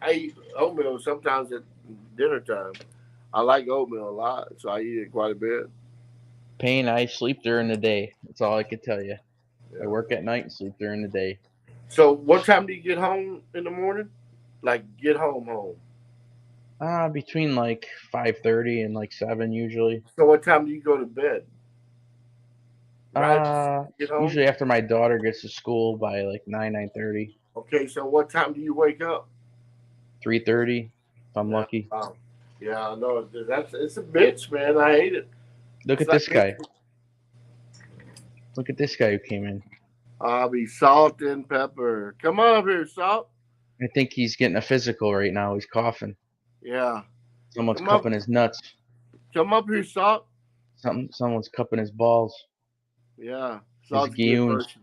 I eat oatmeal sometimes at dinner time. I like oatmeal a lot, so I eat it quite a bit. Payne, I sleep during the day. That's all I can tell you. Yeah. I work at night and sleep during the day. So what time do you get home in the morning? Like get home? Between like 5:30 and like 7 usually. So what time do you go to bed? Right, Uh, get home. Usually after my daughter gets to school by like 9:30, Okay, so what time do you wake up? 3:30 if I'm Yeah, lucky. yeah, I know. It's a bitch, man. I hate it. Look It's at like this guy. Look at this guy who came in. I'll be salt and pepper. Come on up here, salt. I think he's getting a physical right now. He's coughing. Yeah, Someone's come up, cupping his nuts. come up here, salt. Someone's cupping his balls. Yeah, His salt's a good goons. person.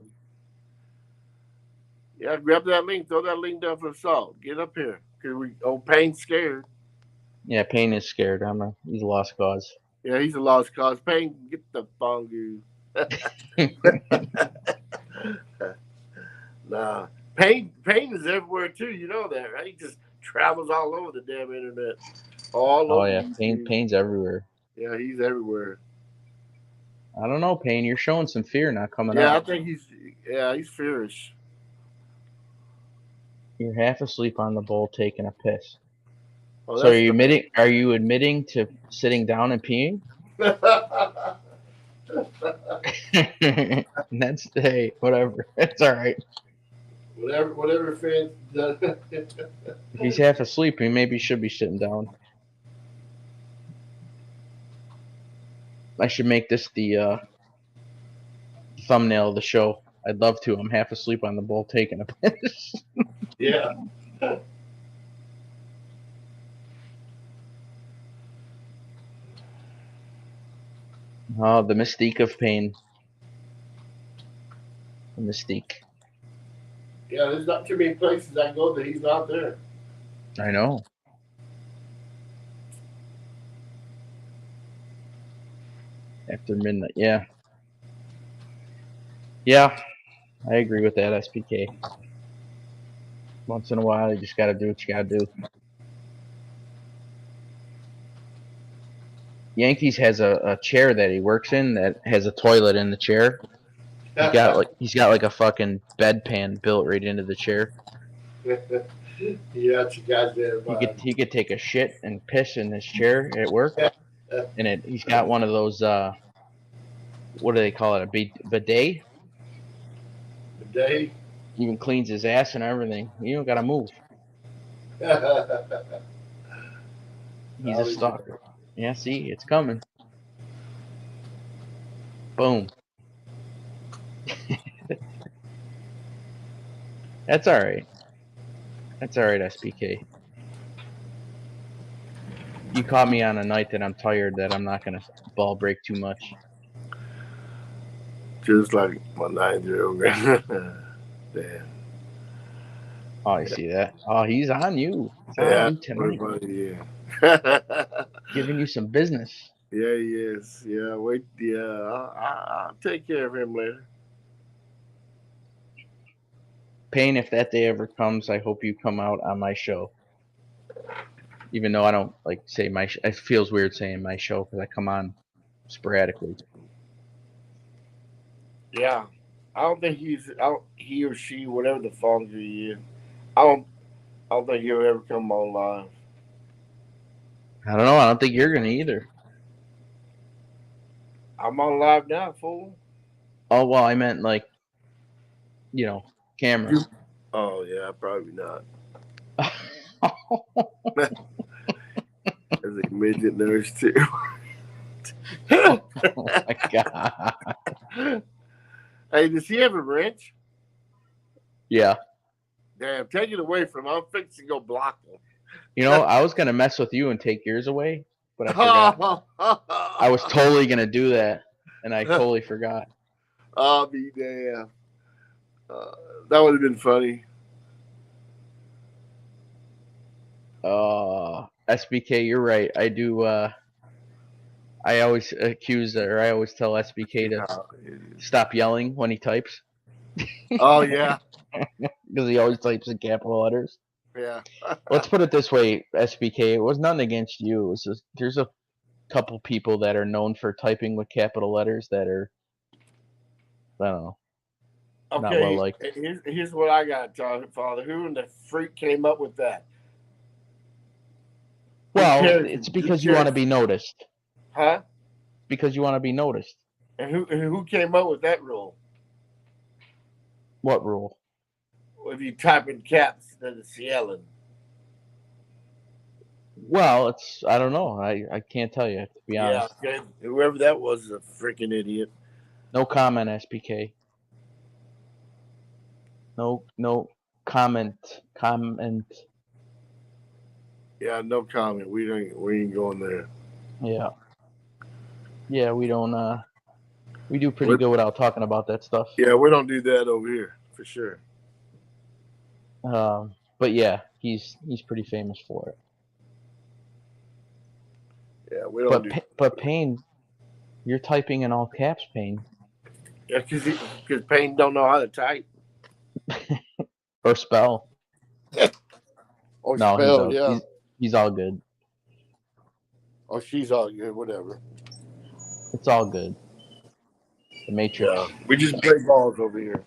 Yeah, grab that link. Throw that link down for salt. Get up here, cause Payne's scared. Yeah, Payne is scared. He's a lost cause. Yeah, he's a lost cause. Payne, get the fungu. Nah, Payne is everywhere too. You know that, right? He just travels all over the damn internet, all Oh over yeah, YouTube. Payne's everywhere. Yeah, he's everywhere. I don't know, Payne. You're showing some fear not coming Yeah, I out. think he's fierce. You're half asleep on the bowl taking a piss. Oh, So that's are you admitting to sitting down and peeing? That's hey, whatever. It's all right. whatever fans does. If he's half asleep, he maybe should be sitting down. I should make this the thumbnail of the show. I'd love to. I'm half asleep on the bowl taking a piss. Yeah. Oh, the mystique of Payne. The mystique. Yeah, there's not too many places I go that he's not there. I know. After midnight, yeah. Yeah, I agree with that, SPK. Once in a while, you just gotta do what you gotta do. Yankees has a chair that he works in that has a toilet in the chair. He's got like a fucking bedpan built right into the chair. Yeah, you guys there. He could take a shit and piss in his chair at work, and he's got one of those what do they call it, a bidet? Day. Even cleans his ass and everything. You don't gotta move. He's a stalker. Yeah, see, it's coming. Boom. That's all right. That's all right, SPK. You caught me on a night that I'm tired, that I'm not gonna ball break too much. Just like my 9-year-old grand. Damn. Oh, I see that. Oh, he's on you. It's on Yeah, you tonight. everybody, yeah. Giving you some business. Yeah, he is. Yeah, wait. Yeah, I'll take care of him later. Payne, if that day ever comes, I hope you come out on my show. Even though I don't like say my, it feels weird saying my show because I come on sporadically. Yeah, I don't think he or she, whatever the funky he is. I don't think he'll ever come on live. I don't know. I don't think you're gonna either. I'm on live now, fool. Oh well, I meant like, camera. Oh yeah, probably not. As a midget nurse too. Oh my god. Hey, does he have a wrench? Yeah. Damn, take it away from him. I'm fixing to go block him. I was gonna mess with you and take yours away, but I forgot. I was totally gonna do that, and I totally forgot. I'll be damn. That would have been funny. SBK, you're right. I do. I always I always tell SBK to stop yelling when he types. Oh yeah, because he always types in capital letters. yeah. Let's put it this way, SBK. It was nothing against you. It was just there's a couple people that are known for typing with capital letters that are, I don't know. Okay, not well liked. Here's what I got, Father. Who in the freak came up with that? Well, cares? it's Who because you want to cares? be noticed. Huh? Because you want to be noticed. And who came up with that rule? What rule? If you type in caps instead of yelling. Well, I don't know. I can't tell you, to be Yeah, honest. okay. Whoever that was is a freaking idiot. No comment, SPK. No comment. Yeah, no comment. We ain't going there. Yeah. Yeah, we don't we do pretty What? good without talking about that stuff. Yeah, we don't do that over here for sure. But yeah, he's pretty famous for it. Yeah, we don't do. But Payne, you're typing in all caps, Payne. Yeah, because Payne don't know how to type Or spell. or No, spell. Yeah. he's all good. Or she's all good. Whatever. It's all good. The Matrix. Yeah, we just play balls over here.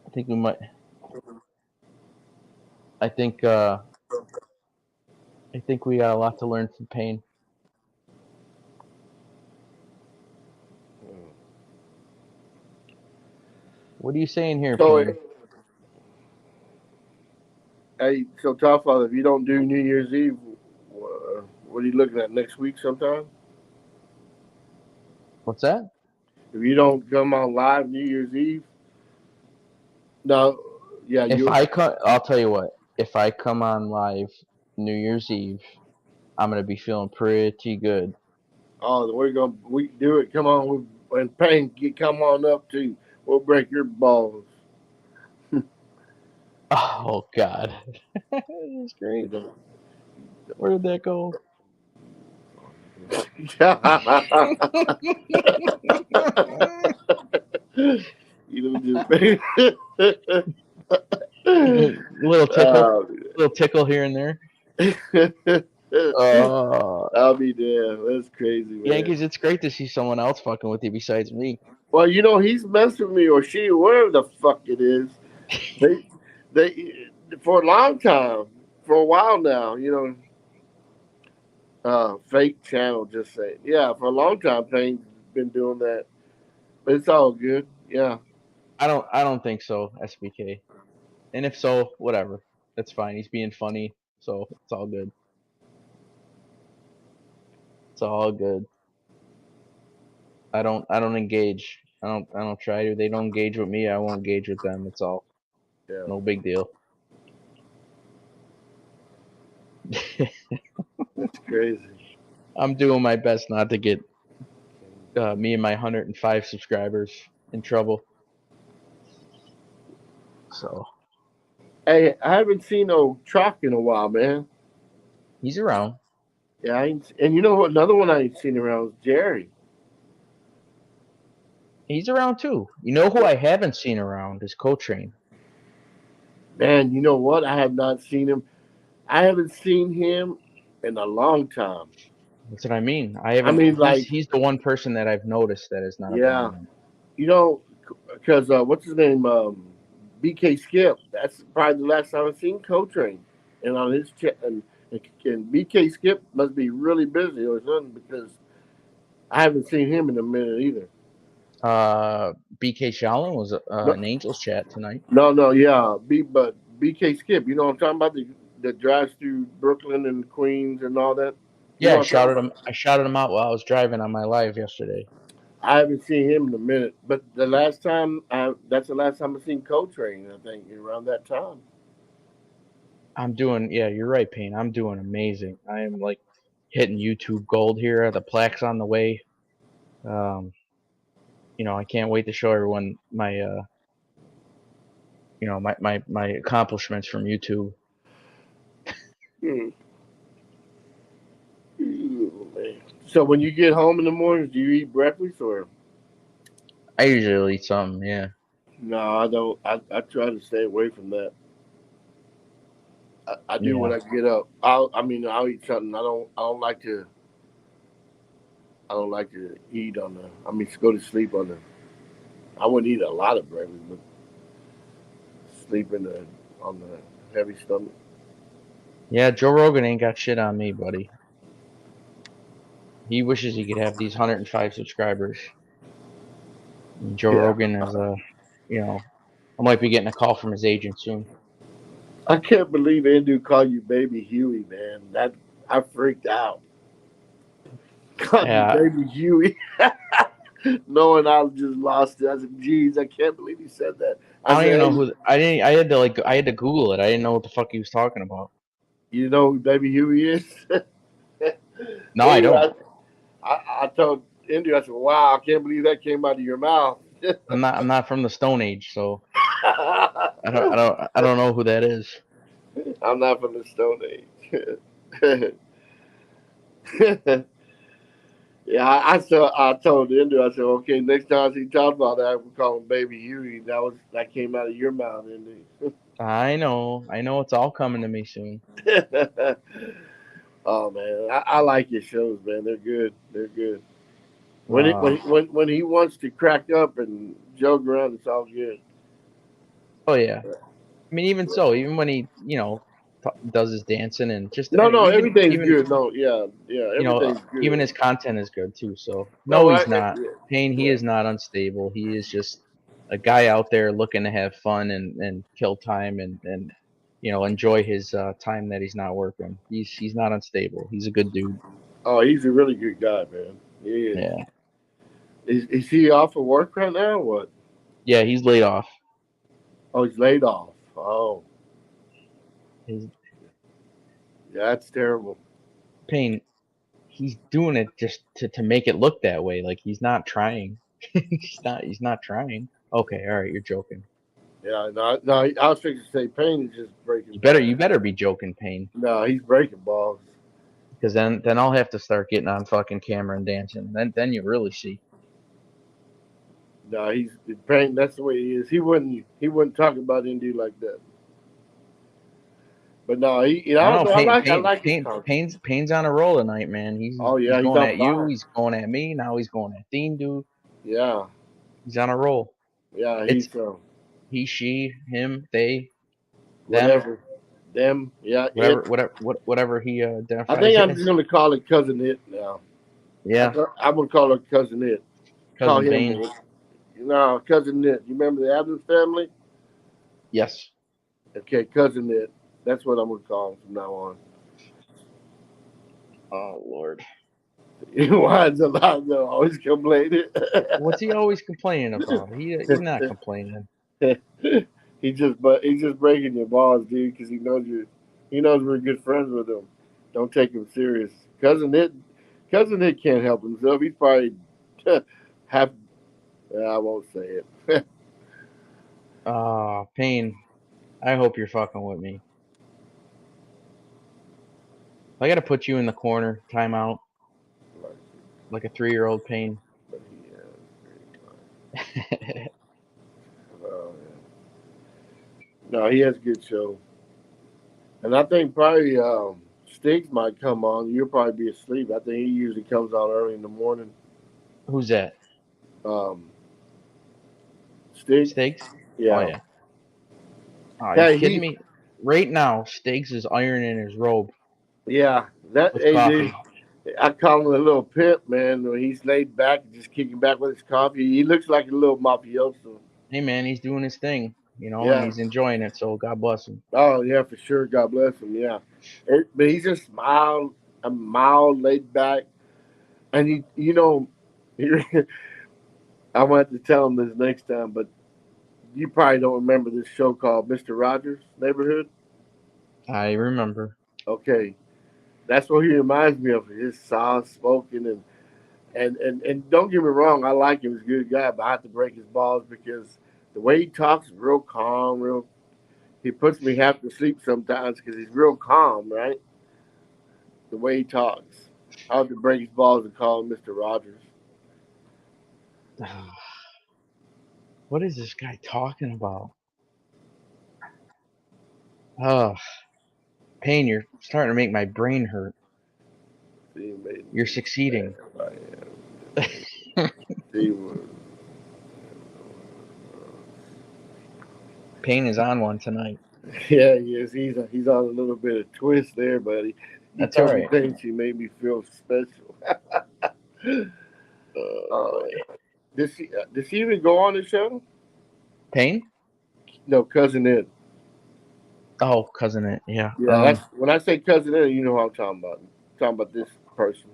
I think we might. I think we got a lot to learn from Payne. What are you saying here, So, Payne? hey, so Topfather, if you don't do New Year's Eve, what are you looking at next week sometime? What's that? If you don't come on live New Year's Eve, no, yeah, I'll tell you what. If I come on live New Year's Eve, I'm gonna be feeling pretty good. Oh, we do it. Come on, and Payne, come on up too. We'll break your balls. Oh God, that's great. Where did that go? You know, little tickle here and there. I'll be damned. That's crazy, man. Yankees, it's great to see someone else fucking with you besides me. Well, he's messing with me or she, whatever the fuck it is. They for a long time, for a while now, fake channel just saying. Yeah, for a long time, Payne's been doing that. But it's all good. Yeah. I don't think so, SBK. And if so, whatever. That's fine. He's being funny, so it's all good. It's all good. I don't engage. I don't try to. They don't engage with me. I won't engage with them. It's all. Yeah. No big deal. That's crazy. I'm doing my best not to get me and my 105 subscribers in trouble. So. Hey, I haven't seen no Truck in a while, man. He's around. Yeah, and you know what? Another one I ain't seen around is Jerry. He's around too. You know who I haven't seen around is Coltrane. Man, you know what? I have not seen him. I haven't seen him in a long time. That's what I mean. I haven't. He's the one person that I've noticed that is not. Yeah. Because what's his name? BK Skip. That's probably the last time I've seen Coltrane. And on his and BK Skip must be really busy or something because I haven't seen him in a minute either. BK Shaolin was an Angels chat tonight. No, yeah. But BK Skip, you know what I'm talking about? The drives through Brooklyn and Queens and all that. Yeah, I shouted him out while I was driving on my live yesterday. I haven't seen him in a minute, but that's the last time I've seen Coltrane. I think around that time. Yeah, you're right, Payne. I'm doing amazing. I am like hitting YouTube gold here. The plaque's on the way. I can't wait to show everyone my my accomplishments from YouTube. So when you get home in the mornings, do you eat breakfast or? I usually eat something, yeah. No, I don't. I try to stay away from that. I do when I get up. I'll eat something. I don't like to eat go to sleep on the. I wouldn't eat a lot of breakfast, but sleep on the heavy stomach. Yeah, Joe Rogan ain't got shit on me, buddy. He wishes he could have these 105 subscribers. And Joe Yeah. Rogan is you know, I might be getting a call from his agent soon. I can't believe Andrew called you Baby Huey, man. That I freaked out. Called you Yeah, Baby Huey. Knowing I just lost it. I said, geez, I can't believe he said that. I I don't even said, know hey, who. I didn't. I had to Google it. I didn't know what the fuck he was talking about. you know who Baby Huey is? No, I Anyway, don't. I told Andrew, I said, wow, I can't believe that came out of your mouth. I'm not from the Stone Age, so I don't know who that is. I'm not from the Stone Age. Yeah, I told Andrew, I said, okay, next time he talked about that, we call him Baby Huey. That came out of your mouth, Andrew. I know. I know it's all coming to me soon. Oh man, I like his shows, man. They're good. They're good. Uh, When he wants to crack up and joke around, it's all good. oh yeah. I mean, even so, even when he, does his dancing and just No, no, everything's even good. No, yeah, yeah, everything's even good. his content is good too. So No, no, he's not. yeah, Payne, he yeah. is not unstable. He is just a guy out there looking to have fun and kill time and enjoy his time that he's not working. He's not unstable. He's a good dude. Oh, he's a really good guy, man. He is. Yeah, Is he off of work right now? Or what? yeah, he's laid off. Oh, he's laid off. Oh, His yeah, that's terrible. Payne, he's doing it just to make it look that way. Like he's not trying. He's not trying. Okay, all right, you're joking. Yeah, no, no. I was fixing to say Payne is just breaking You balls. better be joking, Payne. No, he's breaking balls. Because then I'll have to start getting on fucking camera and dancing. Then you really see. No, he's Payne. That's the way he is. He wouldn't talk about Indy like that. But no, I I don't don't know. know. I like his content. Payne's on a roll tonight, man. Oh He's yeah, he's going on at you. fire. He's going at me. Now he's going at Dean, dude. Yeah, He's on a roll. yeah. It's He's he, she, him, they, them, whatever. Them. Yeah, whatever, it. whatever he I identifies think I'm as. just gonna call it cousin it now. Yeah, I'm gonna call it cousin it. Call cousin him Bane. it. No, cousin Nit. You remember the Adams family? Yes. Okay, cousin Nit. That's what I'm gonna call him from now on. Oh Lord. Why is Alonzo always complaining? What's he always complaining about? He's not complaining. He's just breaking your balls, dude, because he knows you. He knows we're good friends with him. Don't take him serious. Cousin Nit can't help himself. He's probably half. I won't say it. Payne. I hope you're fucking with me. I gotta put you in the corner, timeout, like a 3-year-old Payne. Oh, yeah. No, he has a good show, and I think probably Stiggs might come on. You'll probably be asleep. I think he usually comes on early in the morning. Who's that? Um, Stiggs, Stiggs? Oh yeah, yeah. Oh, you yeah, kidding me? Right now, Stiggs is ironing his robe yeah. That with AD, coffee. I call him a little pimp, man. When he's laid back, just kicking back with his coffee, he looks like a little mafioso. Hey man, he's doing his thing, and Yeah. he's enjoying it. So God bless him. Oh yeah, for sure. God bless him. Yeah, but he's just mild, laid back, and I'm gonna have to tell him this next time. But you probably don't remember this show called Mister Rogers' Neighborhood. I remember. Okay, that's what he reminds me of. His soft spoken and don't get me wrong, I like him. He's a good guy, but I have to break his balls because the way he talks is real calm. He puts me half to sleep sometimes because he's real calm, right? The way he talks. I have to break his balls and call him Mister Rogers. What is this guy talking about? Oh, Payne, you're starting to make my brain hurt. See, he made You're me mad. succeeding. He was. Payne is on one tonight. Yeah, he is. He's on a little bit of twist there, buddy. He That's all told me right. things. He made me feel special. Oh uh, boy. does he even go on the show? Pain? No, cousin Ed. Oh, cousin it. Yeah. Yeah, that's when I say cousin Ed. You know what I'm talking about. I'm talking about this person.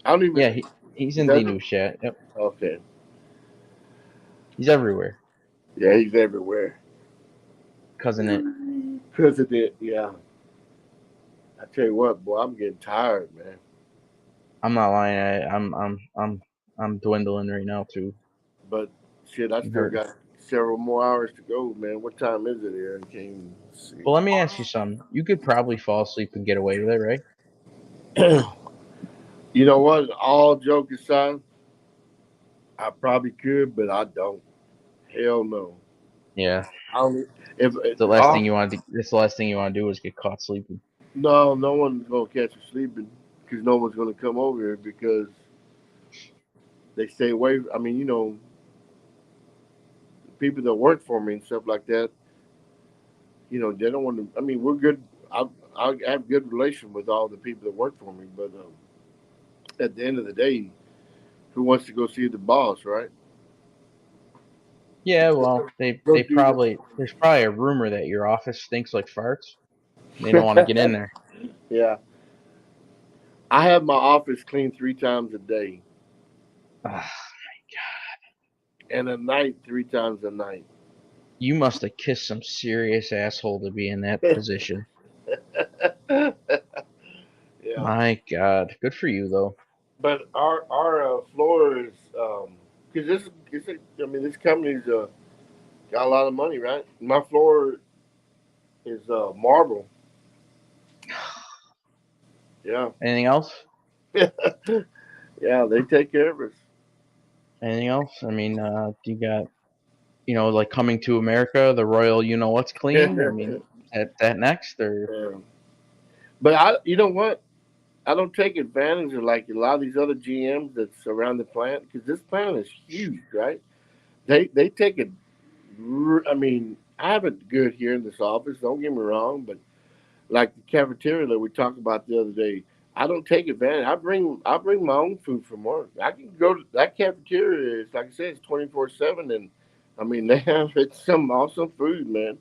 I don't even. Yeah, he's in the Does it? new chat. Yep. Okay. He's everywhere. Yeah, he's everywhere. Cousin it. President. Yeah. I tell you what, boy, I'm getting tired, man. I'm not lying. I'm dwindling right now too. But shit, I I'm still hurting. got several more hours to go, man. What time is it here? I can't even Well, let me ask you something. You could probably fall asleep and get away with it, right? see. You know what? All joke aside, I probably could, but I don't. Hell no. Yeah. I don't. If The last thing all, you want to. That's the last thing you want to do is get caught sleeping. no, no one's gonna catch you sleeping because no one's gonna come over here because they stay away. I mean, people that work for me and stuff like that. They don't want to. I mean, we're good. I have good relation with all the people that work for me, but at the end of the day, who wants to go see the boss, right? Yeah. Well, they Go they do that. probably there's probably a rumor that your office stinks like farts. They don't want to get in there. Yeah, I have my office cleaned 3 times a day, Ah, and at night 3 times a night. you must have kissed some serious asshole to be in that position. Yeah, My God, good for you though. but our floor is because I mean this company's got a lot of money, right? My floor is marble. Yeah, Anything else? yeah, they take care of us. Anything else? I mean, do you got like Coming to America, the Royal, what's clean? I mean, that next or Yeah. But you know what? I don't take advantage of like a lot of these other GMs that's around the plant because this plant is huge, right? They take it. I mean, I have it good here in this office. Don't get me wrong, but like the cafeteria that we talked about the other day, I don't take advantage. I bring my own food from work. I can go to that cafeteria. It's like I said, it's 24/7, and I mean they have it's some awesome food, man.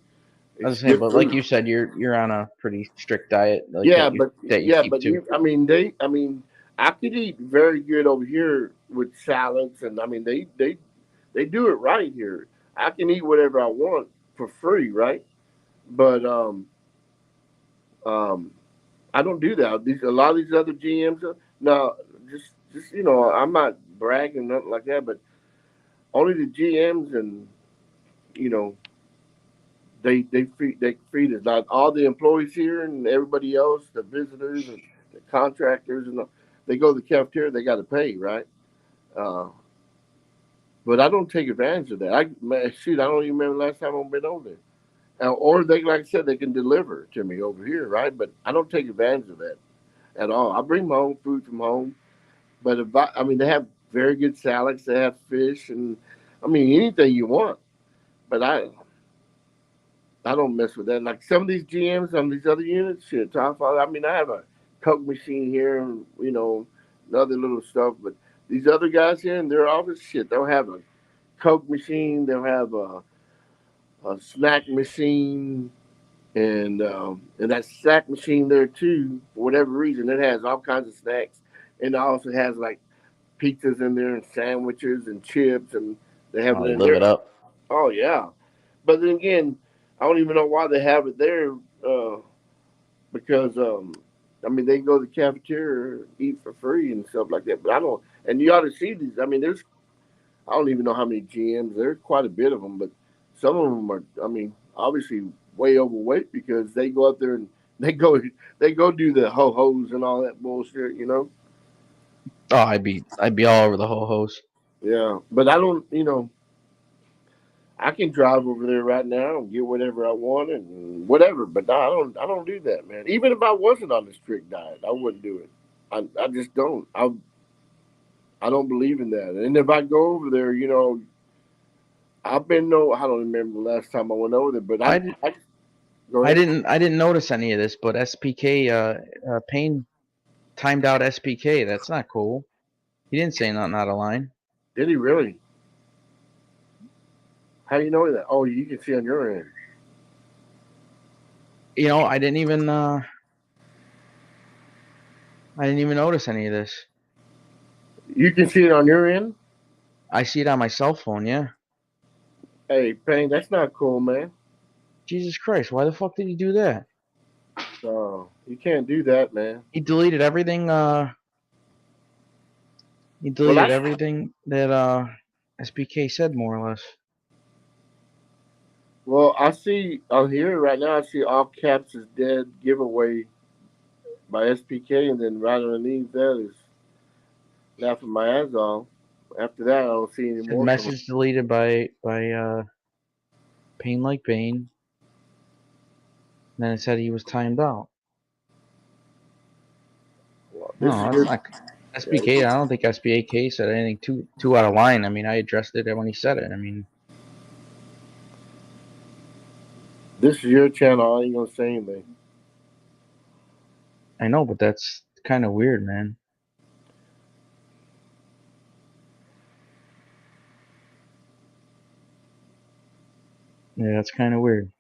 I was It's saying, good but like food. you said, you're on a pretty strict diet, like Yeah, that you but that you yeah, keep but to. I mean, I could eat very good over here with salads, and I mean, they do it right here. I can eat whatever I want for free, right? But um, I don't do that. A lot of these other GMs, now just I'm not bragging nothing like that, but only the GMs and you know they feed us. Not all the employees here and everybody else, the visitors and the contractors they go to the cafeteria. They got to pay, right? Uh, but I don't take advantage of that. Shoot, I don't even remember the last time I've been over there. Or they, like I said, they can deliver to me over here, right? But I don't take advantage of that at all. I bring my own food from home. But I mean, they have very good salads. They have fish and I mean anything you want. But I don't mess with that. Like some of these GMs on these other units, shit, I mean, I have a Coke machine here and, other little stuff. But these other guys here in their office, shit, they'll have a Coke machine, they'll have a snack machine, and that snack machine there too, for whatever reason, it has all kinds of snacks. And it also has like pizzas in there and sandwiches and chips, and they have Oh, it they in live there. it up. Oh, yeah. But then again, I don't even know why they have it there because I mean they go to the cafeteria eat for free and stuff like that. But I don't. And you ought to see these. I mean, I don't even know how many GMs. There's quite a bit of them, but some of them are. I mean, obviously way overweight because they go up there and they go do the ho hos and all that bullshit. Oh, I'd be all over the whole host. Yeah, but I don't. I can drive over there right now and get whatever I want and whatever. But no, I don't do that, man. Even if I wasn't on a strict diet, I wouldn't do it. I just don't. I don't believe in that. And if I go over there, I've been no. I don't remember the last time I went over there, but I, did, I go I ahead. didn't notice any of this, but SPK Payne timed out SPK. That's not cool. He didn't say nothing out of line. Did he really? How do you know that? Oh, you can see on your end. You know, I didn't even notice any of this. You can see it on your end. I see it on my cell phone. Yeah. Hey, Payne, that's not cool, man. Jesus Christ! Why the fuck did he do that? You can't do that, man. He deleted everything. He Well, deleted everything that SPK said, more or less. well, I see on here right now. I see all caps is dead giveaway by SPK, and then right underneath that is laughing my ass off. After that, I don't see any Said more. message deleted by Pain Like Bane. And then it said he was timed out. Well, No, this is that's your not SPK. I don't think SPK said anything too out of line. I mean, I addressed it when he said it. I mean, channel. I ain't gonna say anything. I know, but that's kind of weird, man. Yeah, that's kind of weird.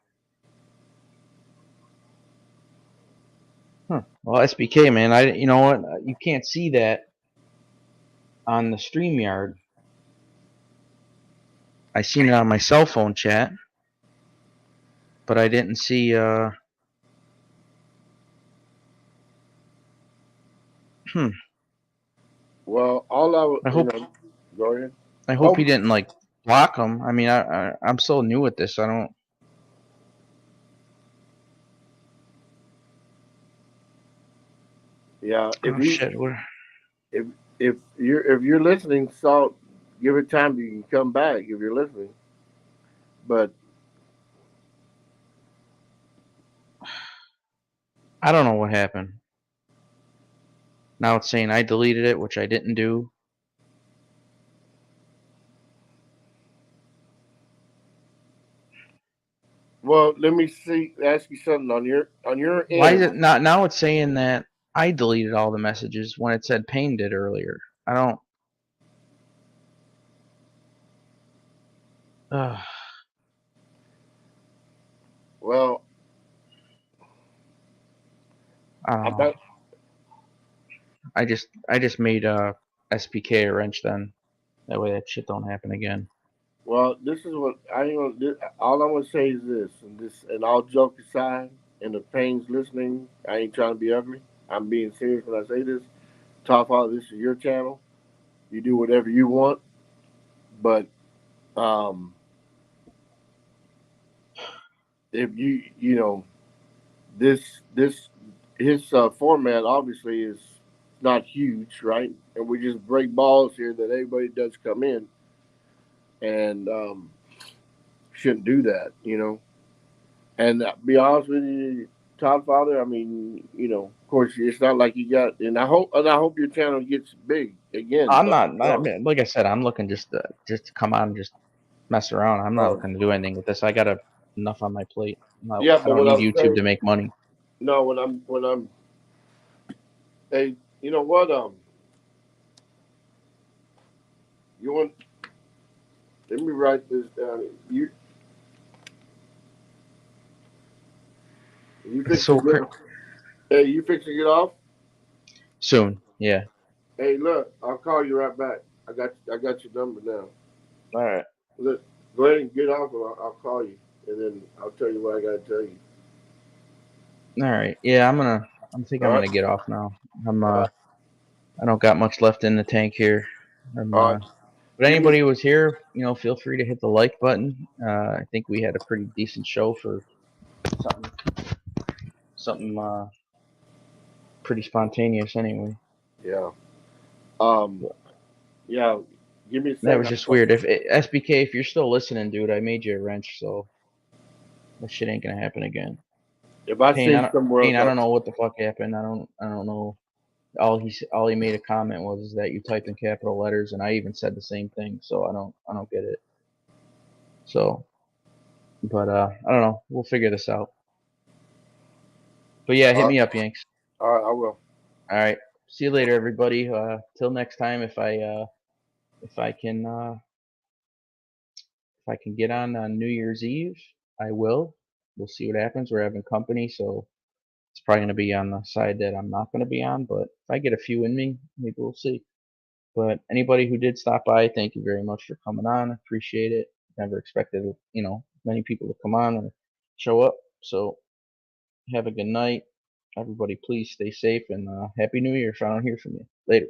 Huh. Well, SPK, man, you know what? You can't see that on the StreamYard. I seen it on my cell phone chat, but I didn't see. Well, all I would, I hope go ahead. I hope he didn't like block him. I mean, I'm so new at this. I don't. Yeah, Oh shit! What? if you're listening, Salt, give it time. You can come back if you're listening. But I don't know what happened. Now it's saying I deleted it, which I didn't do. well, let me see. Ask you something on your end. Why is it not? Now it's saying that I deleted all the messages when it said Payne did earlier. I don't. Well, I don't know. I just made SPK a wrench then. That way that shit don't happen again. Well, this is what I ain't gonna. All I'm gonna say is this, and all jokes aside, and the Payne's listening, I ain't trying to be ugly. I'm being serious when I say this. Top Father, this is your channel. You do whatever you want, but um, if you know this his format obviously is not huge, right? And we just break balls here that everybody does come in, and shouldn't do that, And be honest with you, Todd Father, I mean, of course, it's not like you got, and I hope your channel gets big again. I'm not. I mean, like I said, I'm looking just to come on and just mess around. I'm not looking to do anything with this. I got enough on my plate. Yeah, I but don't what need I'm YouTube saying, to make money. no, when I'm, hey, you know what, you want, let me write this down. You It's fix to so get, hey, you fix to get off? soon. Yeah. Hey, look, I'll call you right back. I got your number now. All right. Look, go ahead and get off, and I'll call you, and then I'll tell you what I got to tell you. All right. Yeah, I think All I'm right. gonna get off now. All right. I don't got much left in the tank here. All right. But Give me. anybody who was here, feel free to hit the like button. I think we had a pretty decent show for something pretty spontaneous anyway. Yeah. Um. Yeah. Give me a That second. was just weird. If SBK, if you're still listening, dude, I made you a wrench, so that shit ain't gonna happen again. If I Payne, see somewhere Payne, I else, don't know what the fuck happened. I don't know. All he made a comment was is that you typed in capital letters, and I even said the same thing. So I don't get it. So, but I don't know. We'll figure this out. But yeah, hit me up, Yanks. All right, I will. All right. See you later, everybody. Till next time, if I can get on New Year's Eve, I will. We'll see what happens. We're having company, so it's probably going to be on the side that I'm not going to be on. But if I get a few in me, maybe we'll see. But anybody who did stop by, thank you very much for coming on. Appreciate it. Never expected, many people to come on or show up. So have a good night. Everybody, please stay safe and Happy New Year if I don't hear from you. Later.